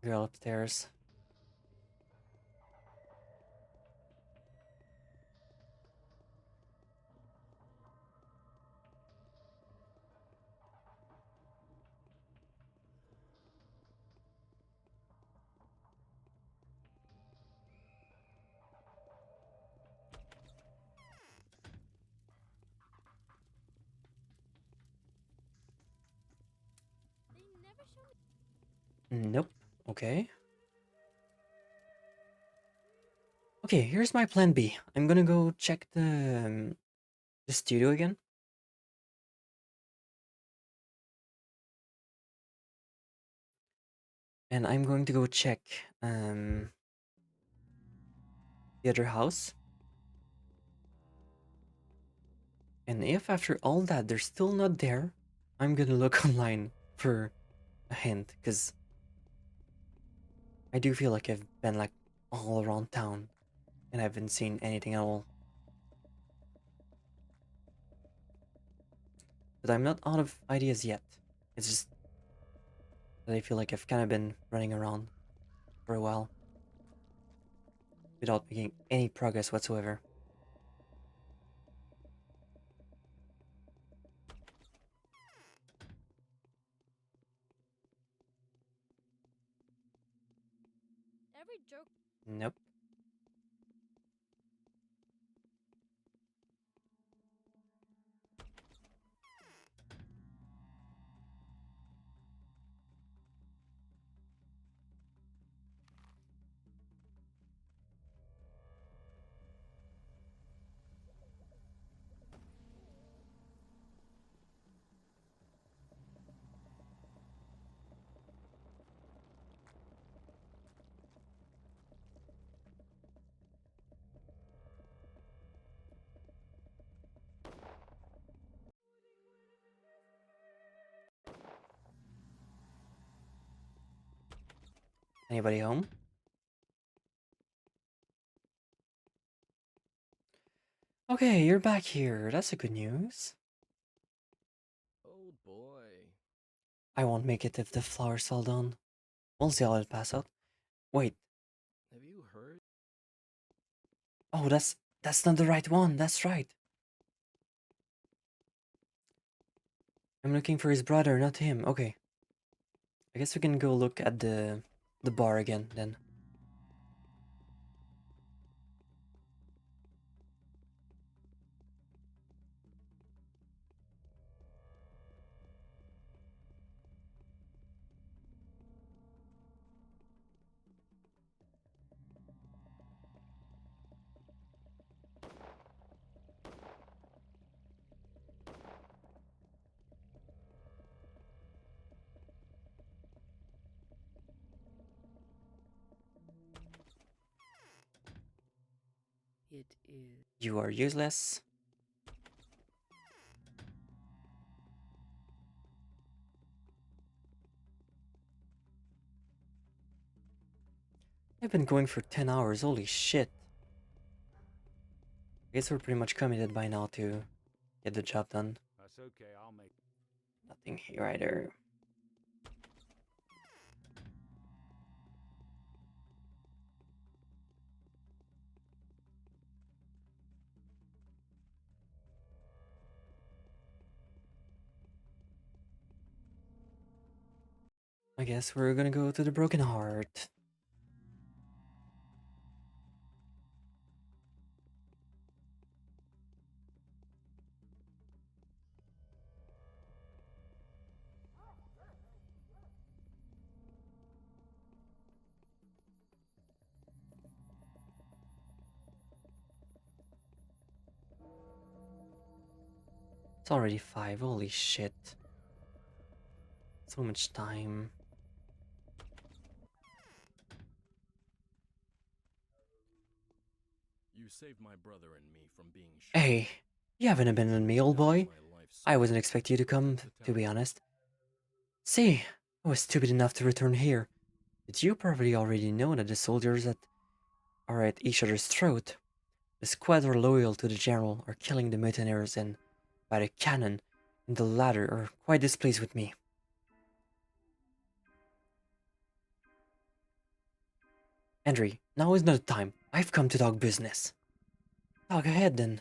S1: girl upstairs.
S4: They never show me.
S1: Nope. Okay. Okay, here's my plan B. I'm gonna go check the studio again. And I'm going to go check the other house. And if after all that they're still not there, I'm gonna look online for a hint, because I do feel like I've been like all around town and I haven't seen anything at all. But I'm not out of ideas yet. It's just that I feel like I've kind of been running around for a while without making any progress whatsoever.
S4: Every joke.
S1: Nope. Anybody home? Okay, you're back here. That's a good news.
S2: Oh boy.
S1: I won't make it if the flower's all done. We'll see how it pass out. Wait.
S2: Have you heard?
S1: Oh, that's not the right one. That's right. I'm looking for his brother, not him. Okay. I guess we can go look at the bar again then.
S5: It is.
S1: You are useless. I've been going for 10 hours. Holy shit. I guess we're pretty much committed by now to get the job done.
S2: That's okay, I'll make.
S1: Nothing here either. I guess we're gonna go to the Broken Heart. It's already 5, holy shit. So much time.
S6: You saved my brother and me from being shot.
S1: Hey, you haven't abandoned me, old boy.
S6: My life
S1: I wasn't expecting you to come, to be honest. See, I was stupid enough to return here. But you probably already know that the soldiers that are at each other's throat. The squad are loyal to the general, are killing the mutineers, and by the cannon, and the latter are quite displeased with me. Henry, now is not the time. I've come to talk business. Talk ahead then.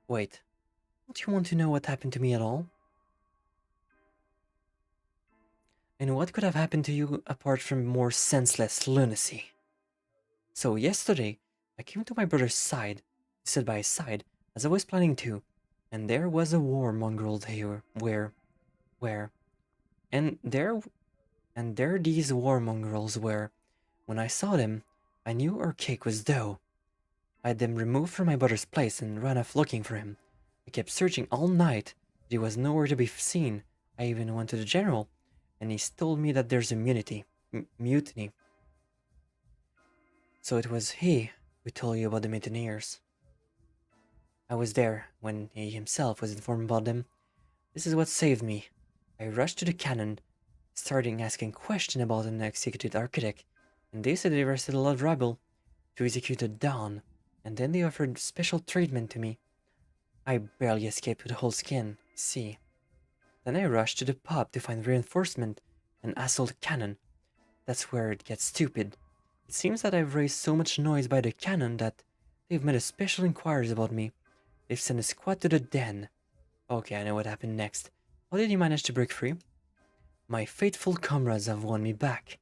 S1: Wait, don't you want to know what happened to me at all? And what could have happened to you apart from more senseless lunacy? So yesterday, I came to my brother's side, stood by his side, as I was planning to, and there was a war mongrel here, where, and there these war mongrels were. When I saw them, I knew our cake was dough. I had them removed from my brother's place and ran off looking for him. I kept searching all night, but he was nowhere to be seen. I even went to the general, and he told me that there's a mutiny. So it was he who told you about the mutineers. I was there when he himself was informed about them. This is what saved me. I rushed to the cannon, starting asking questions about an executed architect, and they said they arrested a lot of rebel to execute a Dawn, and then they offered special treatment to me. I barely escaped with a whole skin, see. Then I rushed to the pub to find reinforcement and assault the cannon. That's where it gets stupid. It seems that I've raised so much noise by the cannon that they've made a special inquiries about me. They've sent a squad to the den. Okay, I know what happened next. How did you manage to break free? My faithful comrades have won me back.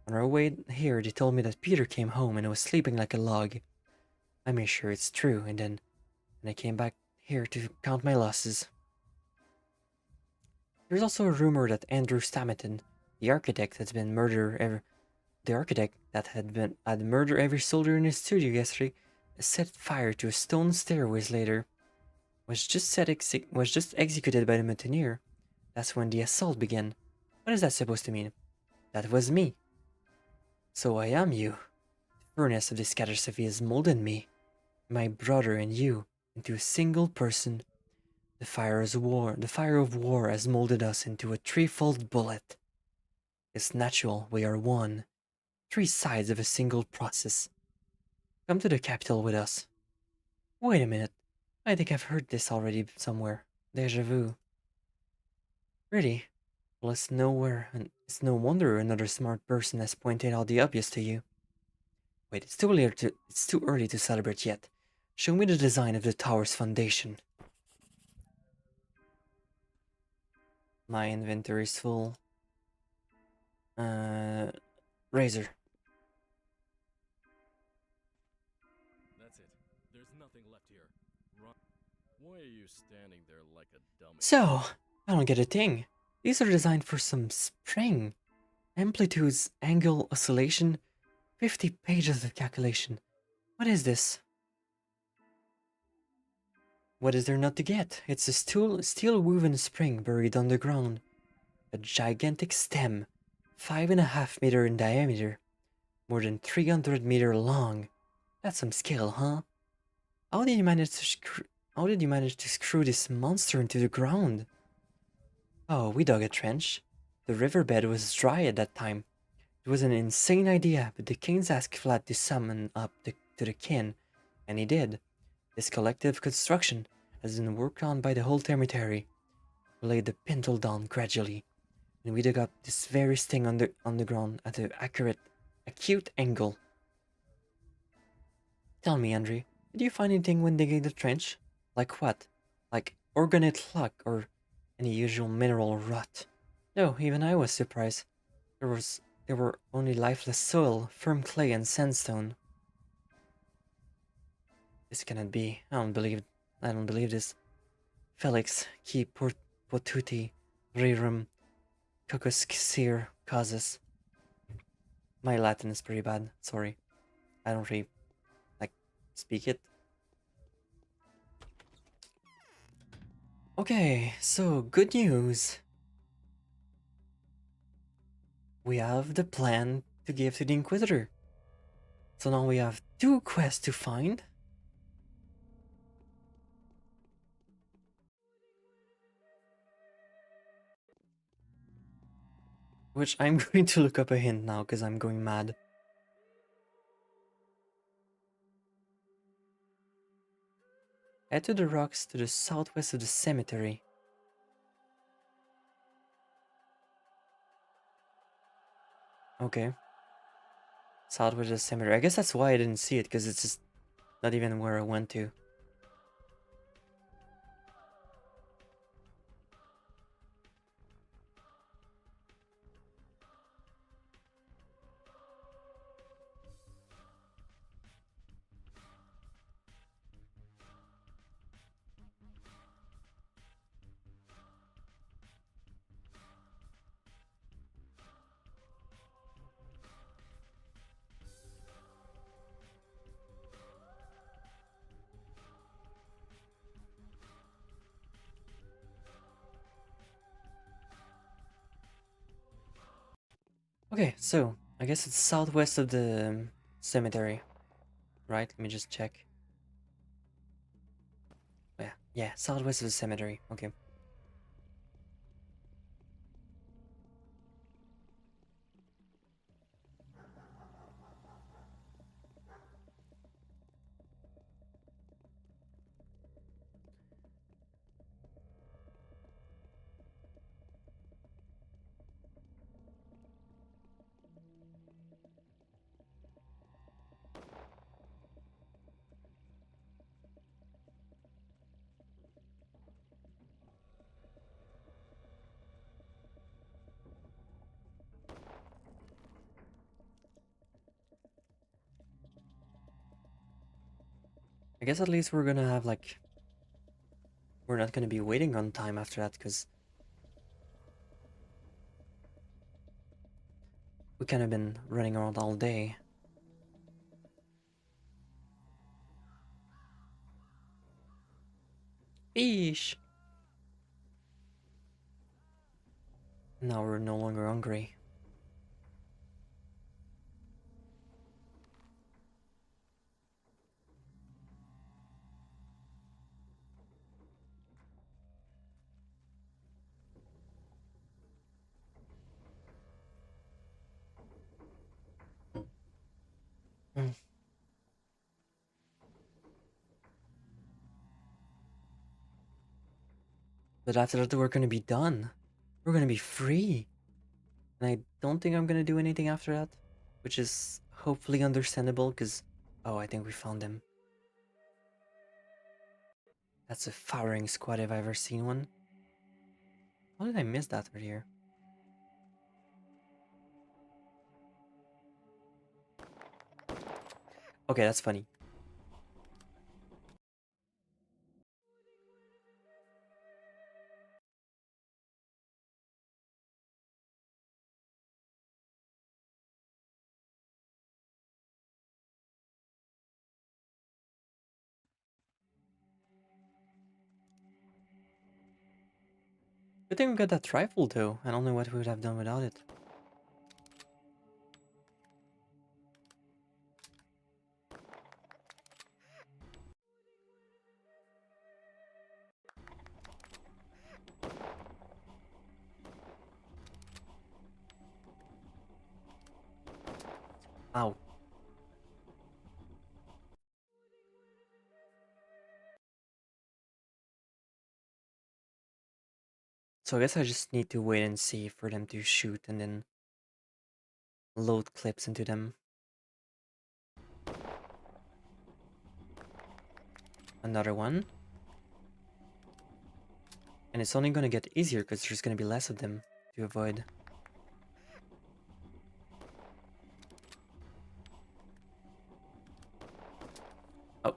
S1: On our way here, they told me that Peter came home and was sleeping like a log. I made sure it's true, and then I came back here to count my losses. There's also a rumor that Andrew Stammerton, the architect that's been murdered the architect that had murdered every soldier in his studio yesterday, set fire to a stone stairways later, was just executed by the mutineer. That's when the assault began. What is that supposed to mean? That was me. So I am you. The furnace of this catastrophe has molded me, my brother and you, into a single person. The fire of war has molded us into a threefold bullet. It's natural we are one, three sides of a single process. Come to the capital with us. Wait a minute. I think I've heard this already somewhere. Deja vu. Really? Well, it's no wonder another smart person has pointed out the obvious to you. Wait, it's too early to celebrate yet. Show me the design of the tower's foundation. My inventory is full. Razor.
S6: That's it. There's nothing left here. Run. Why are you standing there like a dummy?
S1: So, I don't get a thing. These are designed for some spring. Amplitudes, angle, oscillation, 50 pages of calculation. What is this? What is there not to get? It's a steel woven spring buried underground. A gigantic stem, 5.5 meters in diameter, more than 300 meters long. That's some skill, huh? How did you manage to screw this monster into the ground? Oh, we dug a trench. The riverbed was dry at that time. It was an insane idea, but the kings asked Vlad to summon up to the kin, and he did. This collective construction has been worked on by the whole territory. We laid the pintle down gradually, and we dug up this very thing on the ground at an acute angle. Tell me, Andre, did you find anything when digging the trench? Like what? Like organic luck or any usual mineral rot? No, even I was surprised. There were only lifeless soil, firm clay, and sandstone. This cannot be. I don't believe this. Felix, qui potuti rerum cocoscir causes. My Latin is pretty bad. Sorry, I don't really speak it. Okay, so good news. We have the plan to give to the Inquisitor. So now we have 2 quests to find. Which I'm going to look up a hint now because I'm going mad. Head to the rocks to the southwest of the cemetery. Okay. Southwest of the cemetery. I guess that's why I didn't see it, because it's just not even where I went to. Okay, so I guess it's southwest of the cemetery. Right? Let me just check. Yeah, southwest of the cemetery. Okay. I guess at least we're gonna have like... We're not gonna be waiting on time after that, because we kind of been running around all day. Fish! Now we're no longer hungry. Mm. But after that, we're gonna be done. We're gonna be free. And I don't think I'm gonna do anything after that. Which is hopefully understandable, because... Oh, I think we found him. That's a firing squad if I've ever seen one. How did I miss that right here? Okay, that's funny. Good thing we got that rifle though. I don't know what we would have done without it. Ow. So I guess I just need to wait and see for them to shoot and then load clips into them. Another one. And it's only gonna get easier because there's gonna be less of them to avoid. Oh.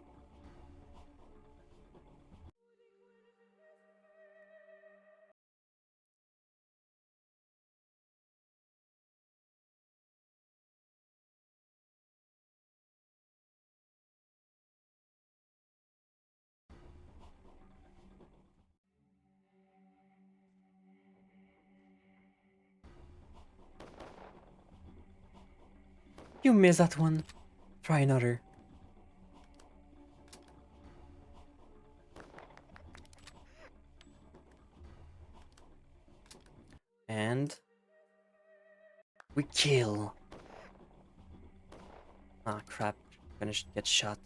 S1: You missed that one. Try another. And we kill. Ah, crap. Gonna get shot.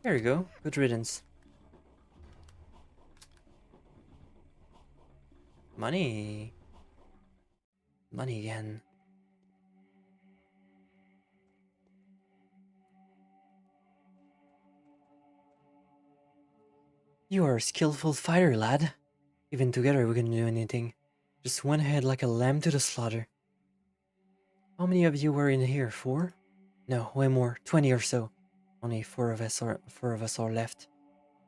S1: There you go. Good riddance. Money. Money again. You are a skillful fighter, lad. Even together we can do anything. Just went ahead like a lamb to the slaughter. How many of you were in here? 4? No, way more. 20 or so. Only four of us are left.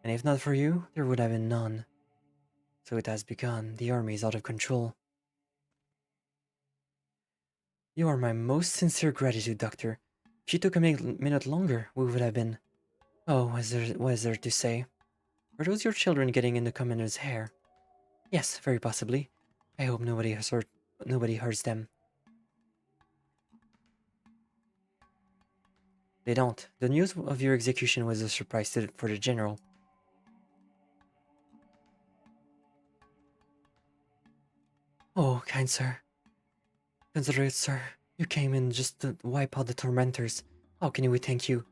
S1: And if not for you, there would have been none. So it has begun. The army is out of control. You are my most sincere gratitude, Doctor. If you took a minute longer, we would have been... Oh, what is there to say? Are those your children getting in the commander's hair? Yes, very possibly. I hope nobody hurts them. They don't. The news of your execution was a surprise for the general. Oh, kind sir. Considerate sir. You came in just to wipe out the tormentors. How can we thank you?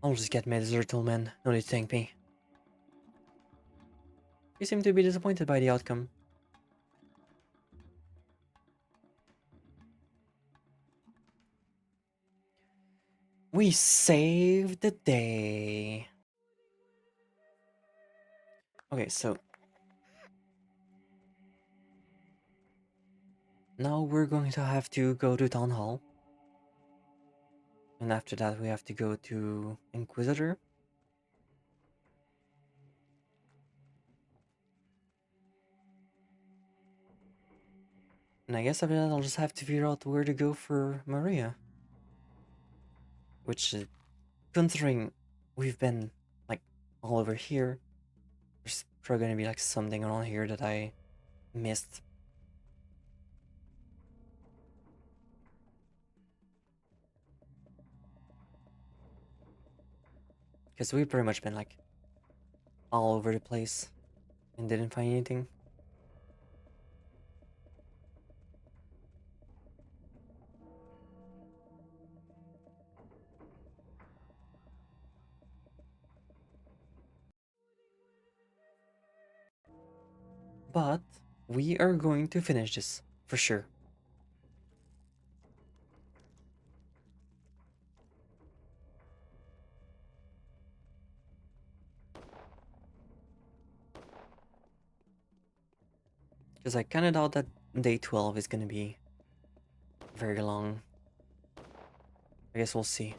S1: I'll just get my dessert, old man. No need to thank me. You seem to be disappointed by the outcome. We saved the day. Okay, so now we're going to have to go to Town Hall. And after that we have to go to Inquisitor. And I guess after that I'll just have to figure out where to go for Maria. Which, considering we've been, like, all over here, there's probably gonna be, like, something around here that I missed. Because we've pretty much been, like, all over the place and didn't find anything. But we are going to finish this, for sure. Because I kinda doubt that day 12 is gonna be very long. I guess we'll see.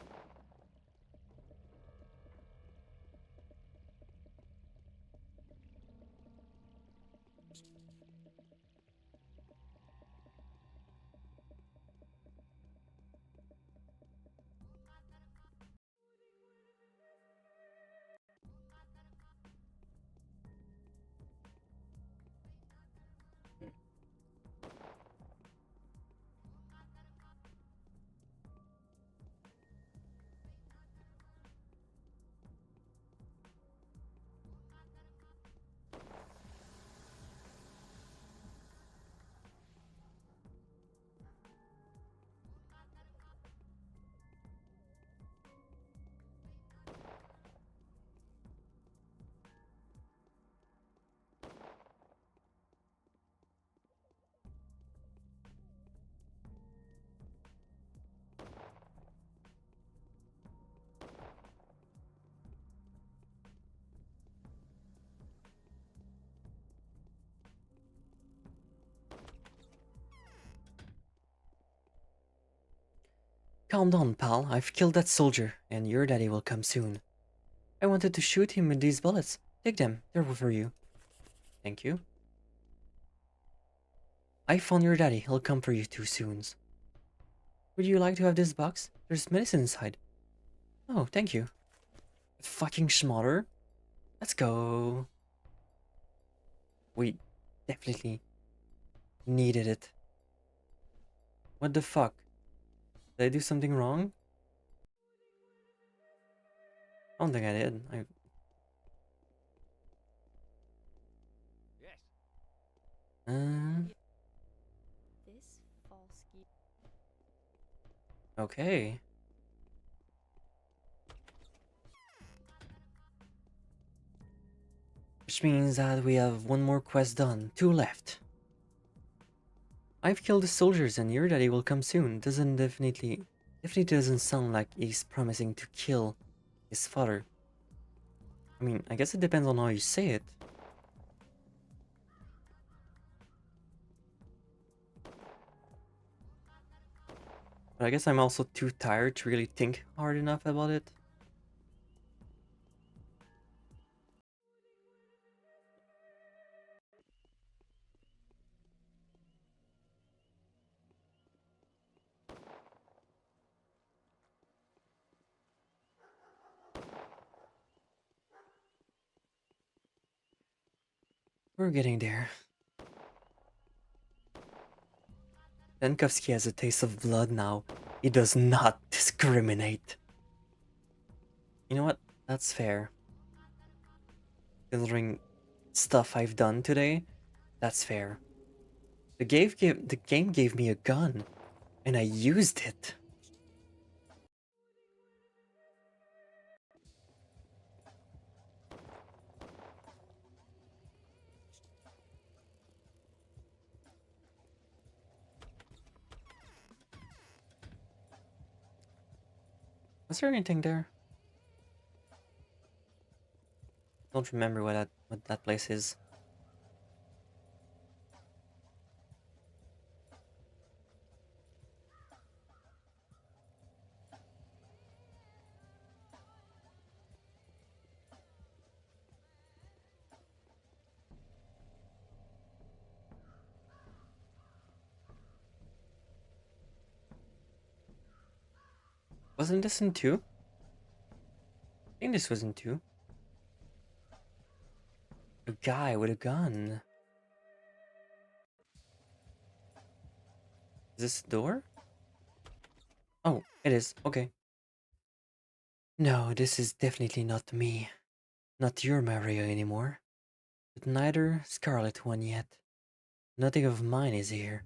S1: Calm down, pal. I've killed that soldier, and your daddy will come soon. I wanted to shoot him with these bullets. Take them. They're for you. Thank you. I found your daddy. He'll come for you too soon. Would you like to have this box? There's medicine inside. Oh, thank you. Fucking schmotter. Let's go. We definitely needed it. What the fuck? Did I do something wrong? I don't think I did.
S2: Yes.
S1: Uh,
S4: This false gear.
S1: okay. Which means that we have one more quest done. 2 left. I've killed the soldiers and your daddy will come soon. Doesn't definitely doesn't sound like he's promising to kill his father. I mean, I guess it depends on how you say it. But I guess I'm also too tired to really think hard enough about it. We're getting there. Penkovsky has a taste of blood now. He does not discriminate. You know what? That's fair. Considering stuff I've done today, that's fair. The game gave me a gun, and I used it. Was there anything there? Don't remember what that place is. Wasn't this in 2? I think this was in 2. A guy with a gun. Is this a door? Oh, it is. Okay. No, this is definitely not me. Not your Mario anymore. But neither Scarlet one yet. Nothing of mine is here.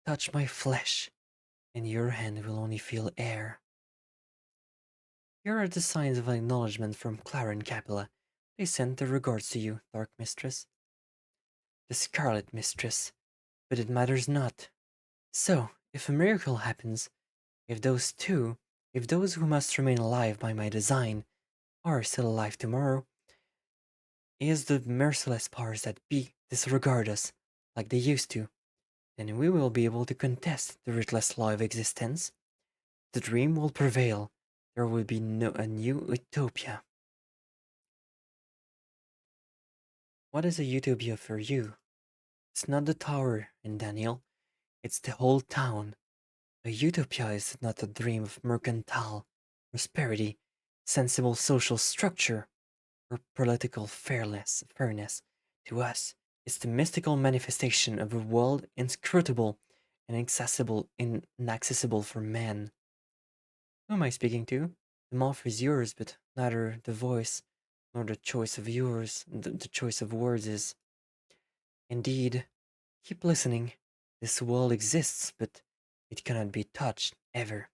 S1: Touch my flesh, and your hand will only feel air. Here are the signs of acknowledgement from Clara and Capella. They sent their regards to you, Dark Mistress. The Scarlet Mistress. But it matters not. So, if a miracle happens, if those who must remain alive by my design, are still alive tomorrow, is the merciless powers that be disregard us, like they used to, then we will be able to contest the ruthless law of existence. The dream will prevail. There will be a new utopia. What is a utopia for you? It's not the tower in Daniel, it's the whole town. A utopia is not a dream of mercantile prosperity, sensible social structure, or political fairness. To us, it's the mystical manifestation of a world inscrutable and inaccessible for man. Who am I speaking to? The mouth is yours, but neither the voice nor the choice of the choice of words is. Indeed, keep listening. This world exists, but it cannot be touched, ever.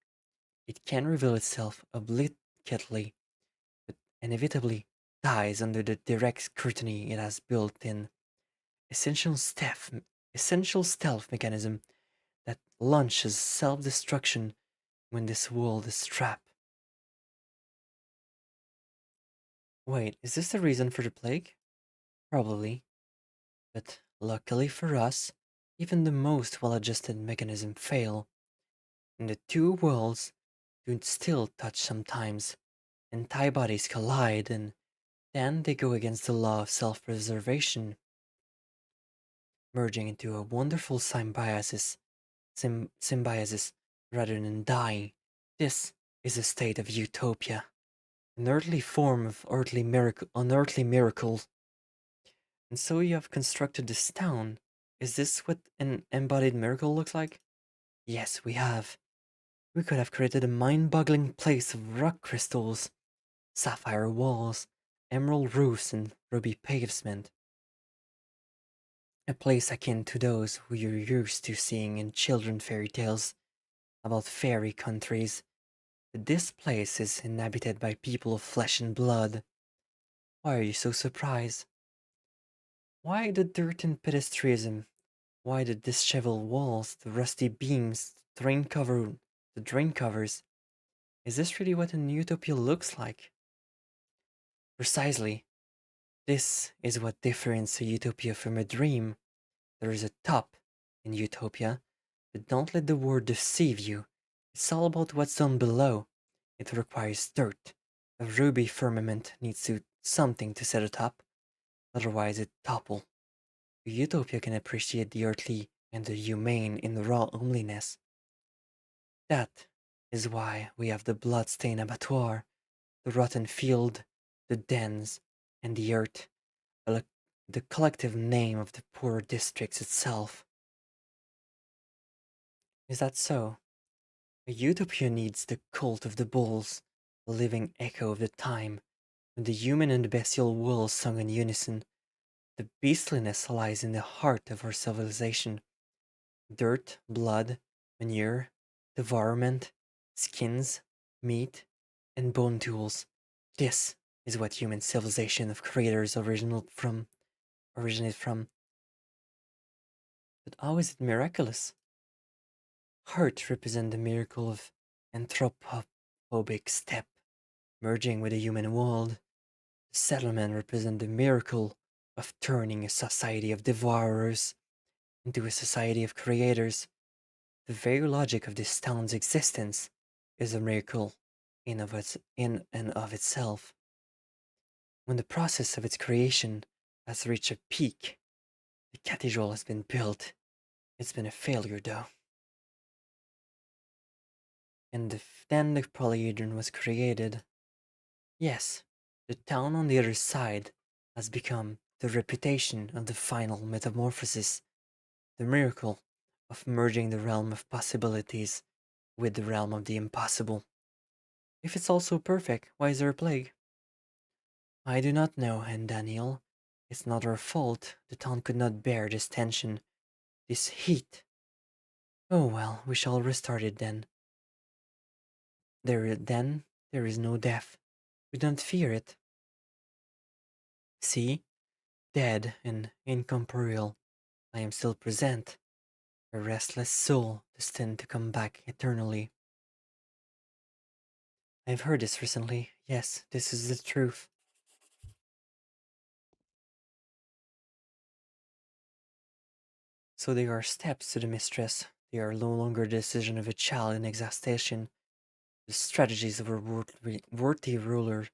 S1: It can reveal itself obligately, but inevitably dies under the direct scrutiny it has built in. Essential stealth, essential stealth mechanism that launches self-destruction when this world is trapped. Wait, is this the reason for the plague? Probably. But luckily for us, even the most well-adjusted mechanism fail, and the two worlds do still touch sometimes, antibodies collide, and then they go against the law of self-preservation, merging into a wonderful symbiosis rather than dying. This is a state of utopia, an earthly form of unearthly miracles. And so you have constructed this town. Is this what an embodied miracle looks like? Yes, we have. We could have created a mind-boggling place of rock crystals, sapphire walls, emerald roofs, and ruby pavement. A place akin to those who you're used to seeing in children's fairy tales about fairy countries. But this place is inhabited by people of flesh and blood. Why are you so surprised? Why the dirt and pedestrianism? Why the disheveled walls, the rusty beams, the drain covers? Is this really what an utopia looks like? Precisely. This is what differentiates a utopia from a dream. There is a top in utopia, but don't let the word deceive you. It's all about what's done below. It requires dirt. A ruby firmament needs something to set it up, otherwise it topple. A utopia can appreciate the earthly and the humane in raw homeliness. That is why we have the blood-stained abattoir, the rotten field, the dens, and the earth, the collective name of the poor districts itself. Is that so? A utopia needs the cult of the bulls, a living echo of the time when the human and the bestial wolves sung in unison. The beastliness lies in the heart of our civilization. Dirt, blood, manure, devourment, skins, meat, and bone tools. This is what human civilization of creators originate from. But how is it miraculous? Heart represent the miracle of anthropophobic step merging with the human world. The settlement represent the miracle of turning a society of devourers into a society of creators. The very logic of this town's existence is a miracle in and of itself. When the process of its creation has reached a peak, the cathedral has been built. It's been a failure, though. And then the polyhedron was created. Yes, the town on the other side has become the reputation of the final metamorphosis, the miracle of merging the realm of possibilities with the realm of the impossible. If it's all so perfect, why is there a plague? I do not know, and Daniel, it's not our fault. The town could not bear this tension, this heat. Oh well, we shall restart it then. There is no death. We don't fear it. See, dead and incorporeal, I am still present, a restless soul destined to come back eternally. I've heard this recently. Yes, this is the truth. So there are steps to the mistress. They are no longer the decision of a child in exhaustion, the strategies of a worthy ruler.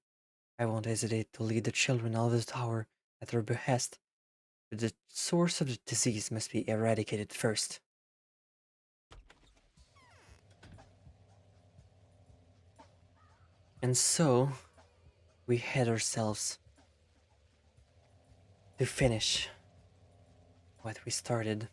S1: I won't hesitate to lead the children out of the tower at her behest, but the source of the disease must be eradicated first. And so, we head ourselves to finish what we started.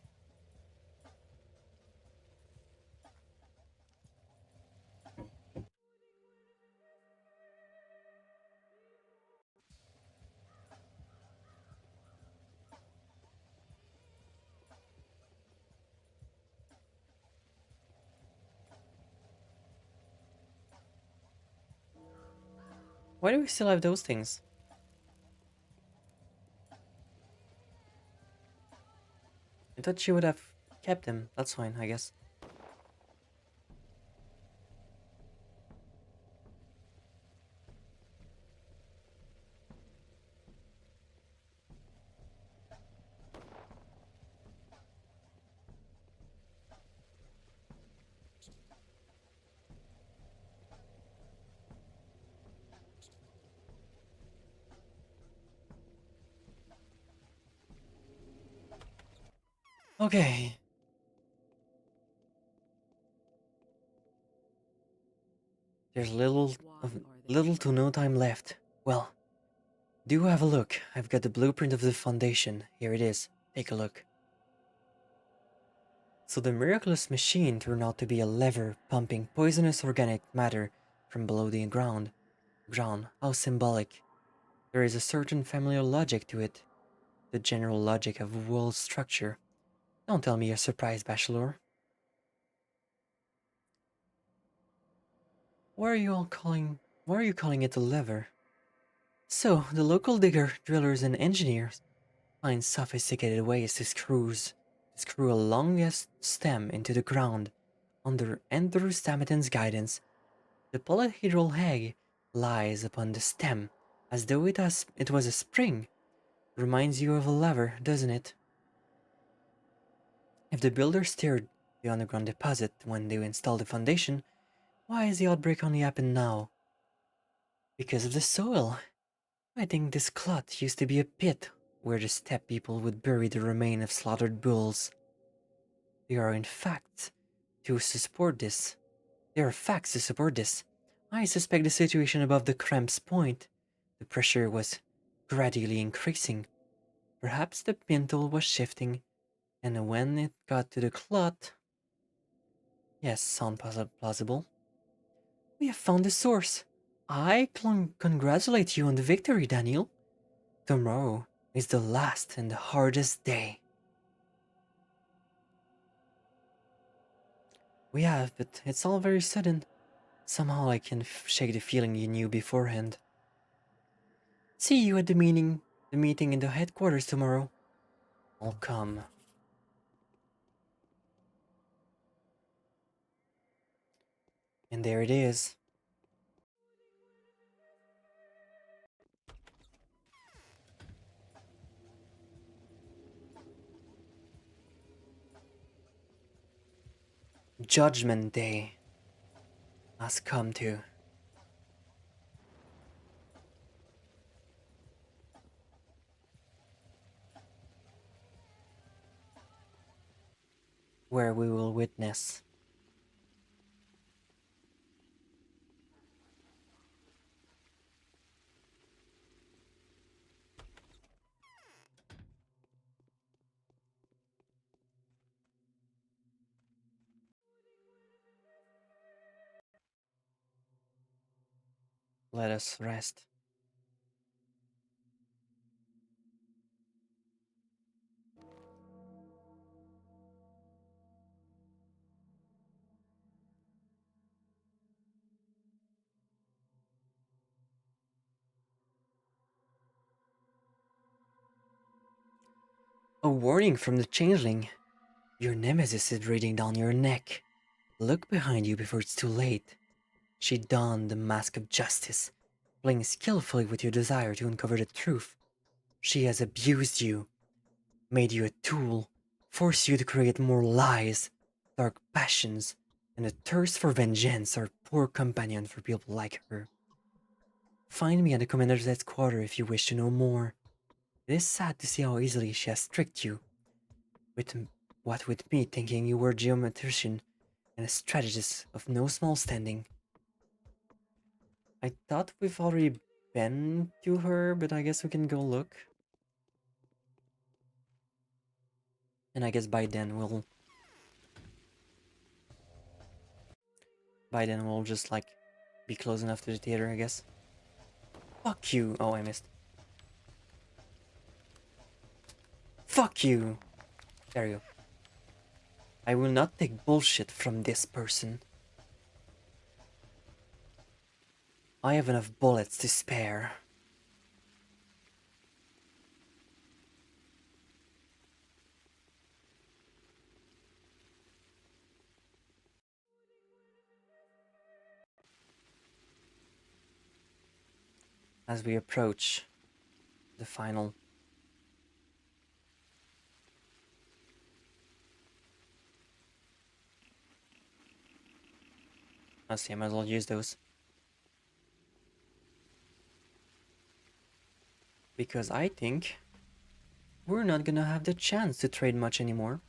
S1: Why do we still have those things? I thought she would have kept them. That's fine, I guess. Okay. There's little to no time left. Well, Do have a look. I've got the blueprint of the foundation. Here it is. Take a look. So the miraculous machine turned out to be a lever pumping poisonous organic matter from below the ground. How symbolic. There is a certain familiar logic to it. The general logic of world structure. Don't tell me you're surprised, Bachelor. Why are you calling it a lever? So, the local drillers and engineers find sophisticated ways to screw a longest stem into the ground under Andrew Stammeton's guidance. The polyhedral egg lies upon the stem as though it was a spring. Reminds you of a lever, doesn't it? If the builders steered the underground deposit when they installed the foundation, why is the outbreak only happened now? Because of the soil. I think this clot used to be a pit where the steppe people would bury the remain of slaughtered bulls. There are in fact to support this. There are facts to support this. I suspect the situation above the Cramps Point. The pressure was gradually increasing. Perhaps the pintle was shifting, and when it got to the clot... Yes, sound plausible. We have found the source. I congratulate you on the victory, Daniel. Tomorrow is the last and the hardest day. We have, but it's all very sudden. Somehow I can shake the feeling you knew beforehand. See you at the meeting in the headquarters tomorrow. I'll come. And there it is. Judgment Day has come to. Where we will witness let us rest. A warning from the changeling. Your nemesis is breathing down your neck. Look behind you before it's too late. She donned the mask of justice, playing skillfully with your desire to uncover the truth. She has abused you, made you a tool, forced you to create more lies, dark passions, and a thirst for vengeance are poor companion for people like her. Find me at the commander's headquarters if you wish to know more. It is sad to see how easily she has tricked you. With me thinking you were a geometrician and a strategist of no small standing. I thought we've already been to her, but I guess we can go look. And I guess by then we'll just like be close enough to the theater, I guess. Fuck you. Oh, I missed. Fuck you. There you go. I will not take bullshit from this person. I have enough bullets to spare. As we approach the final. I see, I might as well use those. Because I think we're not gonna have the chance to trade much anymore.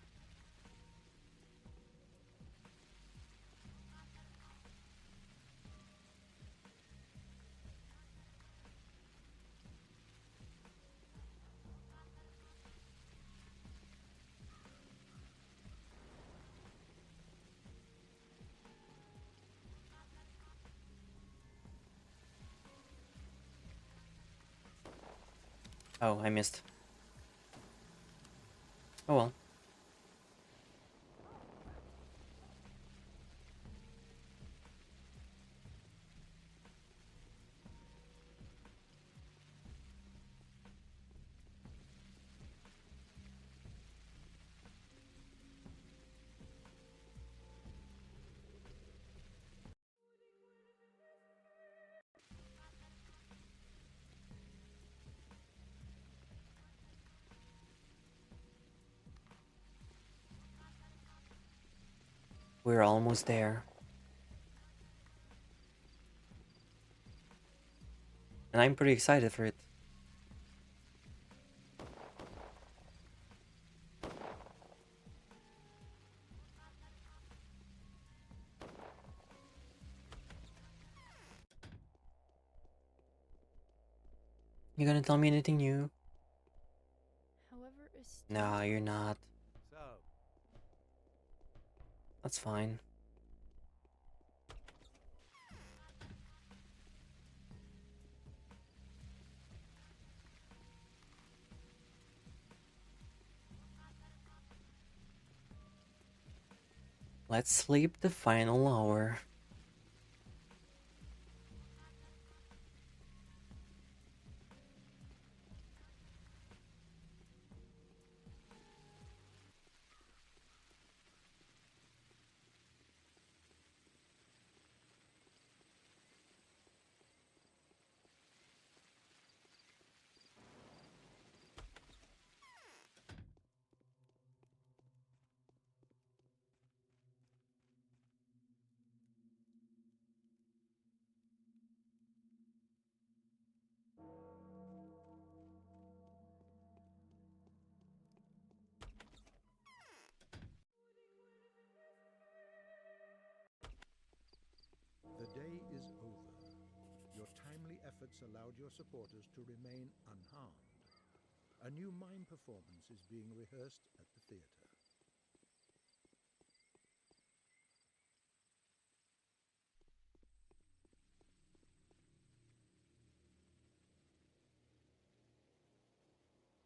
S1: Oh, I missed. Oh well. We're almost there. And I'm pretty excited for it. You gonna tell me anything new?
S4: However, a
S1: Nah,
S4: student
S1: you're not.
S2: So,
S1: That's fine. Let's sleep the final hour.
S7: The day is over. Your timely efforts allowed your supporters to remain unharmed. A new mime performance is being rehearsed at the theater.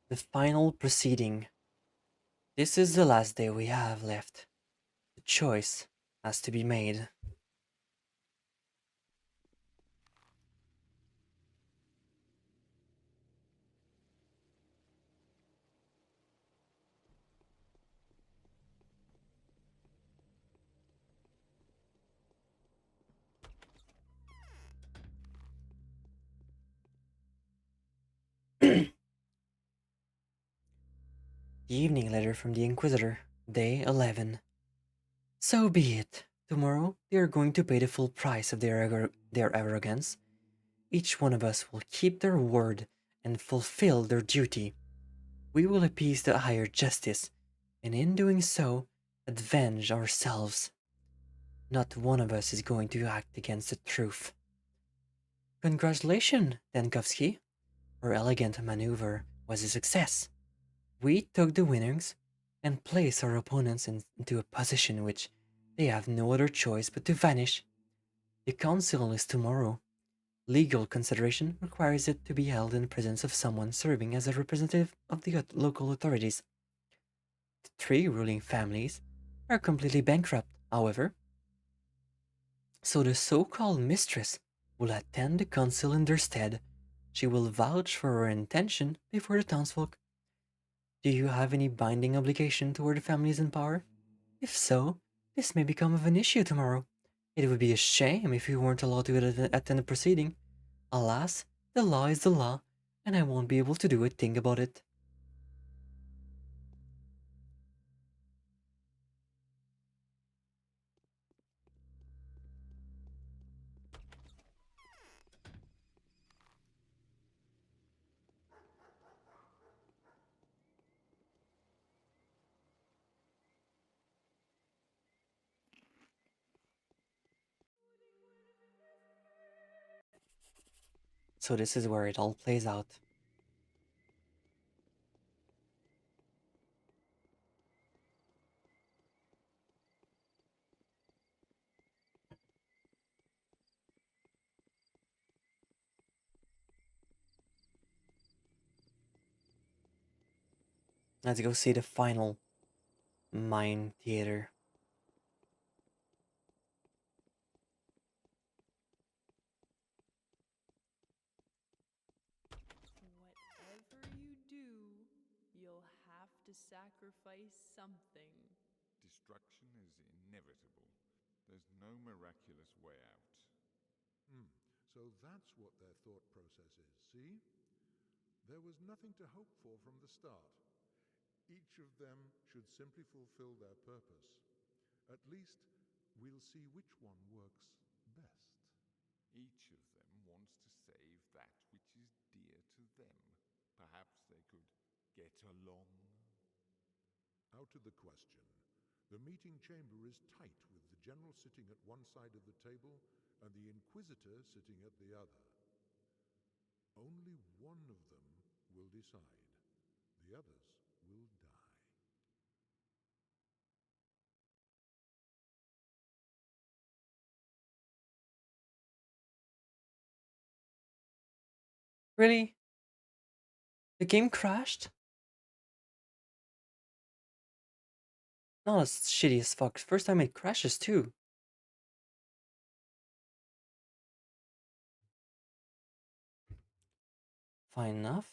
S1: The final proceeding. This is the last day we have left. The choice has to be made. The evening letter from the Inquisitor, day 11. So be it. Tomorrow they are going to pay the full price of their arrogance. Each one of us will keep their word and fulfill their duty. We will appease the higher justice, and in doing so, avenge ourselves. Not one of us is going to act against the truth. Congratulations, Denkovsky. Our elegant maneuver was a success. We took the winnings and placed our opponents into a position which they have no other choice but to vanish. The council is tomorrow. Legal consideration requires it to be held in the presence of someone serving as a representative of the local authorities. The three ruling families are completely bankrupt, however, so the so-called mistress will attend the council in their stead. She will vouch for her intention before the townsfolk. Do you have any binding obligation toward the families in power? If so, this may become of an issue tomorrow. It would be a shame if you weren't allowed to attend the proceeding. Alas, the law is the law, and I won't be able to do a thing about it. So this is where it all plays out. Let's go see the final mine theater.
S8: Whatever you do, you'll have to sacrifice something.
S9: Destruction is inevitable. There's no miraculous way out.
S7: So that's what their thought process is, see? There was nothing to hope for from the start. Each of them should simply fulfill their purpose. At least, we'll see which one works best.
S9: Each of them wants to save that which is dear to them. Perhaps they could get along.
S7: Out to the question. The meeting chamber is tight, with the general sitting at one side of the table and the inquisitor sitting at the other. Only one of them will decide. The others will die.
S1: Really? The game crashed? Not as shitty as fuck. First time it crashes too. Fine enough.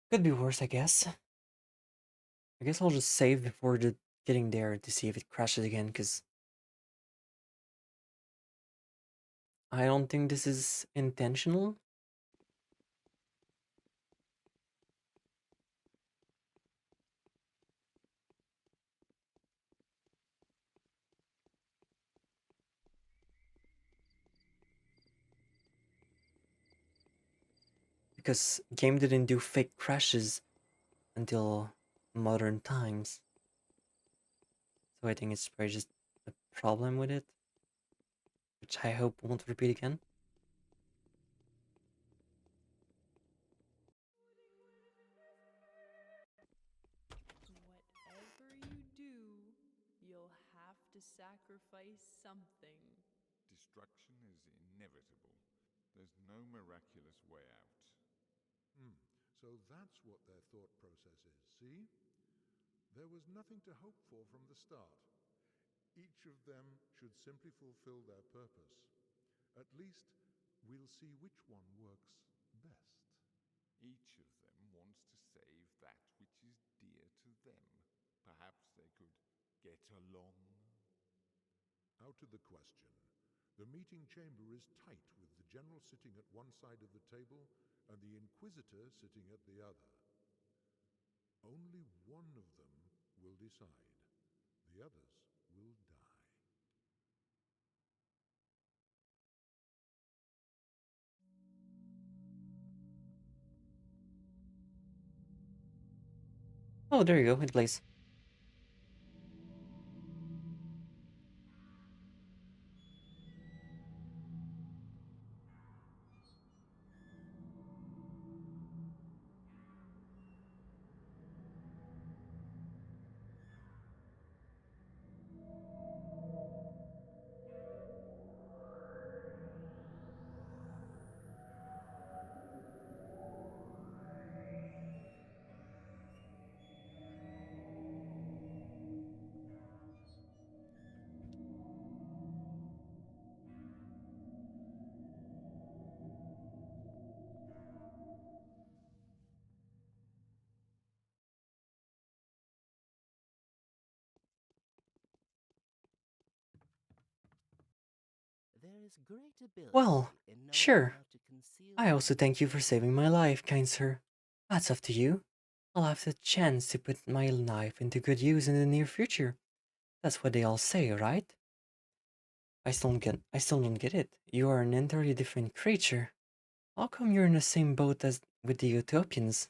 S1: Could be worse, I guess. I guess I'll just save before getting there to see if it crashes again, because I don't think this is intentional. Because game didn't do fake crashes until modern times. So I think it's probably just a problem with it, which I hope won't repeat again.
S8: Whatever you do, you'll have to sacrifice something.
S9: Destruction is inevitable. There's no miraculous way out.
S7: So that's what their thought process is, see? There was nothing to hope for from the start. Each of them should simply fulfill their purpose. At least, we'll see which one works best.
S9: Each of them wants to save that which is dear to them. Perhaps they could get along.
S7: Out to the question. The meeting chamber is tight, with the general sitting at one side of the table and the inquisitor sitting at the other. Only one of them will decide. The others will die.
S1: Oh, there you go, it plays.
S5: There is great ability
S1: Well,
S5: in knowing
S1: sure.
S5: how to conceal.
S1: I also thank you for saving my life, kind sir. That's up to you. I'll have the chance to put my knife into good use in the near future. That's what they all say, right? I still don't get it. You are an entirely different creature. How come you're in the same boat as with the Utopians?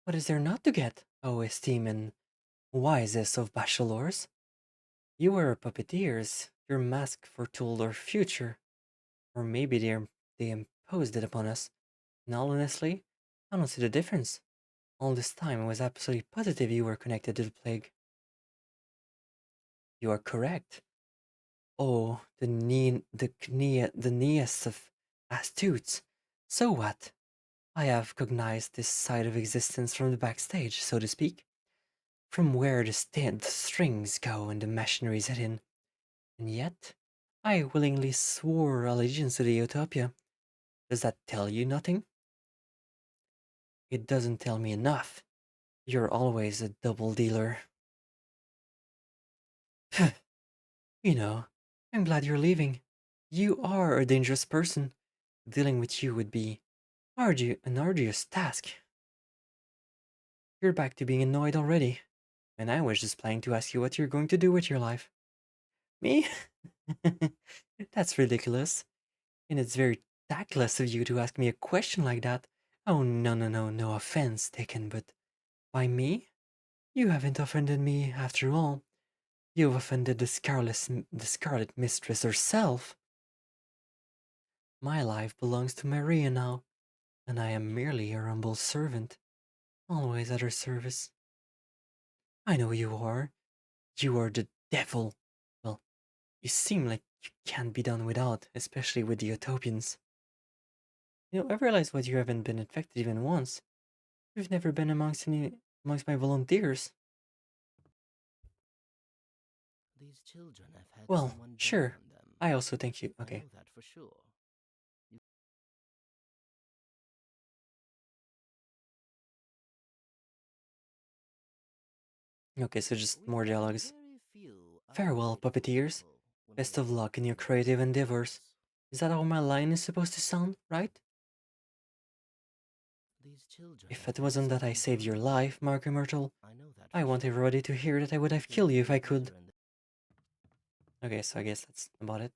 S1: What is there not to get, O esteemed and wisest of bachelors? You were puppeteers. Your mask foretold our future. Or maybe they imposed it upon us. And honestly, I don't see the difference. All this time I was absolutely positive you were connected to the plague. You are correct. Oh, the neest of astutes. So what? I have cognized this side of existence from the backstage, so to speak, from where the strings go and the machinery is hidden. And yet, I willingly swore allegiance to the Utopia. Does that tell you nothing? It doesn't tell me enough. You're always a double dealer. You know, I'm glad you're leaving. You are a dangerous person. Dealing with you would be an arduous task. You're back to being annoyed already, and I was just planning to ask you what you're going to do with your life. Me? That's ridiculous, and it's very tactless of you to ask me a question like that. Oh, no, no, no, no offense taken, but by me? You haven't offended me after all. You've offended the Scarlet Mistress herself. My life belongs to Maria now, and I am merely her humble servant, always at her service. I know you are. You are the devil. Well, you seem like you can't be done without, especially with the Utopians. I realize what you haven't been infected even once. You've never been amongst my volunteers.
S5: These children have had
S1: Well,
S5: someone die
S1: sure.
S5: on them.
S1: I also think you.
S5: I
S1: Okay.
S5: know that for sure.
S1: Okay, so just
S5: We
S1: more
S5: find
S1: dialogues.
S5: very few
S1: Farewell,
S5: ungrateful
S1: puppeteers.
S5: people when
S1: Best
S5: they
S1: of luck in your
S5: volunteer
S1: creative
S5: for
S1: endeavors.
S5: cause.
S1: Is that how my line is supposed to sound, right?
S5: These children
S1: If
S5: have
S1: it
S5: had
S1: wasn't that I
S5: someone
S1: saved your
S5: die on
S1: life,
S5: them.
S1: Mark Myrtle,
S5: I know that
S1: I
S5: for
S1: want
S5: sure.
S1: everybody to hear that I would
S5: You
S1: have
S5: feel
S1: killed you if
S5: very
S1: I could.
S5: bitter and
S1: Okay, so I guess that's about it.